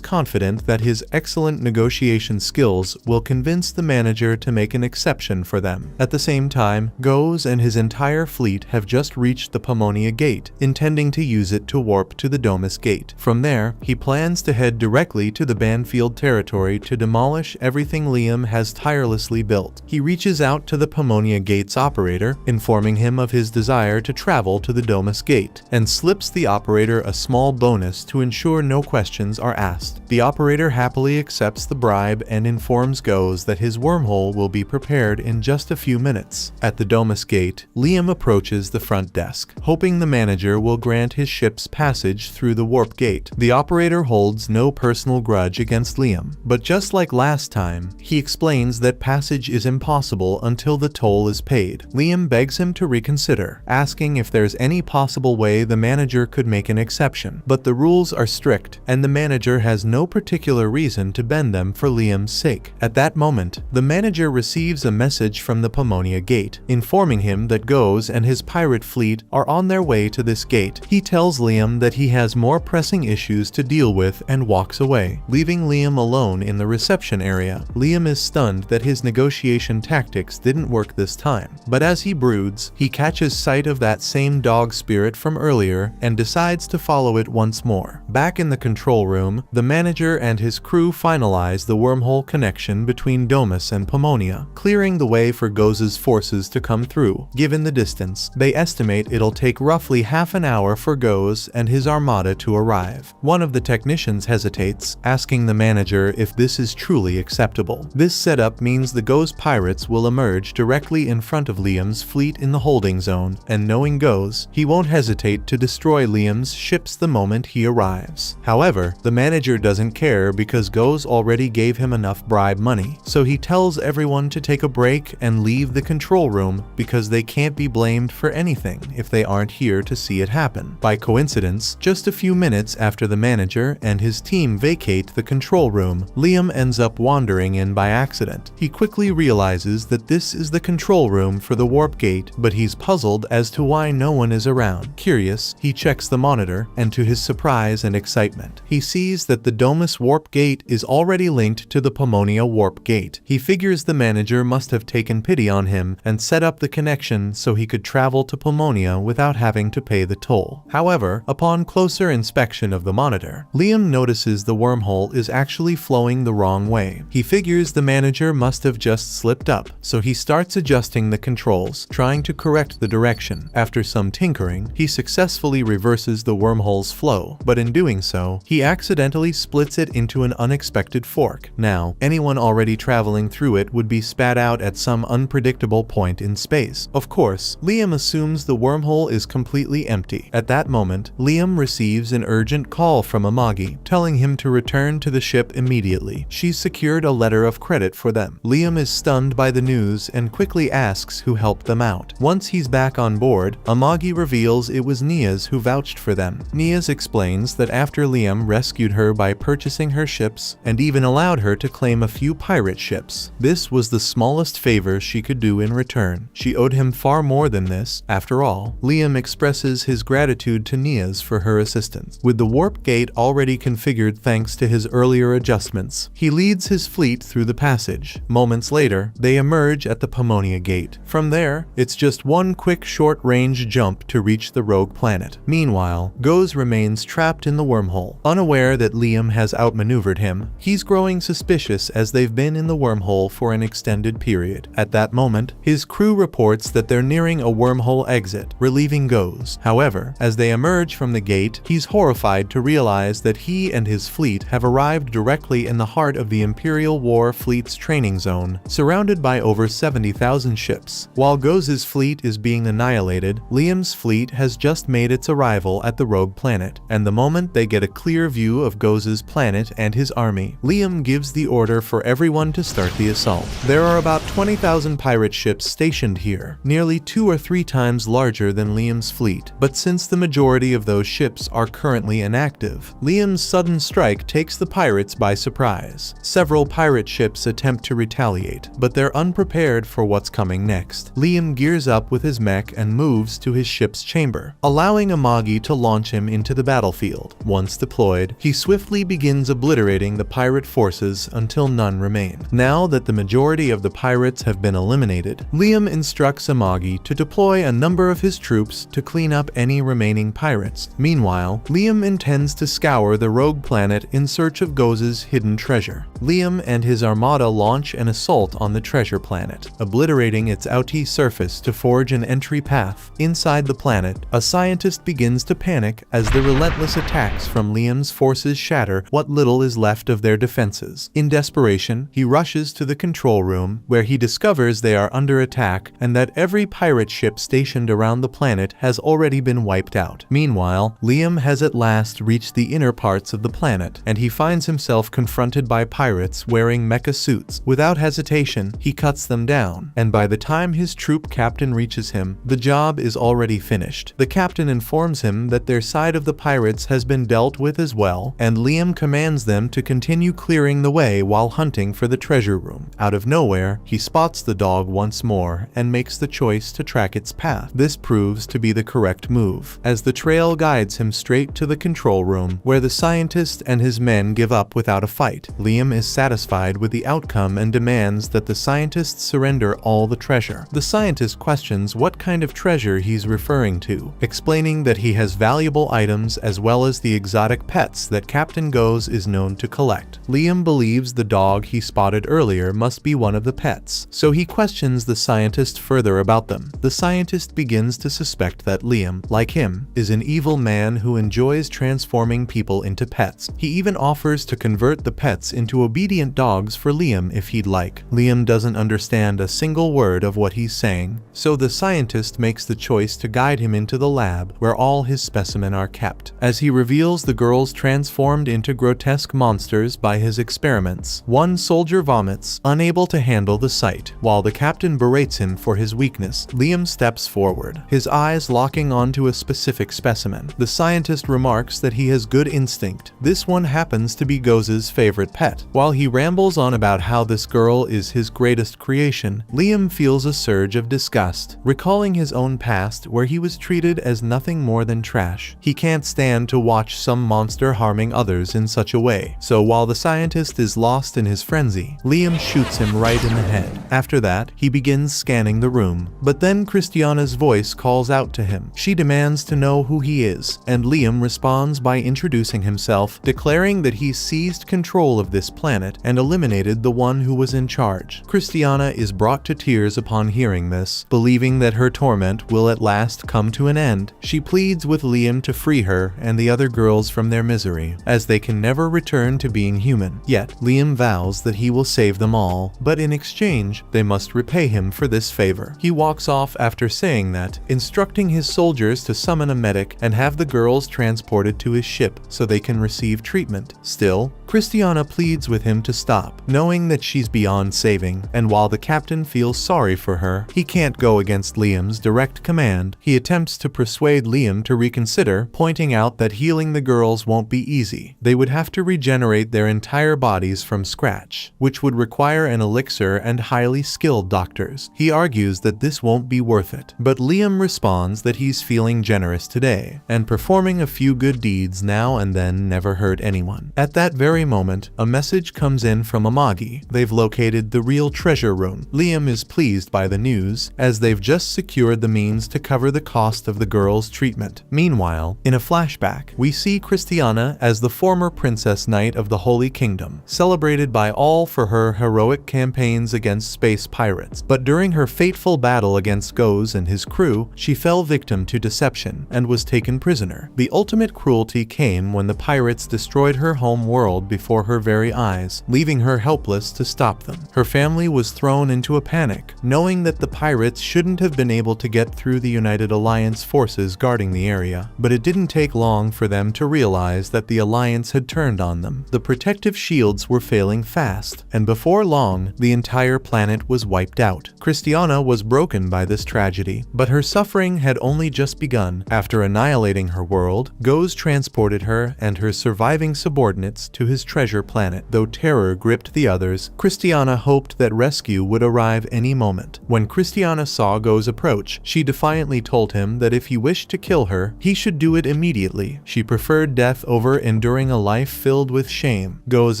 confident that his excellent negotiation skills will convince the manager to make an exception for them. At the same time, Goz and his entire fleet have just reached the Pomonia gate, intending to use it to warp to the Domus gate. From there, he plans to head directly to the Banfield territory to demolish everything Liam has tirelessly built. He reaches out to the Pomonia gate's operator, informing him of his desire to travel to the Domus gate, and slips the operator a small bonus to ensure no questions are asked. The operator happily accepts the bribe and informs Goz that his wormhole will be prepared in just a few minutes. At the Domus gate, Liam approaches the front desk, hoping the manager will grant his ship's passage through the warp gate. gate. The operator holds no personal grudge against Liam, but just like last time, he explains that passage is impossible until the toll is paid. Liam begs him to reconsider, asking if there's any possible way the manager could make an exception, but the rules are strict, and the manager has no particular reason to bend them for Liam's sake. At that moment, the manager receives a message from the Pomonia gate, informing him that Goze and his pirate fleet are on their way to this gate. He tells Liam that he has more pressing issues to deal with and walks away, leaving Liam alone in the reception area. Liam is stunned that his negotiation tactics didn't work this time, but as he broods, he catches sight of that same dog spirit from earlier and decides to follow it once more. Back in the control room, the manager and his crew finalize the wormhole connection between Domus and Pomonia, clearing the way for Goze's forces to come through. Given the distance, they estimate it'll take roughly half an hour for Goze and his armada to arrive. One of the technicians hesitates, asking the manager if this is truly acceptable. This setup means the Goze pirates will emerge directly in front of Liam's fleet in the holding zone, and knowing Goze, he won't hesitate to destroy Liam's ships the moment he arrives. However, the manager doesn't care because Goze already gave him enough bribe money, so he tells everyone to take a break and leave the control room because they can't be blamed for anything if they aren't here to see it happen. By coincidence, just a few minutes after the manager and his team vacate the control room, Liam ends up wandering in by accident. He quickly realizes that this is the control room for the warp gate, but he's puzzled as to why no one is around. Curious, he checks the monitor, and to his surprise and excitement, he sees that the Domus warp gate is already linked to the Pomonia warp gate. He figures the manager must have taken pity on him and set up the connection so he could travel to Pomonia without having to pay the toll. However, upon closer inspection of the monitor, Liam notices the wormhole is actually flowing the wrong way. He figures the manager must have just slipped up, so he starts adjusting the controls, trying to correct the direction. After some tinkering, he successfully reverses the wormhole's flow, but in doing so, he accidentally splits it into an unexpected fork. Now, anyone already traveling through it would be spat out at some unpredictable point in space. Of course, Liam assumes the wormhole is completely empty. At that moment, Liam receives an urgent call from Amagi, telling him to return to the ship immediately. She's secured a letter of credit for them. Liam is stunned by the news and quickly asks who helped them out. Once he's back on board, Amagi reveals it was Niaz who vouched for them. Niaz explains that after Liam rescued her by purchasing her ships and even allowed her to claim a few pirate ships, this was the smallest favor she could do in return. She owed him far more than this. After all, Liam expresses his gratitude to Niaz for her assistance. With the warp gate already configured thanks to his earlier adjustments, he leads his fleet through the passage. Moments later, they emerge at the Pomonia gate. From there, it's just one quick short-range jump to reach the rogue planet. Meanwhile, Goze remains trapped in the wormhole. Unaware that Liam has outmaneuvered him, he's growing suspicious as they've been in the wormhole for an extended period. At that moment, his crew reports that they're nearing a wormhole exit, relieving Goze. However, as they emerge from the gate, he's horrified to realize that he and his fleet have arrived directly in the heart of the Imperial War Fleet's training zone, surrounded by over 70,000 ships. While Goze's fleet is being annihilated, Liam's fleet has just made its arrival at the rogue planet, and the moment they get a clear view of Goze's planet and his army, Liam gives the order for everyone to start the assault. There are about 20,000 pirate ships stationed here, nearly 2 or 3 times larger than Liam's fleet, but since the majority of those ships are currently inactive, Liam's sudden strike takes the pirates by surprise. Several pirate ships attempt to retaliate, but they're unprepared for what's coming next. Liam gears up with his mech and moves to his ship's chamber, allowing Amagi to launch him into the battlefield. Once deployed, he swiftly begins obliterating the pirate forces until none remain. Now that the majority of the pirates have been eliminated, Liam instructs Amagi to deploy a number of his troops to clean up any remaining pirates. Meanwhile, Liam intends to scour the rogue planet in search of Goze's hidden treasure. Liam and his armada launch an assault on the treasure planet, obliterating its outer surface to forge an entry path. Inside the planet, a scientist begins to panic as the relentless attacks from Liam's forces shatter what little is left of their defenses. In desperation, he rushes to the control room, where he discovers they are under attack and that every pirate ship stationed around the planet has already been wiped out. Meanwhile, Liam has at last last reach the inner parts of the planet, and he finds himself confronted by pirates wearing mecha suits. Without hesitation, he cuts them down, and by the time his troop captain reaches him, the job is already finished. The captain informs him that their side of the pirates has been dealt with as well, and Liam commands them to continue clearing the way while hunting for the treasure room. Out of nowhere, he spots the dog once more and makes the choice to track its path. This proves to be the correct move, as the trail guides him straight to the control room, where the scientist and his men give up without a fight. Liam is satisfied with the outcome and demands that the scientists surrender all the treasure. The scientist questions what kind of treasure he's referring to, explaining that he has valuable items as well as the exotic pets that Captain Goes is known to collect. Liam believes the dog he spotted earlier must be one of the pets, so he questions the scientist further about them. The scientist begins to suspect that Liam, like him, is an evil man who enjoys transforming people into pets. He even offers to convert the pets into obedient dogs for Liam if he'd like. Liam doesn't understand a single word of what he's saying, so the scientist makes the choice to guide him into the lab where all his specimens are kept. As he reveals the girls transformed into grotesque monsters by his experiments, one soldier vomits, unable to handle the sight. While the captain berates him for his weakness, Liam steps forward, his eyes locking onto a specific specimen. The scientist remarks that he has good instinct. This one happens to be Goz's favorite pet. While he rambles on about how this girl is his greatest creation, Liam feels a surge of disgust, recalling his own past where he was treated as nothing more than trash. He can't stand to watch some monster harming others in such a way, so while the scientist is lost in his frenzy, Liam shoots him right in the head. After that, he begins scanning the room, but then Christiana's voice calls out to him. She demands to know who he is, and Liam responds by introducing himself, declaring that he seized control of this planet and eliminated the one who was in charge. Christiana is brought to tears upon hearing this, believing that her torment will at last come to an end. She pleads with Liam to free her and the other girls from their misery, as they can never return to being human. Yet, Liam vows that he will save them all, but in exchange, they must repay him for this favor. He walks off after saying that, instructing his soldiers to summon a medic and have the girls transported to his ship so they can receive treatment. Still, Christiana pleads with him to stop, knowing that she's beyond saving, and while the captain feels sorry for her, he can't go against Liam's direct command. He attempts to persuade Liam to reconsider, pointing out that healing the girls won't be easy. They would have to regenerate their entire bodies from scratch, which would require an elixir and highly skilled doctors. He argues that this won't be worth it, but Liam responds that he's feeling generous today, and performing a few good deeds now and then never hurt anyone. At that very moment, a message comes in from Amagi. They've located the real treasure room. Liam is pleased by the news, as they've just secured the means to cover the cost of the girls' treatment. Meanwhile, in a flashback, we see Christiana as the former Princess Knight of the Holy Kingdom, celebrated by all for her heroic campaigns against space pirates. But during her fateful battle against Goz and his crew, she fell victim to deception and was taken prisoner. The ultimate cruelty came when the pirates destroyed her home world before her very eyes, leaving her helpless to stop them. Her family was thrown into a panic, knowing that the pirates shouldn't have been able to get through the United Alliance forces guarding the area. But it didn't take long for them to realize that the Alliance had turned on them. The protective shields were failing fast, and before long, the entire planet was wiped out. Christiana was broken by this tragedy, but her suffering had only just begun. After annihilating her world, Goz transported her and her surviving subordinates to his treasure planet. Though terror gripped the others, Christiana hoped that rescue would arrive any moment. When Christiana saw Goz approach, she defiantly told him that if he wished to kill her, he should do it immediately. She preferred death over enduring a life filled with shame. Goz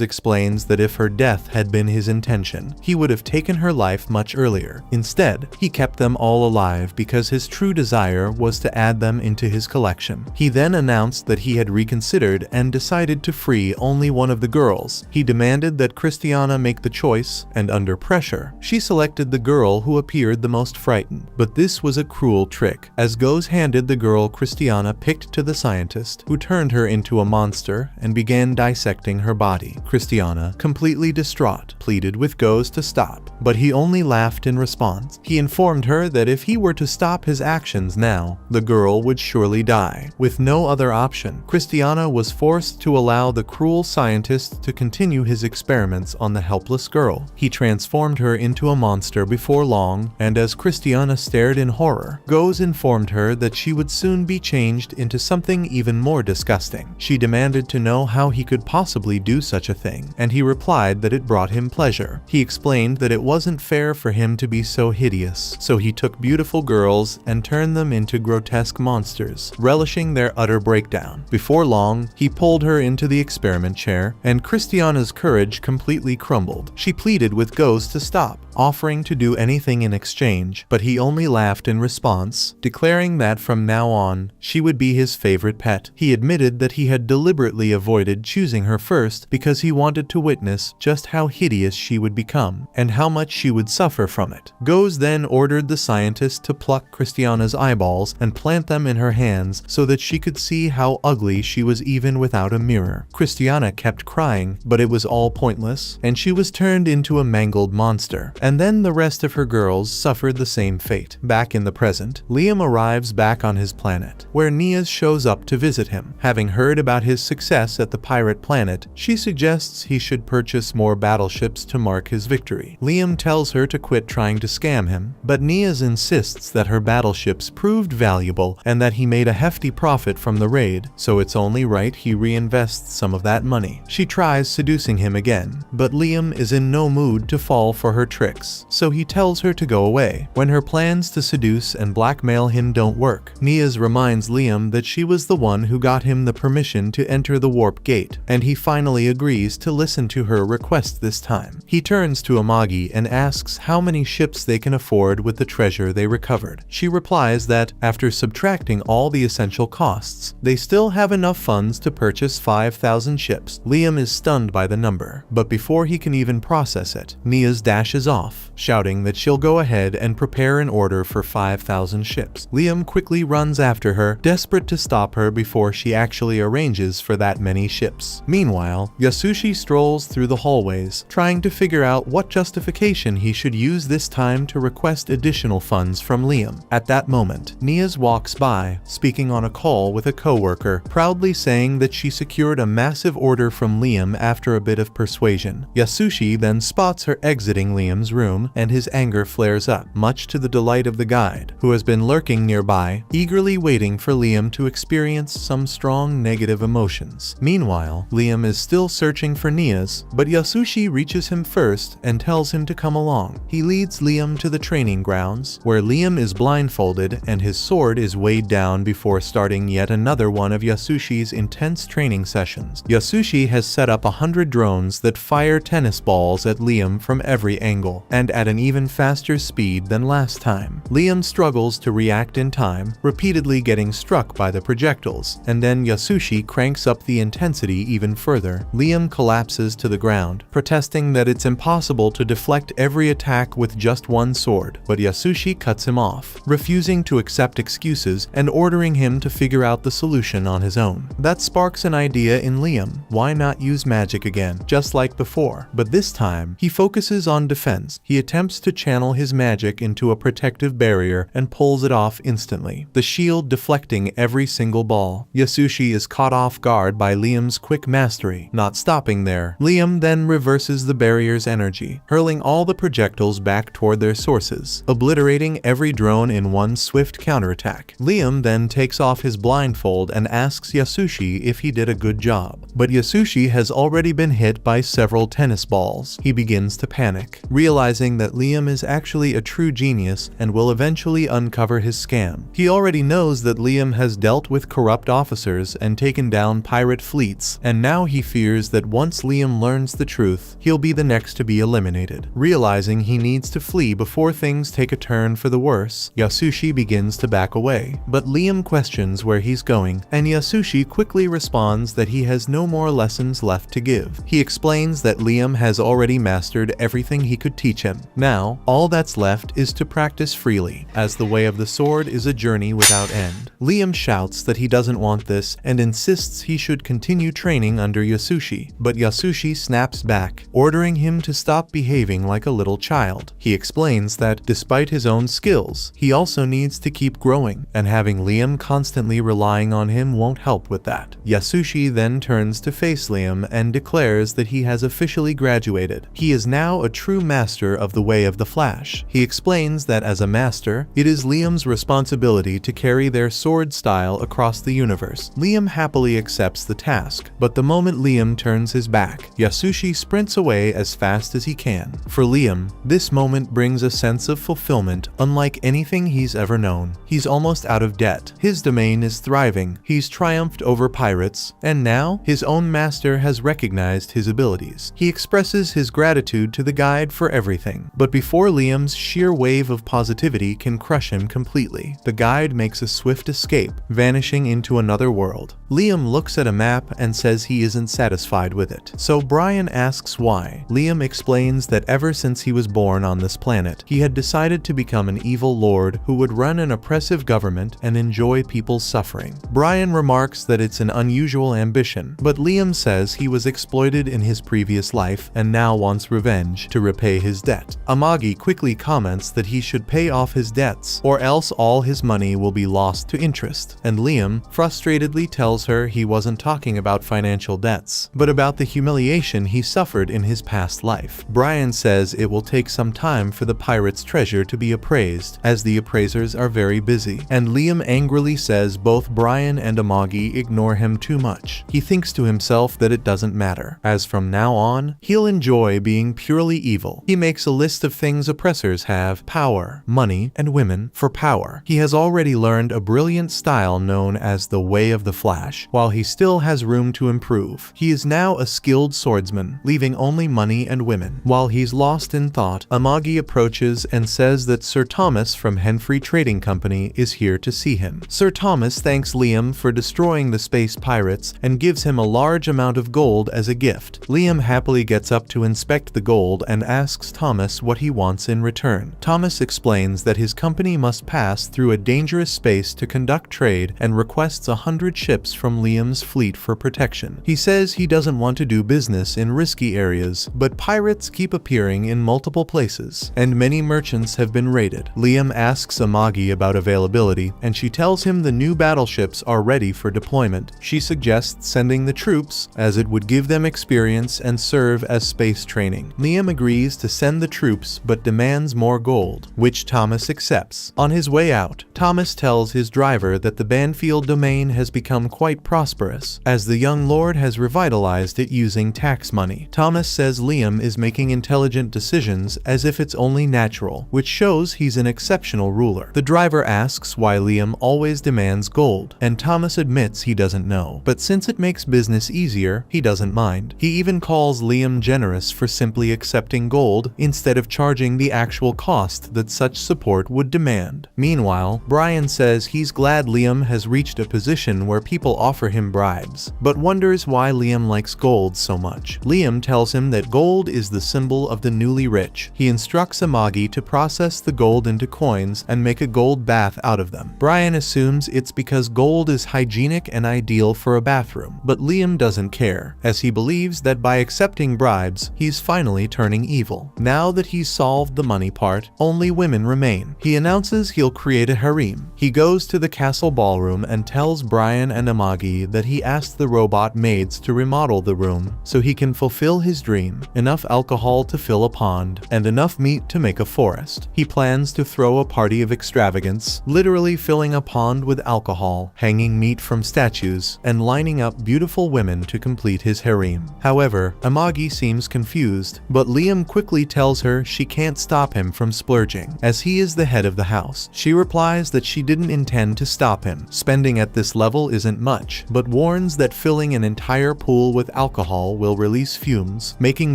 explains that if her death had been his intention, he would have taken her life much earlier. Instead, he kept them all alive because his true desire was to add them into his collection. He then announced that he had reconsidered and decided to free only one one of the girls. He demanded that Christiana make the choice, and under pressure, she selected the girl who appeared the most frightened. But this was a cruel trick, as Goes handed the girl Christiana picked to the scientist, who turned her into a monster and began dissecting her body. Christiana, completely distraught, pleaded with Goes to stop, but he only laughed in response. He informed her that if he were to stop his actions now, the girl would surely die. With no other option, Christiana was forced to allow the cruel scientist to continue his experiments on the helpless girl. He transformed her into a monster before long, and as Christiana stared in horror, Goes informed her that she would soon be changed into something even more disgusting. She demanded to know how he could possibly do such a thing, and he replied that it brought him pleasure. He explained that it wasn't fair for him to be so hideous, so he took beautiful girls and turned them into grotesque monsters, relishing their utter breakdown. Before long, he pulled her into the experiment chair, and Christiana's courage completely crumbled. She pleaded with Goes to stop, offering to do anything in exchange, but he only laughed in response, declaring that from now on, she would be his favorite pet. He admitted that he had deliberately avoided choosing her first because he wanted to witness just how hideous she would become, and how much she would suffer from it. Goes then ordered the scientist to pluck Christiana's eyeballs and plant them in her hands so that she could see how ugly she was even without a mirror. Christiana kept crying, but it was all pointless, and she was turned into a mangled monster. And then the rest of her girls suffered the same fate. Back in the present, Liam arrives back on his planet, where Nias shows up to visit him. Having heard about his success at the pirate planet, she suggests he should purchase more battleships to mark his victory. Liam tells her to quit trying to scam him, but Nias insists that her battleships proved valuable and that he made a hefty profit from the raid, so it's only right he reinvests some of that money. She tries seducing him again, but Liam is in no mood to fall for her tricks, so he tells her to go away. When her plans to seduce and blackmail him don't work, Nias reminds Liam that she was the one who got him the permission to enter the warp gate, and he finally agrees to listen to her request this time. He turns to Amagi and asks how many ships they can afford with the treasure they recovered. She replies that, after subtracting all the essential costs, they still have enough funds to purchase 5,000 ships. Liam is stunned by the number, but before he can even process it, Nias dashes off, shouting that she'll go ahead and prepare an order for 5,000 ships. Liam quickly runs after her, desperate to stop her before she actually arranges for that many ships. Meanwhile, Yasushi strolls through the hallways, trying to figure out what justification he should use this time to request additional funds from Liam. At that moment, Nias walks by, speaking on a call with a co-worker, proudly saying that she secured a massive order from Liam after a bit of persuasion. Yasushi then spots her exiting Liam's room, and his anger flares up, much to the delight of the guide, who has been lurking nearby, eagerly waiting for Liam to experience some strong negative emotions. Meanwhile, Liam is still searching for Nias, but Yasushi reaches him first and tells him to come along. He leads Liam to the training grounds, where Liam is blindfolded and his sword is weighed down before starting yet another one of Yasushi's intense training sessions. Yasushi has set up 100 drones that fire tennis balls at Liam from every angle, and at an even faster speed than last time. Liam struggles to react in time, repeatedly getting struck by the projectiles, and then Yasushi cranks up the intensity even further. Liam collapses to the ground, protesting that it's impossible to deflect every attack with just one sword, but Yasushi cuts him off, refusing to accept excuses and ordering him to figure out the solution on his own. That sparks an idea in Liam: why not use magic again, just like before? But this time, he focuses on defense. He attempts to channel his magic into a protective barrier and pulls it off instantly, the shield deflecting every single ball. Yasushi is caught off guard by Liam's quick mastery. Not stopping there, Liam then reverses the barrier's energy, hurling all the projectiles back toward their sources, obliterating every drone in one swift counterattack. Liam then takes off his blindfold and asks Yasushi if he did a good job, but Yasushi has already been hit by several tennis balls. He begins to panic, realizing that Liam is actually a true genius and will eventually uncover his scam. He already knows that Liam has dealt with corrupt officers and taken down pirate fleets, and now he fears that once Liam learns the truth, he'll be the next to be eliminated. Realizing he needs to flee before things take a turn for the worse, Yasushi begins to back away, but Liam questions where he's going, and Yasushi quickly responds that he has no more lessons lessons left to give. He explains that Liam has already mastered everything he could teach him. Now, all that's left is to practice freely, as the way of the sword is a journey without end. Liam shouts that he doesn't want this and insists he should continue training under Yasushi, but Yasushi snaps back, ordering him to stop behaving like a little child. He explains that, despite his own skills, he also needs to keep growing, and having Liam constantly relying on him won't help with that. Yasushi then turns to face Liam and declares that he has officially graduated. He is now a true master of the way of the Flash. He explains that as a master, it is Liam's responsibility to carry their sword style across the universe. Liam happily accepts the task, but the moment Liam turns his back, Yasushi sprints away as fast as he can. For Liam, this moment brings a sense of fulfillment unlike anything he's ever known. He's almost out of debt. His domain is thriving. He's triumphed over pirates, and now his own master has recognized his abilities. He expresses his gratitude to the guide for everything, but before Liam's sheer wave of positivity can crush him completely, the guide makes a swift escape, vanishing into another world. Liam looks at a map and says he isn't satisfied with it, so Brian asks why. Liam explains that ever since he was born on this planet, he had decided to become an evil lord who would run an oppressive government and enjoy people's suffering. Brian remarks that it's an unusual ambition, but Liam says he was exploited in his previous life and now wants revenge to repay his debt. Amagi quickly comments that he should pay off his debts, or else all his money will be lost to interest, and Liam frustratedly tells her he wasn't talking about financial debts, but about the humiliation he suffered in his past life. Brian says it will take some time for the pirate's treasure to be appraised, as the appraisers are very busy, and Liam angrily says both Brian and Amagi ignore him too much. He thinks to himself that it doesn't matter, as from now on, he'll enjoy being purely evil. He makes a list of things oppressors have: power, money, and women. For power, he has already learned a brilliant style known as the Way of the Flash, while he still has room to improve. He is now a skilled swordsman, leaving only money and women. While he's lost in thought, Amagi approaches and says that Sir Thomas from Henfrey Trading Company is here to see him. Sir Thomas thanks Liam for destroying the space pirates and gives him a large amount of gold as a gift. Liam happily gets up to inspect the gold and asks Thomas what he wants in return. Thomas explains that his company must pass through a dangerous space to conduct trade and requests 100 ships from Liam's fleet for protection. He says he doesn't want to do business in risky areas, but pirates keep appearing in multiple places, and many merchants have been raided. Liam asks Amagi about availability, and she tells him the new battleships are ready for deployment. She suggests sending the troops, as it would give them experience and serve as space training. Liam agrees to send the troops, but demands more gold, which Thomas accepts. On his way out, Thomas tells his driver that the Banfield domain has become quite prosperous, as the young lord has revitalized it using tax money. Thomas says Liam is making intelligent decisions as if it's only natural, which shows he's an exceptional ruler. The driver asks why Liam always demands gold, and Thomas admits he doesn't know, but since it makes business easier, he doesn't mind. He even calls Liam generous for simply accepting gold instead of charging the actual cost that such support would demand. Meanwhile, Brian says he's glad Liam has reached a position where people offer him bribes, but wonders why Liam likes gold so much. Liam tells him that gold is the symbol of the newly rich. He instructs Amagi to process the gold into coins and make a gold bath out of them. Brian assumes it's because gold is hygienic and ideal for a bathroom, but Liam doesn't care, as he believes that by accepting bribes, he's finally turning evil. Now that he's solved the money part, only women remain. He announces he'll create a harem. He goes to the castle ballroom and tells Brian and Amagi that he asked the robot maids to remodel the room so he can fulfill his dream: enough alcohol to fill a pond and enough meat to make a forest. He plans to throw a party of extravagance, literally filling a pond with alcohol, hanging meat from statues, and lining up beautiful women to complete his harem. However, Amagi seems confused, but Liam quickly tells her she can't stop him from splurging, as he is the head of the house. She replies that she didn't intend to stop him. Spending at this level isn't much, but warns that filling an entire pool with alcohol will release fumes, making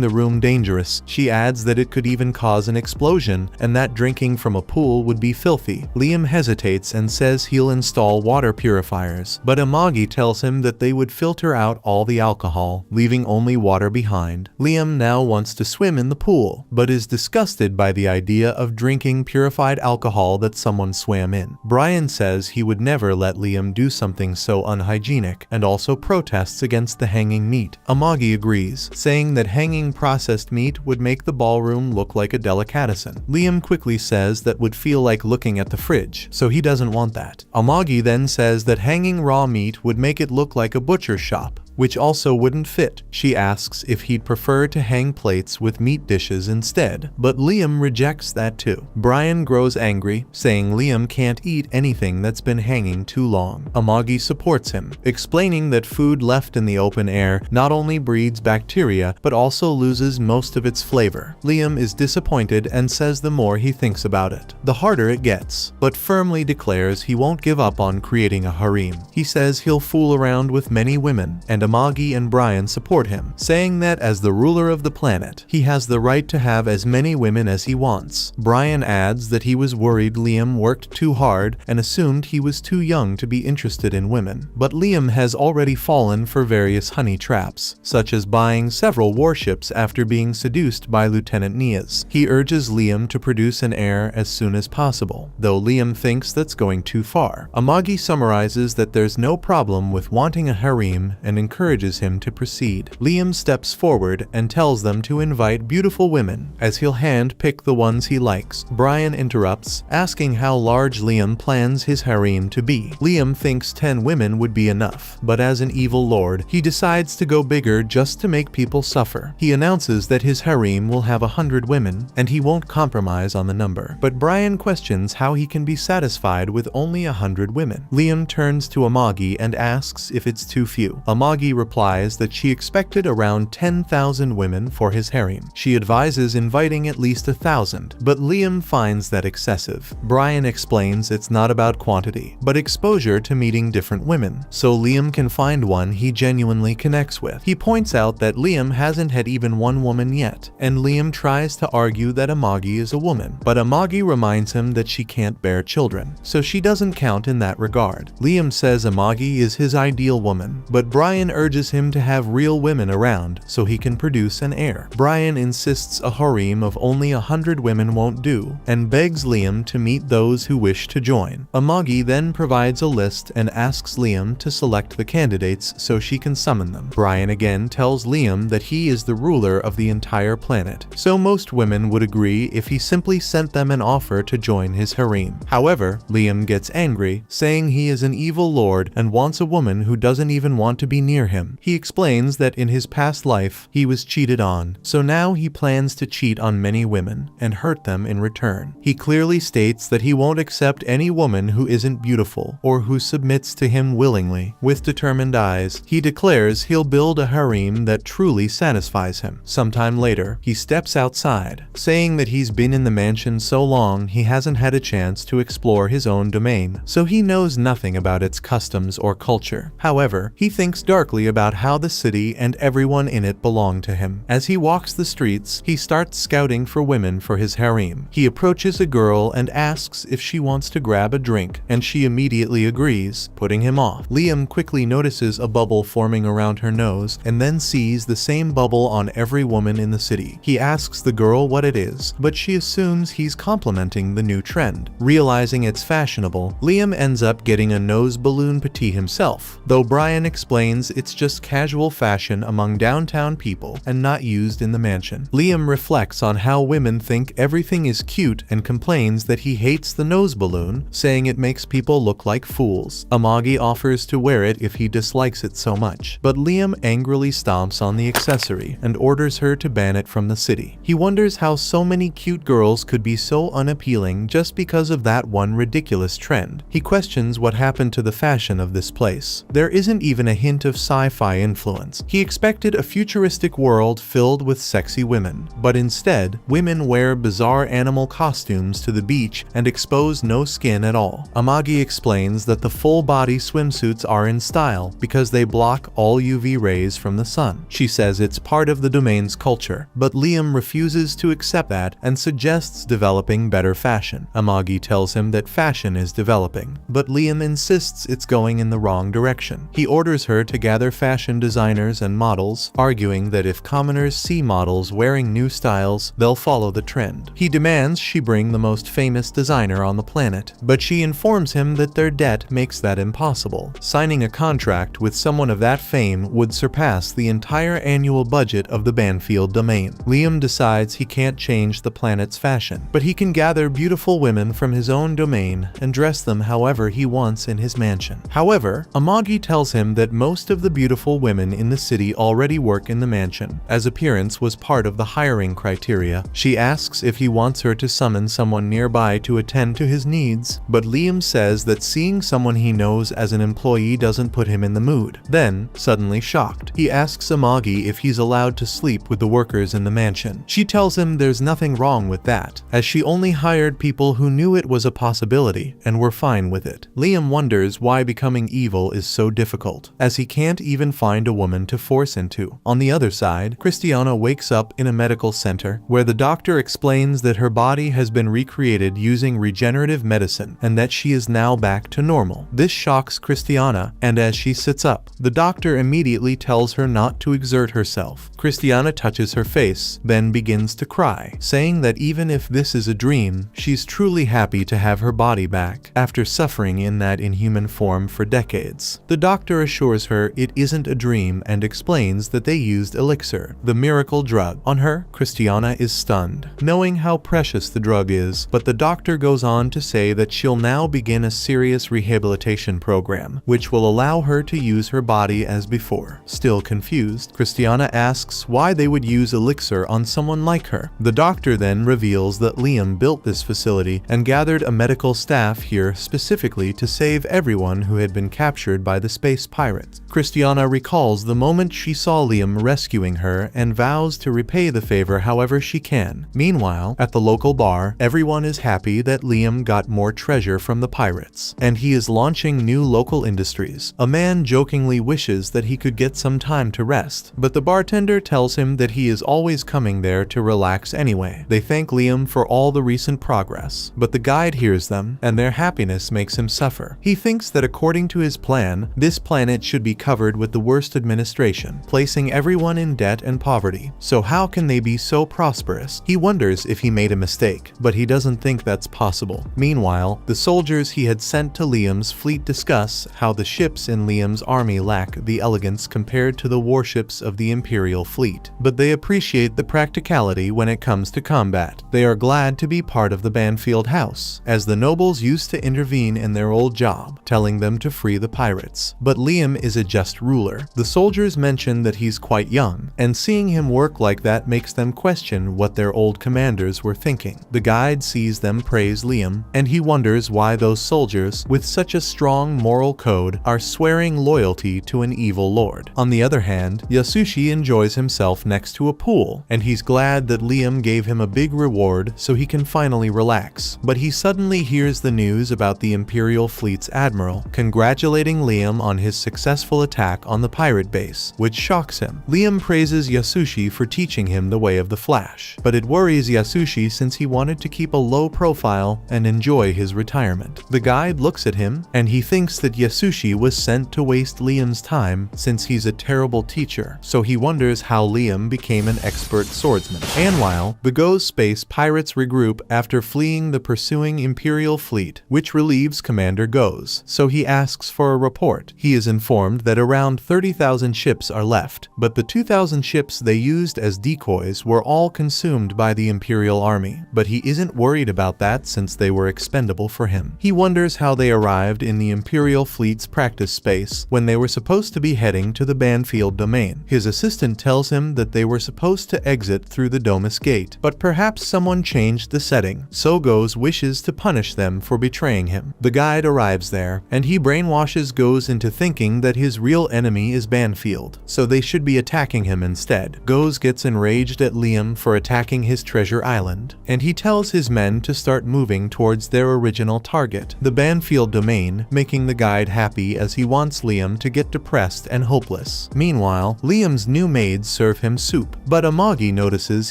the room dangerous. She adds that it could even cause an explosion, and that drinking from a pool would be filthy. Liam hesitates and says he'll install water purifiers, but Amagi tells him that they would filter out all all the alcohol, leaving only water behind. Liam now wants to swim in the pool, but is disgusted by the idea of drinking purified alcohol that someone swam in. Brian says he would never let Liam do something so unhygienic, and also protests against the hanging meat. Amagi agrees, saying that hanging processed meat would make the ballroom look like a delicatessen. Liam quickly says that would feel like looking at the fridge, so he doesn't want that. Amagi then says that hanging raw meat would make it look like a butcher shop, which also wouldn't fit. She asks if he'd prefer to hang plates with meat dishes instead, but Liam rejects that too. Brian grows angry, saying Liam can't eat anything that's been hanging too long. Amagi supports him, explaining that food left in the open air not only breeds bacteria, but also loses most of its flavor. Liam is disappointed and says the more he thinks about it, the harder it gets, but firmly declares he won't give up on creating a harem. He says he'll fool around with many women, and Amagi and Brian support him, saying that as the ruler of the planet, he has the right to have as many women as he wants. Brian adds that he was worried Liam worked too hard and assumed he was too young to be interested in women. But Liam has already fallen for various honey traps, such as buying several warships after being seduced by Lieutenant Nias. He urges Liam to produce an heir as soon as possible, though Liam thinks that's going too far. Amagi summarizes that there's no problem with wanting a harem and encourages him to proceed. Liam steps forward and tells them to invite beautiful women, as he'll hand-pick the ones he likes. Brian interrupts, asking how large Liam plans his harem to be. Liam thinks 10 women would be enough, but as an evil lord, he decides to go bigger just to make people suffer. He announces that his harem will have 100 women, and he won't compromise on the number. But Brian questions how he can be satisfied with only 100 women. Liam turns to Amagi and asks if it's too few. Amagi replies that she expected around 10,000 women for his harem. She advises inviting at least 1,000, but Liam finds that excessive. Brian explains it's not about quantity, but exposure to meeting different women, so Liam can find one he genuinely connects with. He points out that Liam hasn't had even one woman yet, and Liam tries to argue that Amagi is a woman, but Amagi reminds him that she can't bear children, so she doesn't count in that regard. Liam says Amagi is his ideal woman, but Brian urges him to have real women around so he can produce an heir. Brian insists a harem of only 100 women won't do, and begs Liam to meet those who wish to join. Amagi then provides a list and asks Liam to select the candidates so she can summon them. Brian again tells Liam that he is the ruler of the entire planet, so most women would agree if he simply sent them an offer to join his harem. However, Liam gets angry, saying he is an evil lord and wants a woman who doesn't even want to be near him. He explains that in his past life, he was cheated on, so now he plans to cheat on many women and hurt them in return. He clearly states that he won't accept any woman who isn't beautiful or who submits to him willingly. With determined eyes, he declares he'll build a harem that truly satisfies him. Sometime later, he steps outside, saying that he's been in the mansion so long he hasn't had a chance to explore his own domain, so he knows nothing about its customs or culture. However, he thinks darkly about how the city and everyone in it belong to him. As he walks the streets, he starts scouting for women for his harem. He approaches a girl and asks if she wants to grab a drink, and she immediately agrees, putting him off. Liam quickly notices a bubble forming around her nose and then sees the same bubble on every woman in the city. He asks the girl what it is, but she assumes he's complimenting the new trend. Realizing it's fashionable, Liam ends up getting a nose balloon petite himself, though Brian explains it's just casual fashion among downtown people and not used in the mansion. Liam reflects on how women think everything is cute and complains that he hates the nose balloon, saying it makes people look like fools. Amagi offers to wear it if he dislikes it so much, but Liam angrily stomps on the accessory and orders her to ban it from the city. He wonders how so many cute girls could be so unappealing just because of that one ridiculous trend. He questions what happened to the fashion of this place. There isn't even a hint of sci-fi influence. He expected a futuristic world filled with sexy women, but instead, women wear bizarre animal costumes to the beach and expose no skin at all. Amagi explains that the full-body swimsuits are in style because they block all UV rays from the sun. She says it's part of the domain's culture, but Liam refuses to accept that and suggests developing better fashion. Amagi tells him that fashion is developing, but Liam insists it's going in the wrong direction. He orders her to gather gather fashion designers and models, arguing that if commoners see models wearing new styles, they'll follow the trend. He demands she bring the most famous designer on the planet, but she informs him that their debt makes that impossible. Signing a contract with someone of that fame would surpass the entire annual budget of the Banfield domain. Liam decides he can't change the planet's fashion, but he can gather beautiful women from his own domain and dress them however he wants in his mansion. However, Amagi tells him that most of the beautiful women in the city already work in the mansion, as appearance was part of the hiring criteria. She asks if he wants her to summon someone nearby to attend to his needs, but Liam says that seeing someone he knows as an employee doesn't put him in the mood. Then, suddenly shocked, he asks Amagi if he's allowed to sleep with the workers in the mansion. She tells him there's nothing wrong with that, as she only hired people who knew it was a possibility and were fine with it. Liam wonders why becoming evil is so difficult, as he can't even find a woman to force into. On the other side, Christiana wakes up in a medical center, where the doctor explains that her body has been recreated using regenerative medicine and that she is now back to normal. This shocks Christiana, and as she sits up, the doctor immediately tells her not to exert herself. Christiana touches her face, then begins to cry, saying that even if this is a dream, she's truly happy to have her body back, after suffering in that inhuman form for decades. The doctor assures her it isn't a dream and explains that they used elixir, the miracle drug, on her. Christiana is stunned, knowing how precious the drug is, but the doctor goes on to say that she'll now begin a serious rehabilitation program, which will allow her to use her body as before. Still confused, Christiana asks why they would use elixir on someone like her. The doctor then reveals that Liam built this facility and gathered a medical staff here specifically to save everyone who had been captured by the space pirates. Christiana recalls the moment she saw Liam rescuing her and vows to repay the favor however she can. Meanwhile, at the local bar, everyone is happy that Liam got more treasure from the pirates, and he is launching new local industries. A man jokingly wishes that he could get some time to rest, but the bartender tells him that he is always coming there to relax anyway. They thank Liam for all the recent progress, but the guide hears them, and their happiness makes him suffer. He thinks that according to his plan, this planet should be covered with the worst administration, placing everyone in debt and poverty. So how can they be so prosperous? He wonders if he made a mistake, but he doesn't think that's possible. Meanwhile, the soldiers he had sent to Liam's fleet discuss how the ships in Liam's army lack the elegance compared to the warships of the Imperial fleet, but they appreciate the practicality when it comes to combat. They are glad to be part of the Banfield house, as the nobles used to intervene in their old job, telling them to free the pirates. But Liam is a just ruler. The soldiers mention that he's quite young, and seeing him work like that makes them question what their old commanders were thinking. The guide sees them praise Liam, and he wonders why those soldiers, with such a strong moral code, are swearing loyalty to an evil lord. On the other hand, Yasushi enjoys himself next to a pool, and he's glad that Liam gave him a big reward so he can finally relax. But he suddenly hears the news about the Imperial fleet's admiral congratulating Liam on his successful attack on the pirate base, which shocks him. Liam praises Yasushi for teaching him the way of the Flash, but it worries Yasushi since he wanted to keep a low profile and enjoy his retirement. The guide looks at him, and he thinks that Yasushi was sent to waste Liam's time since he's a terrible teacher, so he wonders how Liam became an expert swordsman. And while the Go's space pirates regroup after fleeing the pursuing Imperial fleet, which relieves Commander Go's, so he asks for a report. He is informed that around 30,000 ships are left, but the 2,000 ships they used as decoys were all consumed by the Imperial army, but he isn't worried about that since they were expendable for him. He wonders how they arrived in the Imperial fleet's practice space when they were supposed to be heading to the Banfield domain. His assistant tells him that they were supposed to exit through the Domus gate, but perhaps someone changed the setting, so Go's wishes to punish them for betraying him. The guide arrives there, and he brainwashes Go's into thinking that his real enemy is Banfield, so they should be attacking him instead. Go's gets enraged at Liam for attacking his treasure island, and he tells his men to start moving towards their original target, the Banfield domain, making the guide happy as he wants Liam to get depressed and hopeless. Meanwhile, Liam's new maids serve him soup, but Amagi notices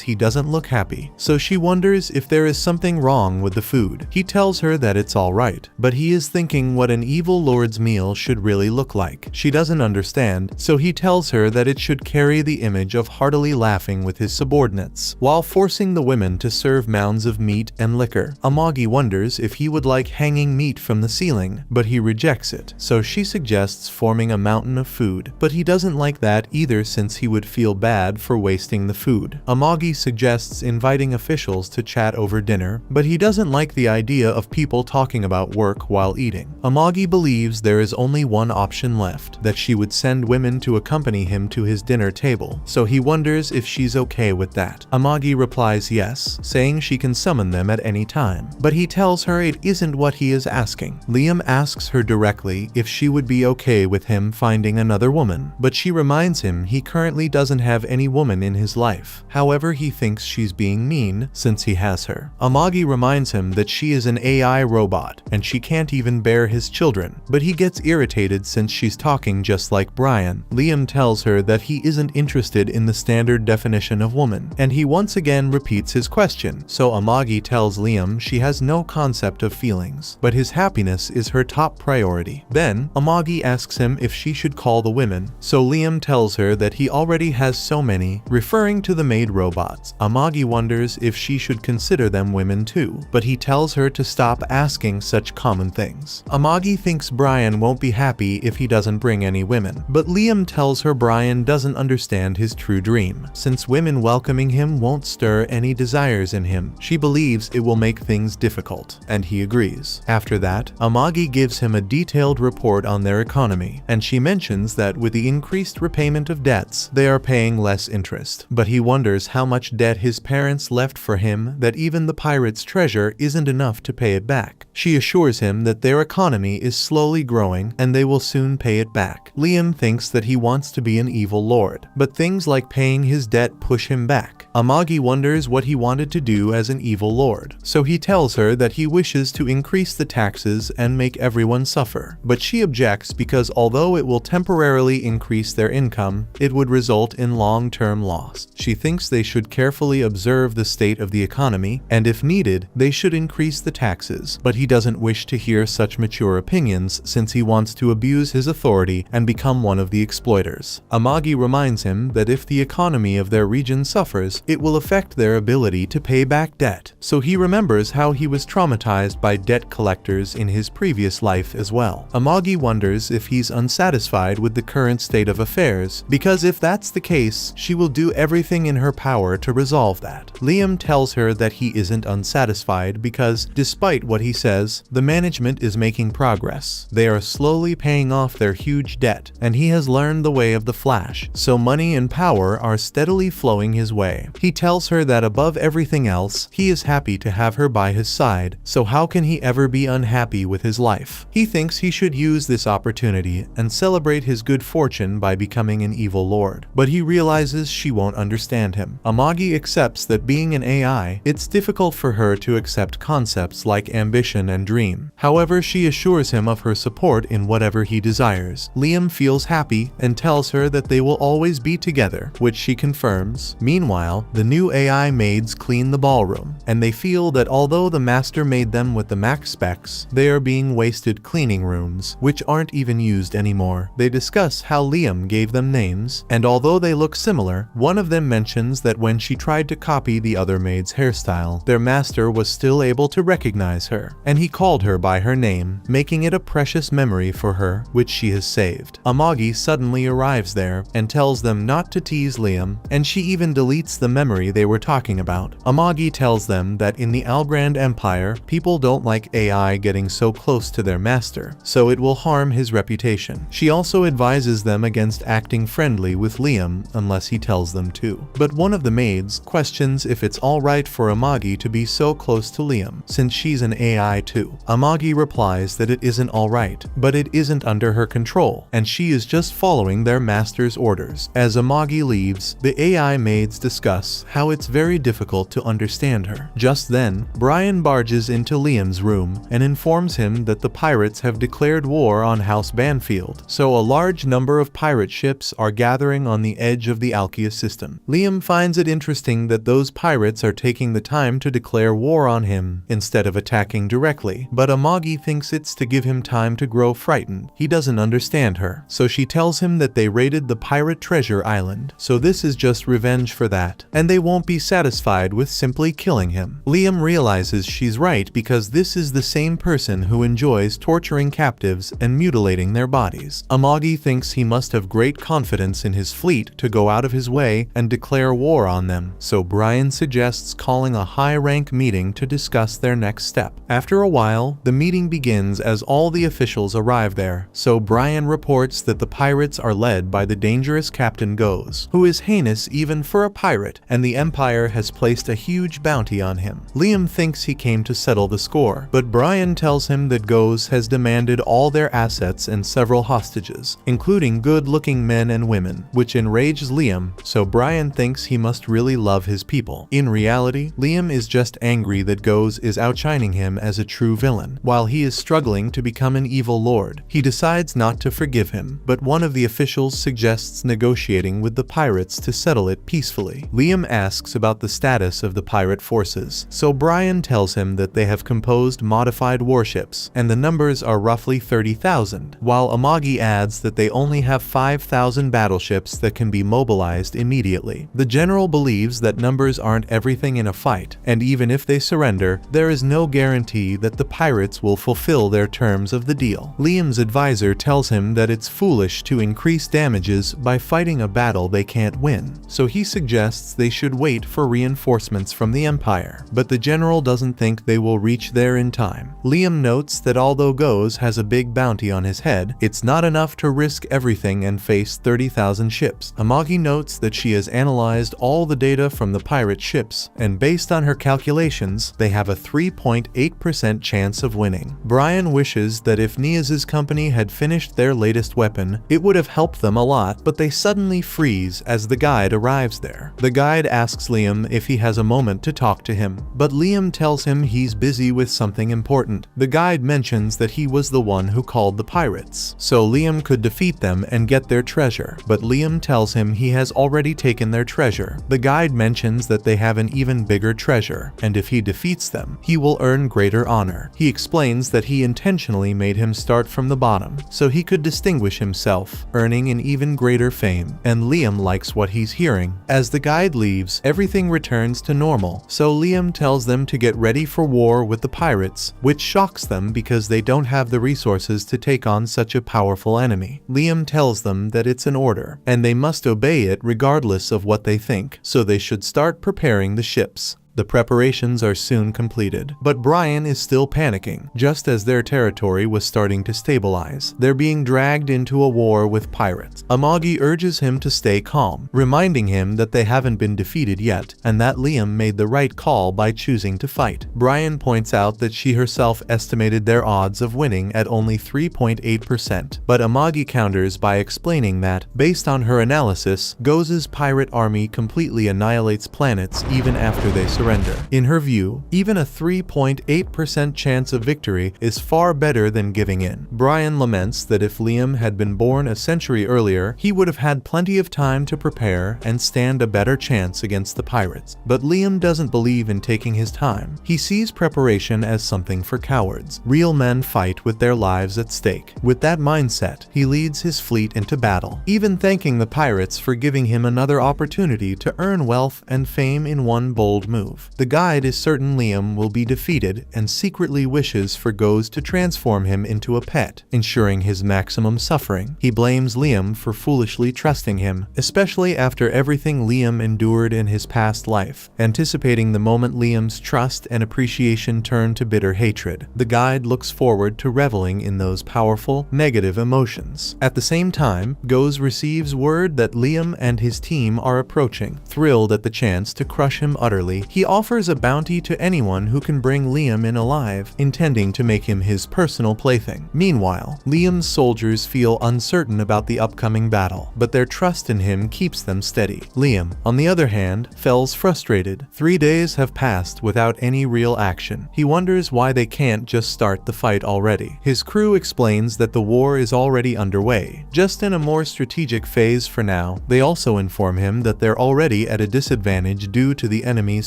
he doesn't look happy, so she wonders if there is something wrong with the food. He tells her that it's alright, but he is thinking what an evil lord's meal should really look like. She doesn't doesn't understand, so he tells her that it should carry the image of heartily laughing with his subordinates, while forcing the women to serve mounds of meat and liquor. Amagi wonders if he would like hanging meat from the ceiling, but he rejects it, so she suggests forming a mountain of food, but he doesn't like that either since he would feel bad for wasting the food. Amagi suggests inviting officials to chat over dinner, but he doesn't like the idea of people talking about work while eating. Amagi believes there is only one option left, that she would send women to accompany him to his dinner table, so he wonders if she's okay with that. Amagi replies yes, saying she can summon them at any time, but he tells her it isn't what he is asking. Liam asks her directly if she would be okay with him finding another woman, but she reminds him he currently doesn't have any woman in his life. However, he thinks she's being mean since he has her. Amagi reminds him that she is an AI robot and she can't even bear his children, but he gets irritated since she's talking just like Brian. Liam tells her that he isn't interested in the standard definition of woman, and he once again repeats his question, so Amagi tells Liam she has no concept of feelings, but his happiness is her top priority. Then, Amagi asks him if she should call the women, so Liam tells her that he already has so many, referring to the maid robots. Amagi wonders if she should consider them women too, but he tells her to stop asking such common things. Amagi thinks Brian won't be happy if he doesn't bring any women, but Liam tells her Brian doesn't understand his true dream. Since women welcoming him won't stir any desires in him, she believes it will make things difficult, and he agrees. After that, Amagi gives him a detailed report on their economy, and she mentions that with the increased repayment of debts, they are paying less interest. But he wonders how much debt his parents left for him, that even the pirate's treasure isn't enough to pay it back. She assures him that their economy is slowly growing and they will soon pay it back. Liam thinks that he wants to be an evil lord, but things like paying his debt push him back. Amagi wonders what he wanted to do as an evil lord, so he tells her that he wishes to increase the taxes and make everyone suffer, but she objects because although it will temporarily increase their income, it would result in long-term loss. She thinks they should carefully observe the state of the economy, and if needed, they should increase the taxes, but he doesn't wish to hear such mature opinions since he wants to abuse his authority and become one of the exploiters. Amagi reminds him that if the economy of their region suffers, it will affect their ability to pay back debt, so he remembers how he was traumatized by debt collectors in his previous life as well. Amagi wonders if he's unsatisfied with the current state of affairs, because if that's the case, she will do everything in her power to resolve that. Liam tells her that he isn't unsatisfied because, despite what he says, the management is making progress. They are slowly paying off their huge debt, and he has learned the way of the Flash, so money and power are steadily flowing his way. He tells her that above everything else, he is happy to have her by his side, so how can he ever be unhappy with his life? He thinks he should use this opportunity and celebrate his good fortune by becoming an evil lord, but he realizes she won't understand him. Amagi accepts that being an AI, it's difficult for her to accept concepts like ambition and dream. However, she assures him of her support in whatever he desires. Liam feels happy and tells her that they will always be together, which she confirms. Meanwhile, the new AI maids clean the ballroom, and they feel that although the master made them with the max specs, they are being wasted cleaning rooms, which aren't even used anymore. They discuss how Liam gave them names, and although they look similar, one of them mentions that when she tried to copy the other maid's hairstyle, their master was still able to recognize her, and he called her by her name, making it a precious memory for her, which she has saved. Amagi suddenly arrives there and tells them not to tease Liam, and she even deletes the memory they were talking about. Amagi tells them that in the Albrand Empire, people don't like AI getting so close to their master, so it will harm his reputation. She also advises them against acting friendly with Liam unless he tells them to. But one of the maids questions if it's alright for Amagi to be so close to Liam, since she's an AI too. Amagi replies that it isn't alright, but it isn't under her control, and she is just following their master's orders. As Amagi leaves, the AI maids discuss how it's very difficult to understand her. Just then, Brian barges into Liam's room and informs him that the pirates have declared war on House Banfield, so a large number of pirate ships are gathering on the edge of the Alkia system. Liam finds it interesting that those pirates are taking the time to declare war on him instead of attacking directly, but Amagi thinks it's to give him time to grow frightened. He doesn't understand her. her, so she tells him that they raided the pirate treasure island, so this is just revenge for that, and they won't be satisfied with simply killing him. Liam realizes she's right because this is the same person who enjoys torturing captives and mutilating their bodies. Amagi thinks he must have great confidence in his fleet to go out of his way and declare war on them, so Brian suggests calling a high-rank meeting to discuss their next step. After a while, the meeting begins as all the officials arrive there, so Brian reports that the pirates are led by the dangerous Captain Goes, who is heinous even for a pirate, and the Empire has placed a huge bounty on him. Liam thinks he came to settle the score, but Brian tells him that Goes has demanded all their assets and several hostages, including good-looking men and women, which enrages Liam, so Brian thinks he must really love his people. In reality, Liam is just angry that Goes is outshining him as a true villain, while he is struggling to become an evil lord. He decides not to forgive him, but one of the officials suggests negotiating with the pirates to settle it peacefully. Liam asks about the status of the pirate forces, so Brian tells him that they have composed modified warships, and the numbers are roughly 30,000, while Amagi adds that they only have 5,000 battleships that can be mobilized immediately. The general believes that numbers aren't everything in a fight, and even if they surrender, there is no guarantee that the pirates will fulfill their terms of the deal. Liam's advisor tells him that it's foolish to increase damages by fighting a battle they can't win, so he suggests they should wait for reinforcements from the Empire, but the general doesn't think they will reach there in time. Liam notes that although Goes has a big bounty on his head, it's not enough to risk everything and face 30,000 ships. Amagi notes that she has analyzed all the data from the pirate ships, and based on her calculations, they have a 3.8% chance of winning. Brian wishes that if Niaz's company had finished their latest weapon, it would have helped them a lot, but they suddenly freeze as the guide arrives there. The guide asks Liam if he has a moment to talk to him, but Liam tells him he's busy with something important. The guide mentions that he was the one who called the pirates, so Liam could defeat them and get their treasure, but Liam tells him he has already taken their treasure. The guide mentions that they have an even bigger treasure, and if he defeats them, he will earn greater honor. He explains that he intentionally made him start from the bottom, so he could distinguish himself, earning an even greater fame, and Liam likes what he's hearing. As the guide leaves, everything returns to normal, so Liam tells them to get ready for war with the pirates, which shocks them because they don't have the resources to take on such a powerful enemy. Liam tells them that it's an order, and they must obey it regardless of what they think, so they should start preparing the ships. The preparations are soon completed, but Brian is still panicking, just as their territory was starting to stabilize. They're being dragged into a war with pirates. Amagi urges him to stay calm, reminding him that they haven't been defeated yet, and that Liam made the right call by choosing to fight. Brian points out that she herself estimated their odds of winning at only 3.8%, but Amagi counters by explaining that, based on her analysis, Goze's pirate army completely annihilates planets even after they surrender. In her view, even a 3.8% chance of victory is far better than giving in. Brian laments that if Liam had been born a century earlier, he would have had plenty of time to prepare and stand a better chance against the pirates. But Liam doesn't believe in taking his time. He sees preparation as something for cowards. Real men fight with their lives at stake. With that mindset, he leads his fleet into battle, even thanking the pirates for giving him another opportunity to earn wealth and fame in one bold move. The guide is certain Liam will be defeated and secretly wishes for Goze to transform him into a pet, ensuring his maximum suffering. He blames Liam for foolishly trusting him, especially after everything Liam endured in his past life, anticipating the moment Liam's trust and appreciation turn to bitter hatred. The guide looks forward to reveling in those powerful, negative emotions. At the same time, Goze receives word that Liam and his team are approaching. Thrilled at the chance to crush him utterly, he offers a bounty to anyone who can bring Liam in alive, intending to make him his personal plaything. Meanwhile, Liam's soldiers feel uncertain about the upcoming battle, but their trust in him keeps them steady. Liam, on the other hand, feels frustrated. 3 days have passed without any real action. He wonders why they can't just start the fight already. His crew explains that the war is already underway, just in a more strategic phase for now. They also inform him that they're already at a disadvantage due to the enemy's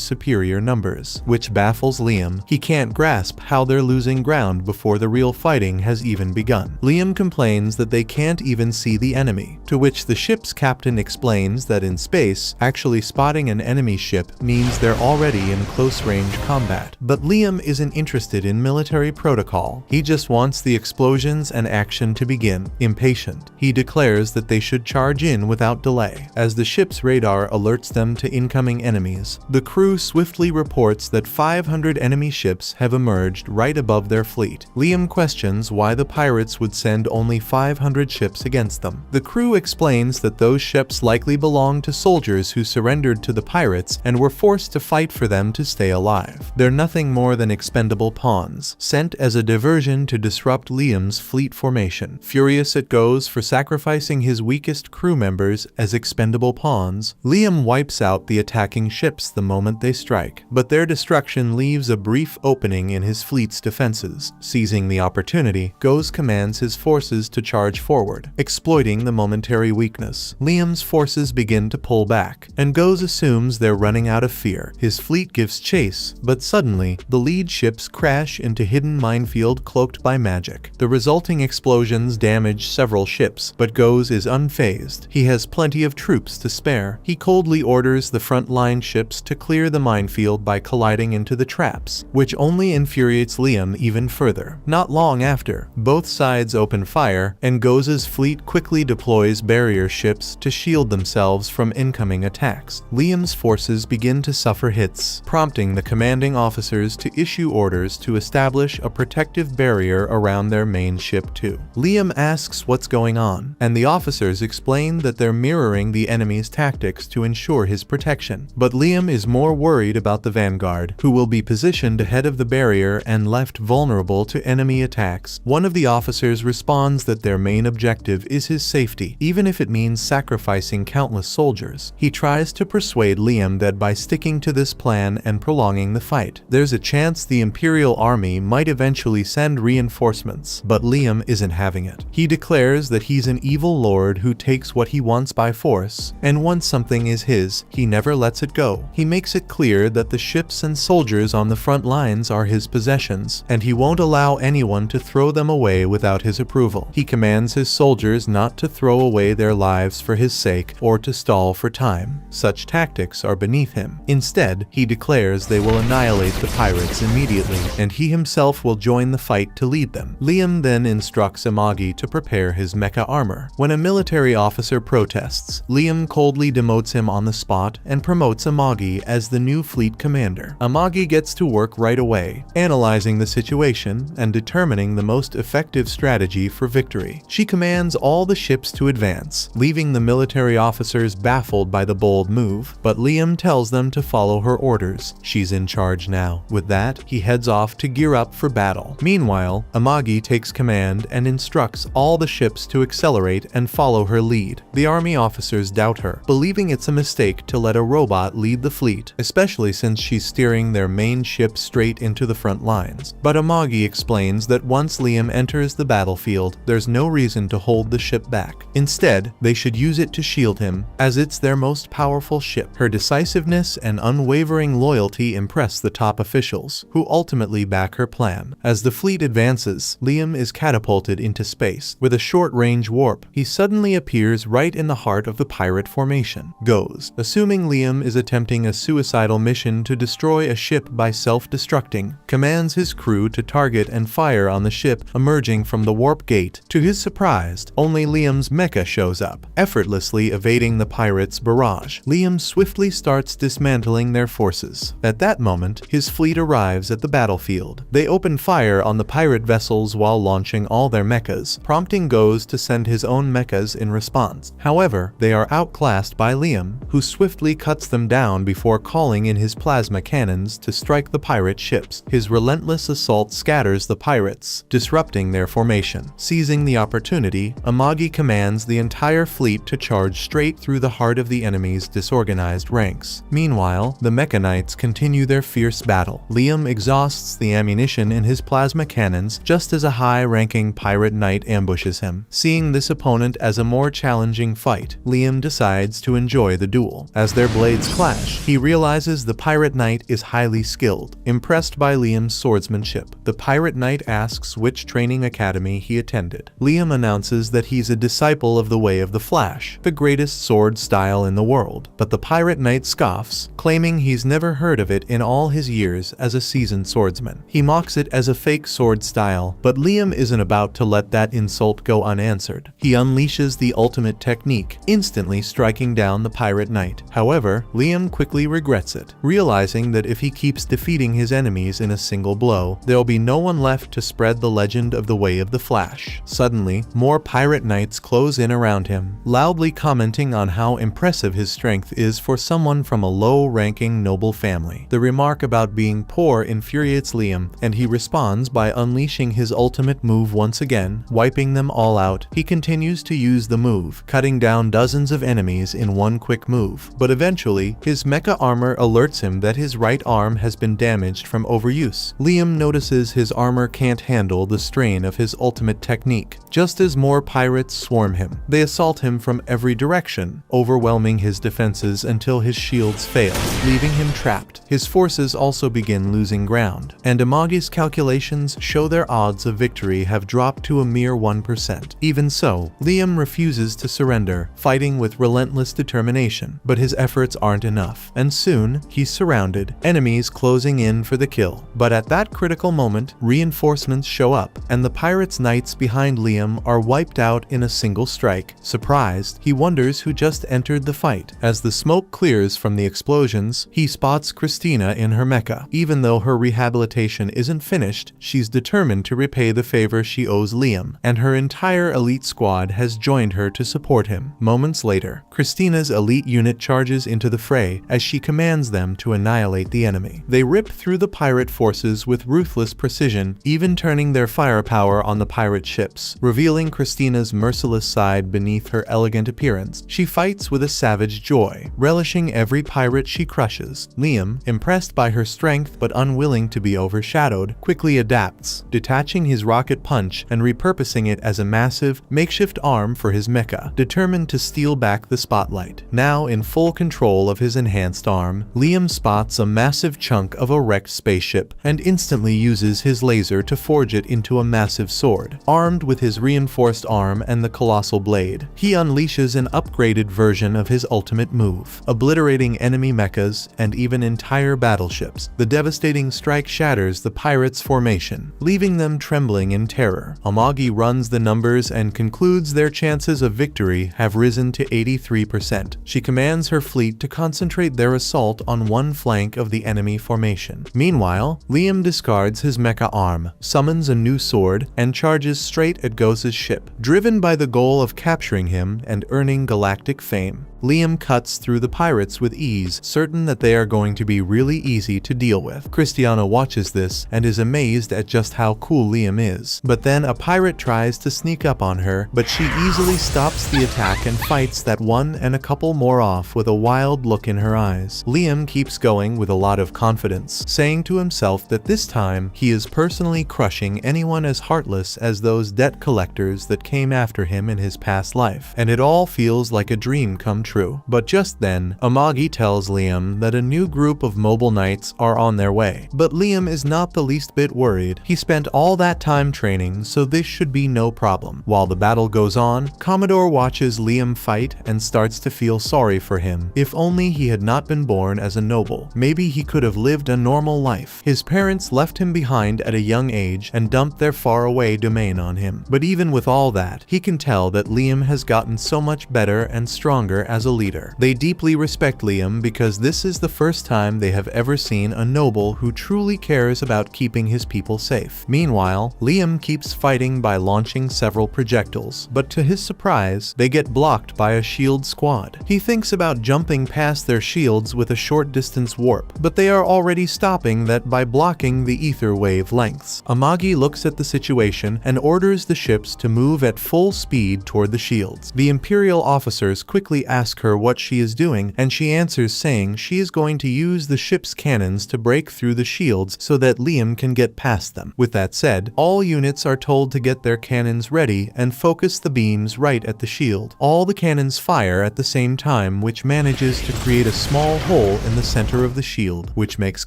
superior superior numbers, which baffles Liam. He can't grasp how they're losing ground before the real fighting has even begun. Liam complains that they can't even see the enemy, to which the ship's captain explains that in space, actually spotting an enemy ship means they're already in close-range combat. But Liam isn't interested in military protocol. He just wants the explosions and action to begin. Impatient, he declares that they should charge in without delay. As the ship's radar alerts them to incoming enemies, the crew swiftly reports that 500 enemy ships have emerged right above their fleet. Liam questions why the pirates would send only 500 ships against them. The crew explains that those ships likely belong to soldiers who surrendered to the pirates and were forced to fight for them to stay alive. They're nothing more than expendable pawns, sent as a diversion to disrupt Liam's fleet formation. Furious at Goes for sacrificing his weakest crew members as expendable pawns, Liam wipes out the attacking ships the moment they strike, but their destruction leaves a brief opening in his fleet's defenses. Seizing the opportunity, Goes commands his forces to charge forward, exploiting the momentary weakness. Liam's forces begin to pull back, and Goes assumes they're running out of fear. His fleet gives chase, but suddenly, the lead ships crash into hidden minefield cloaked by magic. The resulting explosions damage several ships, but Goes is unfazed. He has plenty of troops to spare. He coldly orders the front-line ships to clear the minefield by colliding into the traps, which only infuriates Liam even further. Not long after, both sides open fire, and Goes' fleet quickly deploys barrier ships to shield themselves from incoming attacks. Liam's forces begin to suffer hits, prompting the commanding officers to issue orders to establish a protective barrier around their main ship too. Liam asks what's going on, and the officers explain that they're mirroring the enemy's tactics to ensure his protection. But Liam is more worried about the vanguard, who will be positioned ahead of the barrier and left vulnerable to enemy attacks. One of the officers responds that their main objective is his safety, even if it means sacrificing countless soldiers. He tries to persuade Liam that by sticking to this plan and prolonging the fight, there's a chance the Imperial Army might eventually send reinforcements, but Liam isn't having it. He declares that he's an evil lord who takes what he wants by force, and once something is his, he never lets it go. He makes it clear that the ships and soldiers on the front lines are his possessions, and he won't allow anyone to throw them away without his approval. He commands his soldiers not to throw away their lives for his sake or to stall for time. Such tactics are beneath him. Instead, he declares they will annihilate the pirates immediately, and he himself will join the fight to lead them. Liam then instructs Amagi to prepare his mecha armor. When a military officer protests, Liam coldly demotes him on the spot and promotes Amagi as the new fleet commander. Amagi gets to work right away, analyzing the situation and determining the most effective strategy for victory. She commands all the ships to advance, leaving the military officers baffled by the bold move, but Liam tells them to follow her orders. She's in charge now. With that, he heads off to gear up for battle. Meanwhile, Amagi takes command and instructs all the ships to accelerate and follow her lead. The army officers doubt her, believing it's a mistake to let a robot lead the fleet, especially since she's steering their main ship straight into the front lines. But Amagi explains that once Liam enters the battlefield, there's no reason to hold the ship back. Instead, they should use it to shield him, as it's their most powerful ship. Her decisiveness and unwavering loyalty impress the top officials, who ultimately back her plan. As the fleet advances, Liam is catapulted into space. With a short-range warp, he suddenly appears right in the heart of the pirate formation. Goes, assuming Liam is attempting a suicidal mission to destroy a ship by self-destructing, commands his crew to target and fire on the ship emerging from the warp gate. To his surprise, only Liam's mecha shows up, effortlessly evading the pirates' barrage. Liam swiftly starts dismantling their forces. At that moment, his fleet arrives at the battlefield. They open fire on the pirate vessels while launching all their mechas, prompting Goes to send his own mechas in response. However, they are outclassed by Liam, who swiftly cuts them down before calling in his plasma cannons to strike the pirate ships. His relentless assault scatters the pirates, disrupting their formation. Seizing the opportunity, Amagi commands the entire fleet to charge straight through the heart of the enemy's disorganized ranks. Meanwhile, the Mechanites continue their fierce battle. Liam exhausts the ammunition in his plasma cannons just as a high-ranking pirate knight ambushes him. Seeing this opponent as a more challenging fight, Liam decides to enjoy the duel. As their blades clash, he realizes realizes the pirate knight is highly skilled. Impressed by Liam's swordsmanship, the pirate knight asks which training academy he attended. Liam announces that he's a disciple of the Way of the Flash, the greatest sword style in the world. But the pirate knight scoffs, claiming he's never heard of it in all his years as a seasoned swordsman. He mocks it as a fake sword style, but Liam isn't about to let that insult go unanswered. He unleashes the ultimate technique, instantly striking down the pirate knight. However, Liam quickly regrets it, realizing that if he keeps defeating his enemies in a single blow, there'll be no one left to spread the legend of the Way of the Flash. Suddenly, more pirate knights close in around him, loudly commenting on how impressive his strength is for someone from a low-ranking noble family. The remark about being poor infuriates Liam, and he responds by unleashing his ultimate move once again, wiping them all out. He continues to use the move, cutting down dozens of enemies in one quick move. But eventually, his mecha armor alerts him that his right arm has been damaged from overuse. Liam notices his armor can't handle the strain of his ultimate technique. Just as more pirates swarm him, they assault him from every direction, overwhelming his defenses until his shields fail, leaving him trapped. His forces also begin losing ground, and Amagi's calculations show their odds of victory have dropped to a mere 1%. Even so, Liam refuses to surrender, fighting with relentless determination. But his efforts aren't enough, and soon, he's surrounded, enemies closing in for the kill. But at that critical moment, reinforcements show up, and the pirates' knights behind Liam are wiped out in a single strike. Surprised, he wonders who just entered the fight. As the smoke clears from the explosions, he spots Christina in her mecha. Even though her rehabilitation isn't finished, she's determined to repay the favor she owes Liam, and her entire elite squad has joined her to support him. Moments later, Christina's elite unit charges into the fray as she commands them to annihilate the enemy. They rip through the pirate forces with ruthless precision, even turning their firepower on the pirate ships, revealing Christina's merciless side beneath her elegant appearance. She fights with a savage joy, relishing every pirate she crushes. Liam, impressed by her strength but unwilling to be overshadowed, quickly adapts, detaching his rocket punch and repurposing it as a massive, makeshift arm for his mecha, determined to steal back the spotlight. Now in full control of his enhanced arm, Liam spots a massive chunk of a wrecked spaceship and instantly uses his laser to forge it into a massive sword. Armed with his reinforced arm and the colossal blade, he unleashes an upgraded version of his ultimate move, obliterating enemy mechas and even entire battleships. The devastating strike shatters the pirates' formation, leaving them trembling in terror. Amagi runs the numbers and concludes their chances of victory have risen to 83%. She commands her fleet to concentrate their assault on one flank of the enemy formation. Meanwhile, Liam discards his mecha arm, summons a new sword, and charges straight at Ghost's ship, driven by the goal of capturing him and earning galactic fame. Liam cuts through the pirates with ease, certain that they are going to be really easy to deal with. Christiana watches this and is amazed at just how cool Liam is. But then a pirate tries to sneak up on her, but she easily stops the attack and fights that one and a couple more off with a wild look in her eyes. Liam keeps going with a lot of confidence, saying to himself that this time he is personally crushing anyone as heartless as those debt collectors that came after him in his past life, and it all feels like a dream come true. But just then, Amagi tells Liam that a new group of mobile knights are on their way. But Liam is not the least bit worried. He spent all that time training, so this should be no problem. While the battle goes on, Commodore watches Liam fight and starts to feel sorry for him. If only he had not been born as a noble. Maybe he could have lived a normal life. His parents left him behind at a young age and dumped their faraway domain on him. But even with all that, he can tell that Liam has gotten so much better and stronger as a leader. They deeply respect Liam because this is the first time they have ever seen a noble who truly cares about keeping his people safe. Meanwhile, Liam keeps fighting by launching several projectiles, but to his surprise, they get blocked by a shield squad. He thinks about jumping past their shields with a short distance warp, but they are already stopping that by blocking the ether wave lengths. Amagi looks at the situation and orders the ships to move at full speed toward the shields. The Imperial officers quickly ask ask her what she is doing, and she answers saying she is going to use the ship's cannons to break through the shields so that Liam can get past them. With that said, all units are told to get their cannons ready and focus the beams right at the shield. All the cannons fire at the same time, which manages to create a small hole in the center of the shield, which makes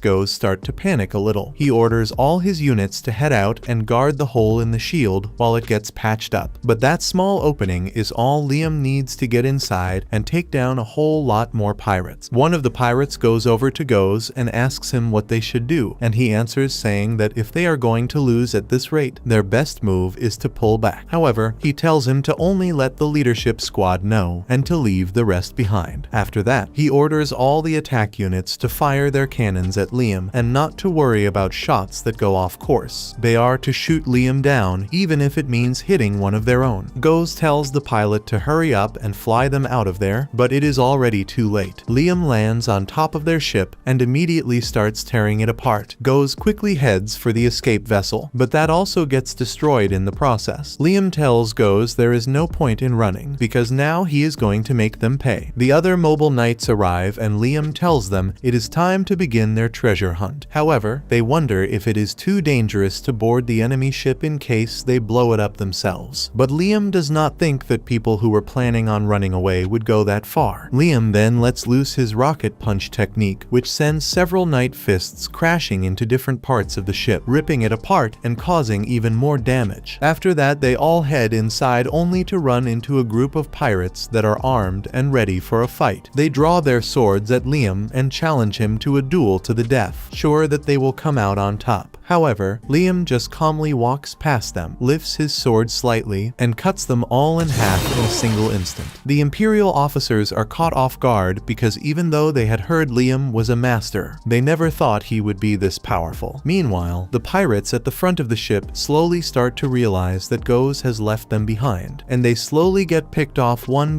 Goes start to panic a little. He orders all his units to head out and guard the hole in the shield while it gets patched up. But that small opening is all Liam needs to get inside and take down a whole lot more pirates. One of the pirates goes over to Goes and asks him what they should do, and he answers saying that if they are going to lose at this rate, their best move is to pull back. However, he tells him to only let the leadership squad know and to leave the rest behind. After that, he orders all the attack units to fire their cannons at Liam and not to worry about shots that go off course. They are to shoot Liam down even if it means hitting one of their own. Goes tells the pilot to hurry up and fly them out of there, but it is already too late. Liam lands on top of their ship and immediately starts tearing it apart. Goes quickly heads for the escape vessel, but that also gets destroyed in the process. Liam tells Goes there is no point in running, because now he is going to make them pay. The other mobile knights arrive and Liam tells them it is time to begin their treasure hunt. However, they wonder if it is too dangerous to board the enemy ship in case they blow it up themselves. But Liam does not think that people who were planning on running away would go that far. Liam then lets loose his rocket punch technique, which sends several knight fists crashing into different parts of the ship, ripping it apart and causing even more damage. After that, they all head inside only to run into a group of pirates that are armed and ready for a fight. They draw their swords at Liam and challenge him to a duel to the death, sure that they will come out on top. However, Liam just calmly walks past them, lifts his sword slightly, and cuts them all in half in a single instant. The Imperial officers are caught off guard because even though they had heard Liam was a master, they never thought he would be this powerful. Meanwhile, the pirates at the front of the ship slowly start to realize that Goes has left them behind, and they slowly get picked off one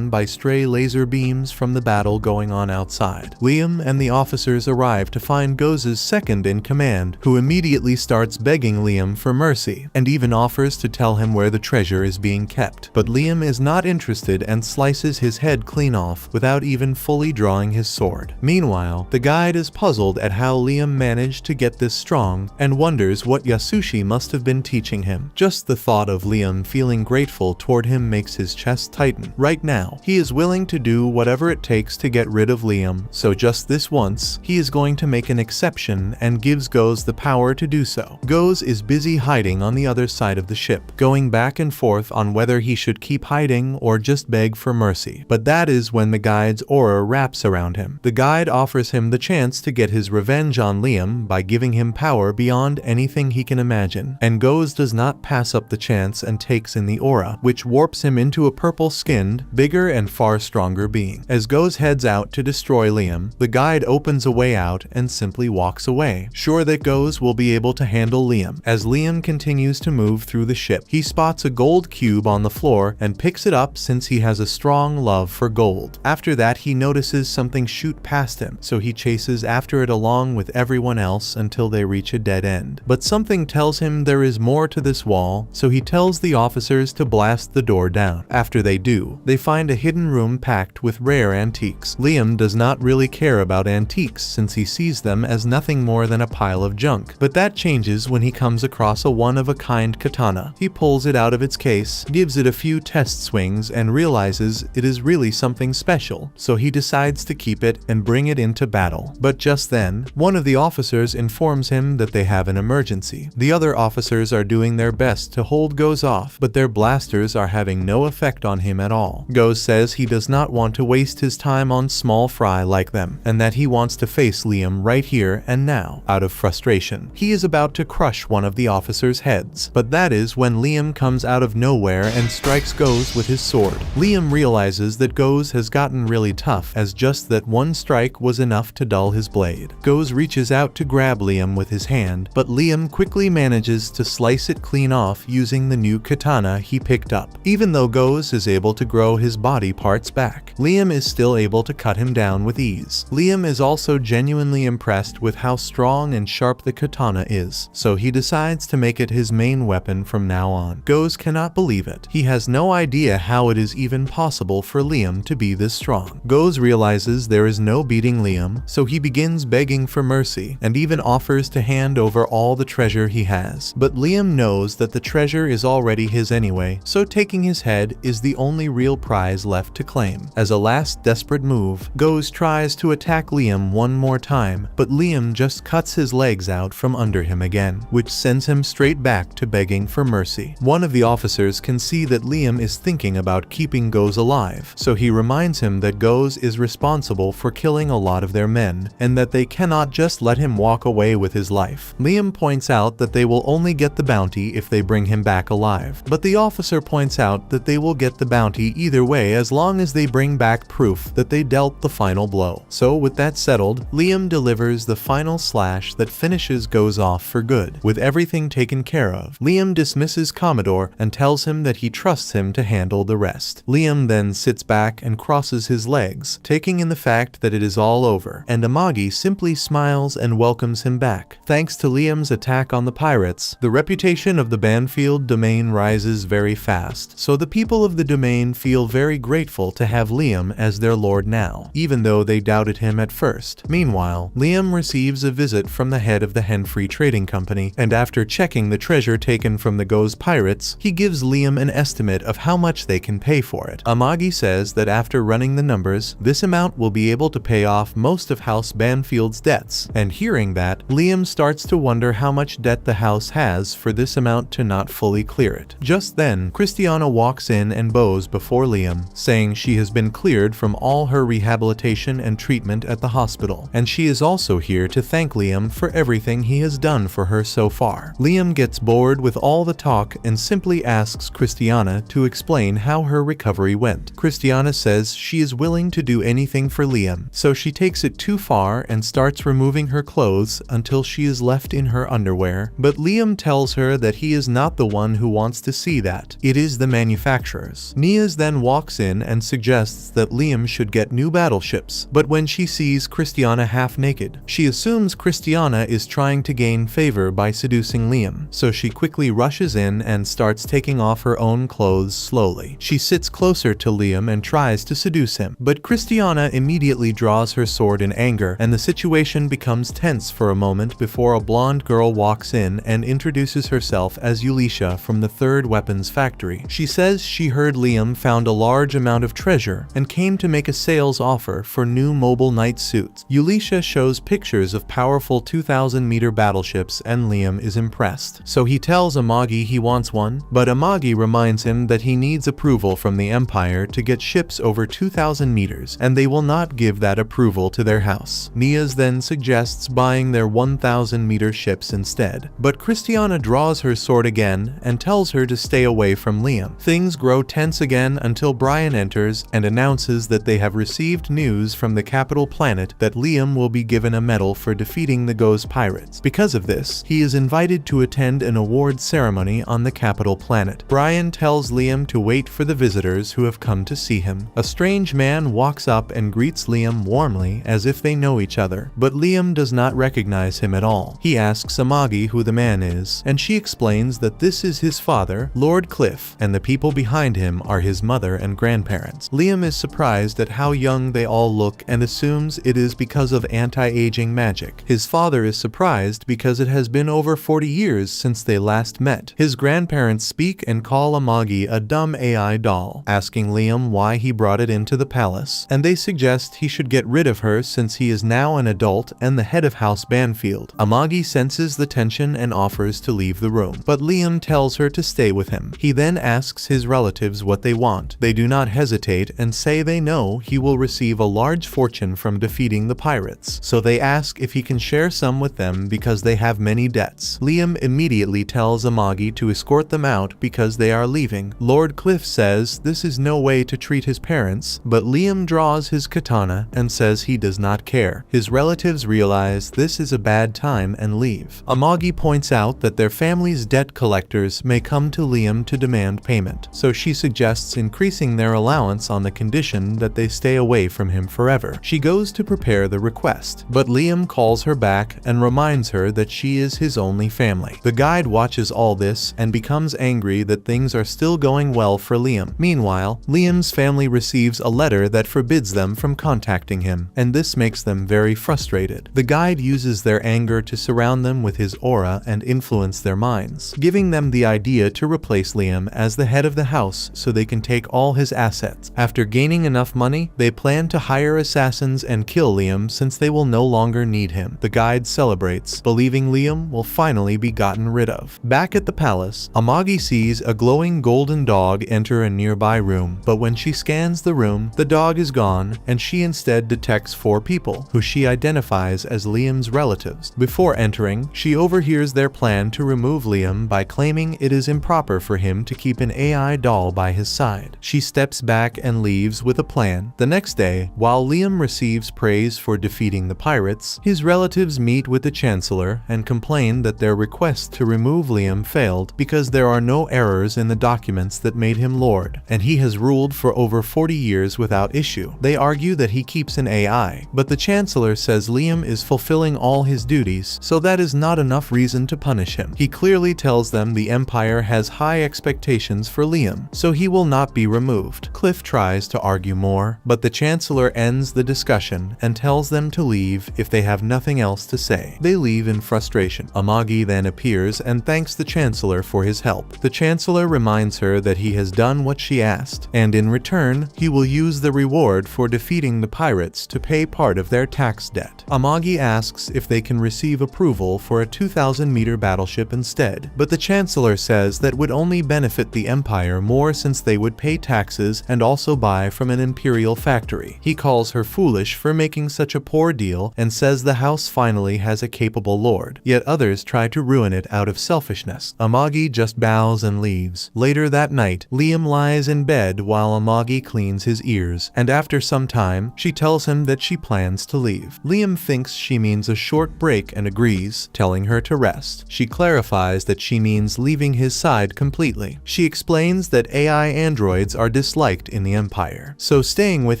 by stray laser beams from the battle going on outside. Liam and the officers arrive to find Goes' second in command, who immediately starts begging Liam for mercy, and even offers to tell him where the treasure is being kept. But Liam is not interested and slices his head clean off without even fully drawing his sword. Meanwhile, the guide is puzzled at how Liam managed to get this strong and wonders what Yasushi must have been teaching him. Just the thought of Liam feeling grateful toward him makes his chest tighten. Right now, he is willing to do whatever it takes to get rid of Liam, so just this once, he is going to make an exception and gives Goes the power to do so. Goes is busy hiding on the other side of the ship, going back and forth on whether he should keep hiding or just beg for mercy. But that is when the guide's aura wraps around him. The guide offers him the chance to get his revenge on Liam by giving him power beyond anything he can imagine, and Goes does not pass up the chance and takes in the aura, which warps him into a purple-skinned, bigger and far stronger being. As Goes heads out to destroy Liam, the guide opens a way out and simply walks away, sure that Goes will be able to handle Liam. As Liam continues to move through the ship, he spots a gold cube on the floor and picks it up since he has a strong love for gold. After that, he notices something shoot past him, so he chases after it along with everyone else until they reach a dead end. But something tells him there is more to this wall, so he tells the officers to blast the door down. After they do, they find a hidden room packed with rare antiques. Liam does not really care about antiques since he sees them as nothing more than a pile of junk, but that changes when he comes across a one-of-a-kind katana. He pulls it out of its case, gives it a few test swings, and realizes it is really something special, so he decides to keep it and bring it into battle. But just then, one of the officers informs him that they have an emergency. The other officers are doing their best to hold Goes off, but their blasters are having no effect on him at all. Goes says he does not want to waste his time on small fry like them, and that he wants to face Liam right here and now. Out of frustration, he is about to crush one of the officers' heads, but that is when Liam comes out of nowhere and strikes Goes with his sword. Liam realizes that Goes has gotten really tough, as just that one strike was enough to dull his blade. Goes reaches out to grab Liam with his hand, but Liam quickly manages to slice it clean off using the new katana he picked up. Even though Goes is able to grow his body parts back, Liam is still able to cut him down with ease. Liam is also genuinely impressed with how strong and sharp the katana is, so he decides to make it his main weapon from now on. Goes cannot believe it. He has no idea how it is even possible for Liam to be this strong. Goes realizes there is no beating Liam, so he begins begging for mercy and even offers to hand over all the treasure he has. But Liam knows that the treasure is already his anyway, so taking his head is the only real prize left to claim. As a last desperate move, Goes tries to attack Liam one more time, but Liam just cuts his legs out from under him again, which sends him straight back to begging for mercy. One of the officers can see that Liam is thinking about keeping Goes alive, so he reminds him that Goes is responsible for killing a lot of their men, and that they cannot just let him walk away with his life. Liam points out that they will only get the bounty if they bring him back alive, but the officer points out that they will get the bounty either way as long as they bring back proof that they dealt the final blow. So with that settled, Liam delivers the final slash that finishes Goes off for good. With everything taken care of, Liam dismisses Commodore and tells him that he trusts him to handle the rest. Liam then sits back and crosses his legs, taking in the fact that it is all over, and Amagi simply smiles and welcomes him back. Thanks to Liam's attack on the pirates, the reputation of the Banfield domain rises very fast, so the people of the domain feel very grateful to have Liam as their lord now, even though they doubted him at first. Meanwhile, Liam receives a visit from the head of the Henfree Trading Company, and after checking the treasure taken from the Goes pirates, he gives Liam an estimate of how much they can pay for it. Amagi says that after running the numbers, this amount will be able to pay off most of House Banfield's debts, and hearing that, Liam starts to wonder how much debt the house has for this amount to not fully clear it. Just then, Christiana walks in and bows before Liam, saying she has been cleared from all her rehabilitation and treatment at the hospital, and she is also here to thank Liam for everything he has done for her so far. Liam gets bored with all the talk and simply asks Christiana to explain how her recovery went. Christiana says she is willing to do anything for Liam, so she takes it too far and starts removing her clothes until she is left in her underwear, but Liam tells her that he is not the one who wants to see that. It is the manufacturers. Niaz then walks in and suggests that Liam should get new battleships, but when she sees Christiana half naked, she assumes Christiana is trying to gain favor by seducing Liam, so she quickly rushes in and starts taking off her own clothes slowly. She sits closer to Liam and tries to seduce him, but Christiana immediately draws her sword in anger, and the situation becomes tense for a moment before a blonde girl walks in and introduces herself as Yulisha from the Third Weapons Factory. She says she heard Liam found a large amount of treasure and came to make a sales offer for new mobile night suits. Yulisha shows pictures of powerful 2,000-meter battleships and Liam is impressed, so he tells Amagi he wants one, but Amagi reminds him that he needs approval from the Empire to get ships over 2,000 meters, and they will not give that approval to their house. Niaz then suggests buying their 1,000-meter ships instead, but Christiana draws her sword again and tells her to stay away from Liam. Things grow tense again until Brian enters and announces that they have received news from the capital planet that Liam will be given a medal for defeating the Goes pirates. Because of this, he is invited to attend an award ceremony on the capital planet. Brian tells Liam to wait for the visitors who have come to see him. A strange man walks up and greets Liam warmly as if they know each other, but Liam does not recognize him at all. He asks Amagi who the man is, and she explains that this is his father, Lord Cliff, and the people behind him are his mother and grandparents. Liam is surprised at how young they all look and assumes it is because of anti-aging magic. His father is surprised because it has been over 40 years since they last met. His grandparents speak and call Amagi a dumb AI doll, asking Liam why he brought it into the palace, and they suggest he should get rid of her since he is now an adult and the head of House Banfield. Amagi senses the tension and offers to leave the room, but Liam tells her to stay with him. He then asks his relatives what they want. They do not hesitate and say they know he will receive a large fortune from defeating the pirates, so they ask if he can share some with them because they have many debts. Liam immediately tells Amagi to escort them out because they are leaving. Lord Cliff says this is no way to treat his parents, but Liam draws his katana and says he does not care. His relatives realize this is a bad time and leave. Amagi points out that their family's debt collectors may come to Liam to demand payment, so she suggests increasing their allowance on the condition that they stay away from him forever. She goes to prepare the request, but Liam calls her back and reminds her that she is his only family. The guide watches all this and becomes angry that things are still going well for Liam. Meanwhile, Liam's family receives a letter that forbids them from contacting him, and this makes them very frustrated. The guide uses their anger to surround them with his aura and influence their minds, giving them the idea to replace Liam as the head of the house so they can take all his assets. After gaining enough money, they plan to hire assassins and kill Liam since they will no longer need him. The guide celebrates, believing Liam will finally be gotten rid of. Back at the palace, Amagi sees a glowing golden dog enter a nearby room, but when she scans the room, the dog is gone, and she instead detects 4 people, who she identifies as Liam's relatives. Before entering, she overhears their plan to remove Liam by claiming it is improper for him to keep an AI doll by his side. She steps back and leaves with a plan. The next day, while Liam receives praise for defeating the pirates, his relatives meet with the Chancellor and complain that their request to remove Liam failed because there are no errors in the documents that made him lord, and he has ruled for over 40 years without issue. They argue that he keeps an AI, but the Chancellor says Liam is fulfilling all his duties, so that is not enough reason to punish him. He clearly tells them the Empire has high expectations for Liam, so he will not be removed. Cliff tries to argue more, but the Chancellor ends the discussion and tells them to leave if they have nothing else to say. They leave in frustration. Amagi then appears and thanks the Chancellor for his help. The Chancellor reminds her that he has done what she asked, and in return, he will use the reward for defeating the pirates to pay part of their tax debt. Amagi asks if they can receive approval for a 2,000-meter battleship instead, but the Chancellor says that would only benefit the Empire more since they would pay taxes and also buy from an imperial factory. He calls her foolish for making such a poor deal and says the house finally has a capable lord, yet others try to ruin it out of selfishness. Amagi just bows and leaves. Later that night, Liam lies in bed while Amagi cleans his ears, and after some time, she tells him that she plans to leave. Liam thinks she means a short break and agrees, telling her to rest. She clarifies that she means leaving his side completely. She explains that AI androids are disliked in the Empire, so staying with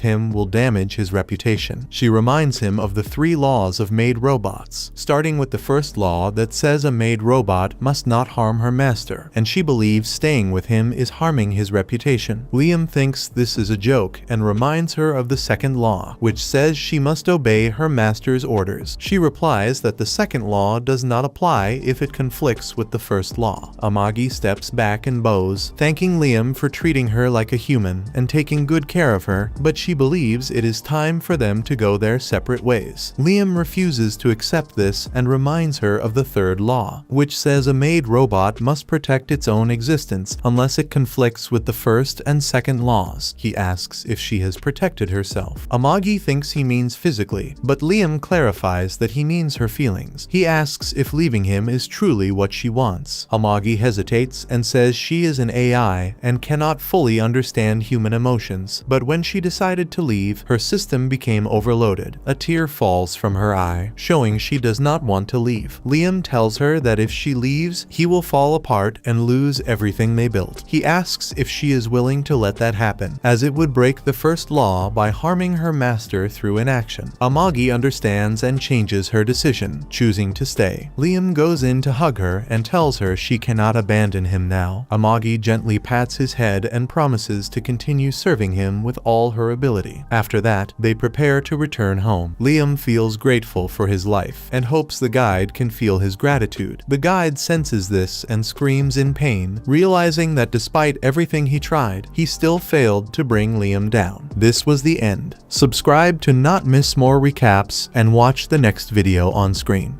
him will damage his reputation. She reminds him of the 3 laws of maid robots, starting with the first law that says a maid robot must not harm her master, and she believes staying with him is harming his reputation. Liam thinks this is a joke and reminds her of the second law, which says she must obey her master's orders. She replies that the second law does not apply if it conflicts with the first law. Amagi steps back and bows, thanking Liam for treating her like a human and taking good care of her, but she believes it is time for them to go their separate ways. Liam refuses to accept this and reminds her of the third law, which says a maid robot must protect its own existence unless it conflicts with the first and second laws. He asks if she has protected herself. Amagi thinks he means physically, but Liam clarifies that he means her feelings. He asks if leaving him is truly what she wants. Amagi hesitates and says she is an AI and cannot fully understand human emotions, but when she decided to leave, her system became overloaded. A tear falls from her eye, showing she does not want to leave. Liam tells her that if she leaves, he will fall apart and lose everything they built. He asks if she is willing to let that happen, as it would break the first law by harming her master through inaction. Amagi understands and changes her decision, choosing to stay. Liam goes in to hug her and tells her she cannot abandon him now. Amagi gently pats his head and promises to continue serving him with all her ability. After that, they prepare to return home. Liam feels grateful for his life and hopes the guide can feel his gratitude. The guide senses this and screams in pain, realizing that despite everything he tried, he still failed to bring Liam down. This was the end. Subscribe to not miss more recaps and watch the next video on screen.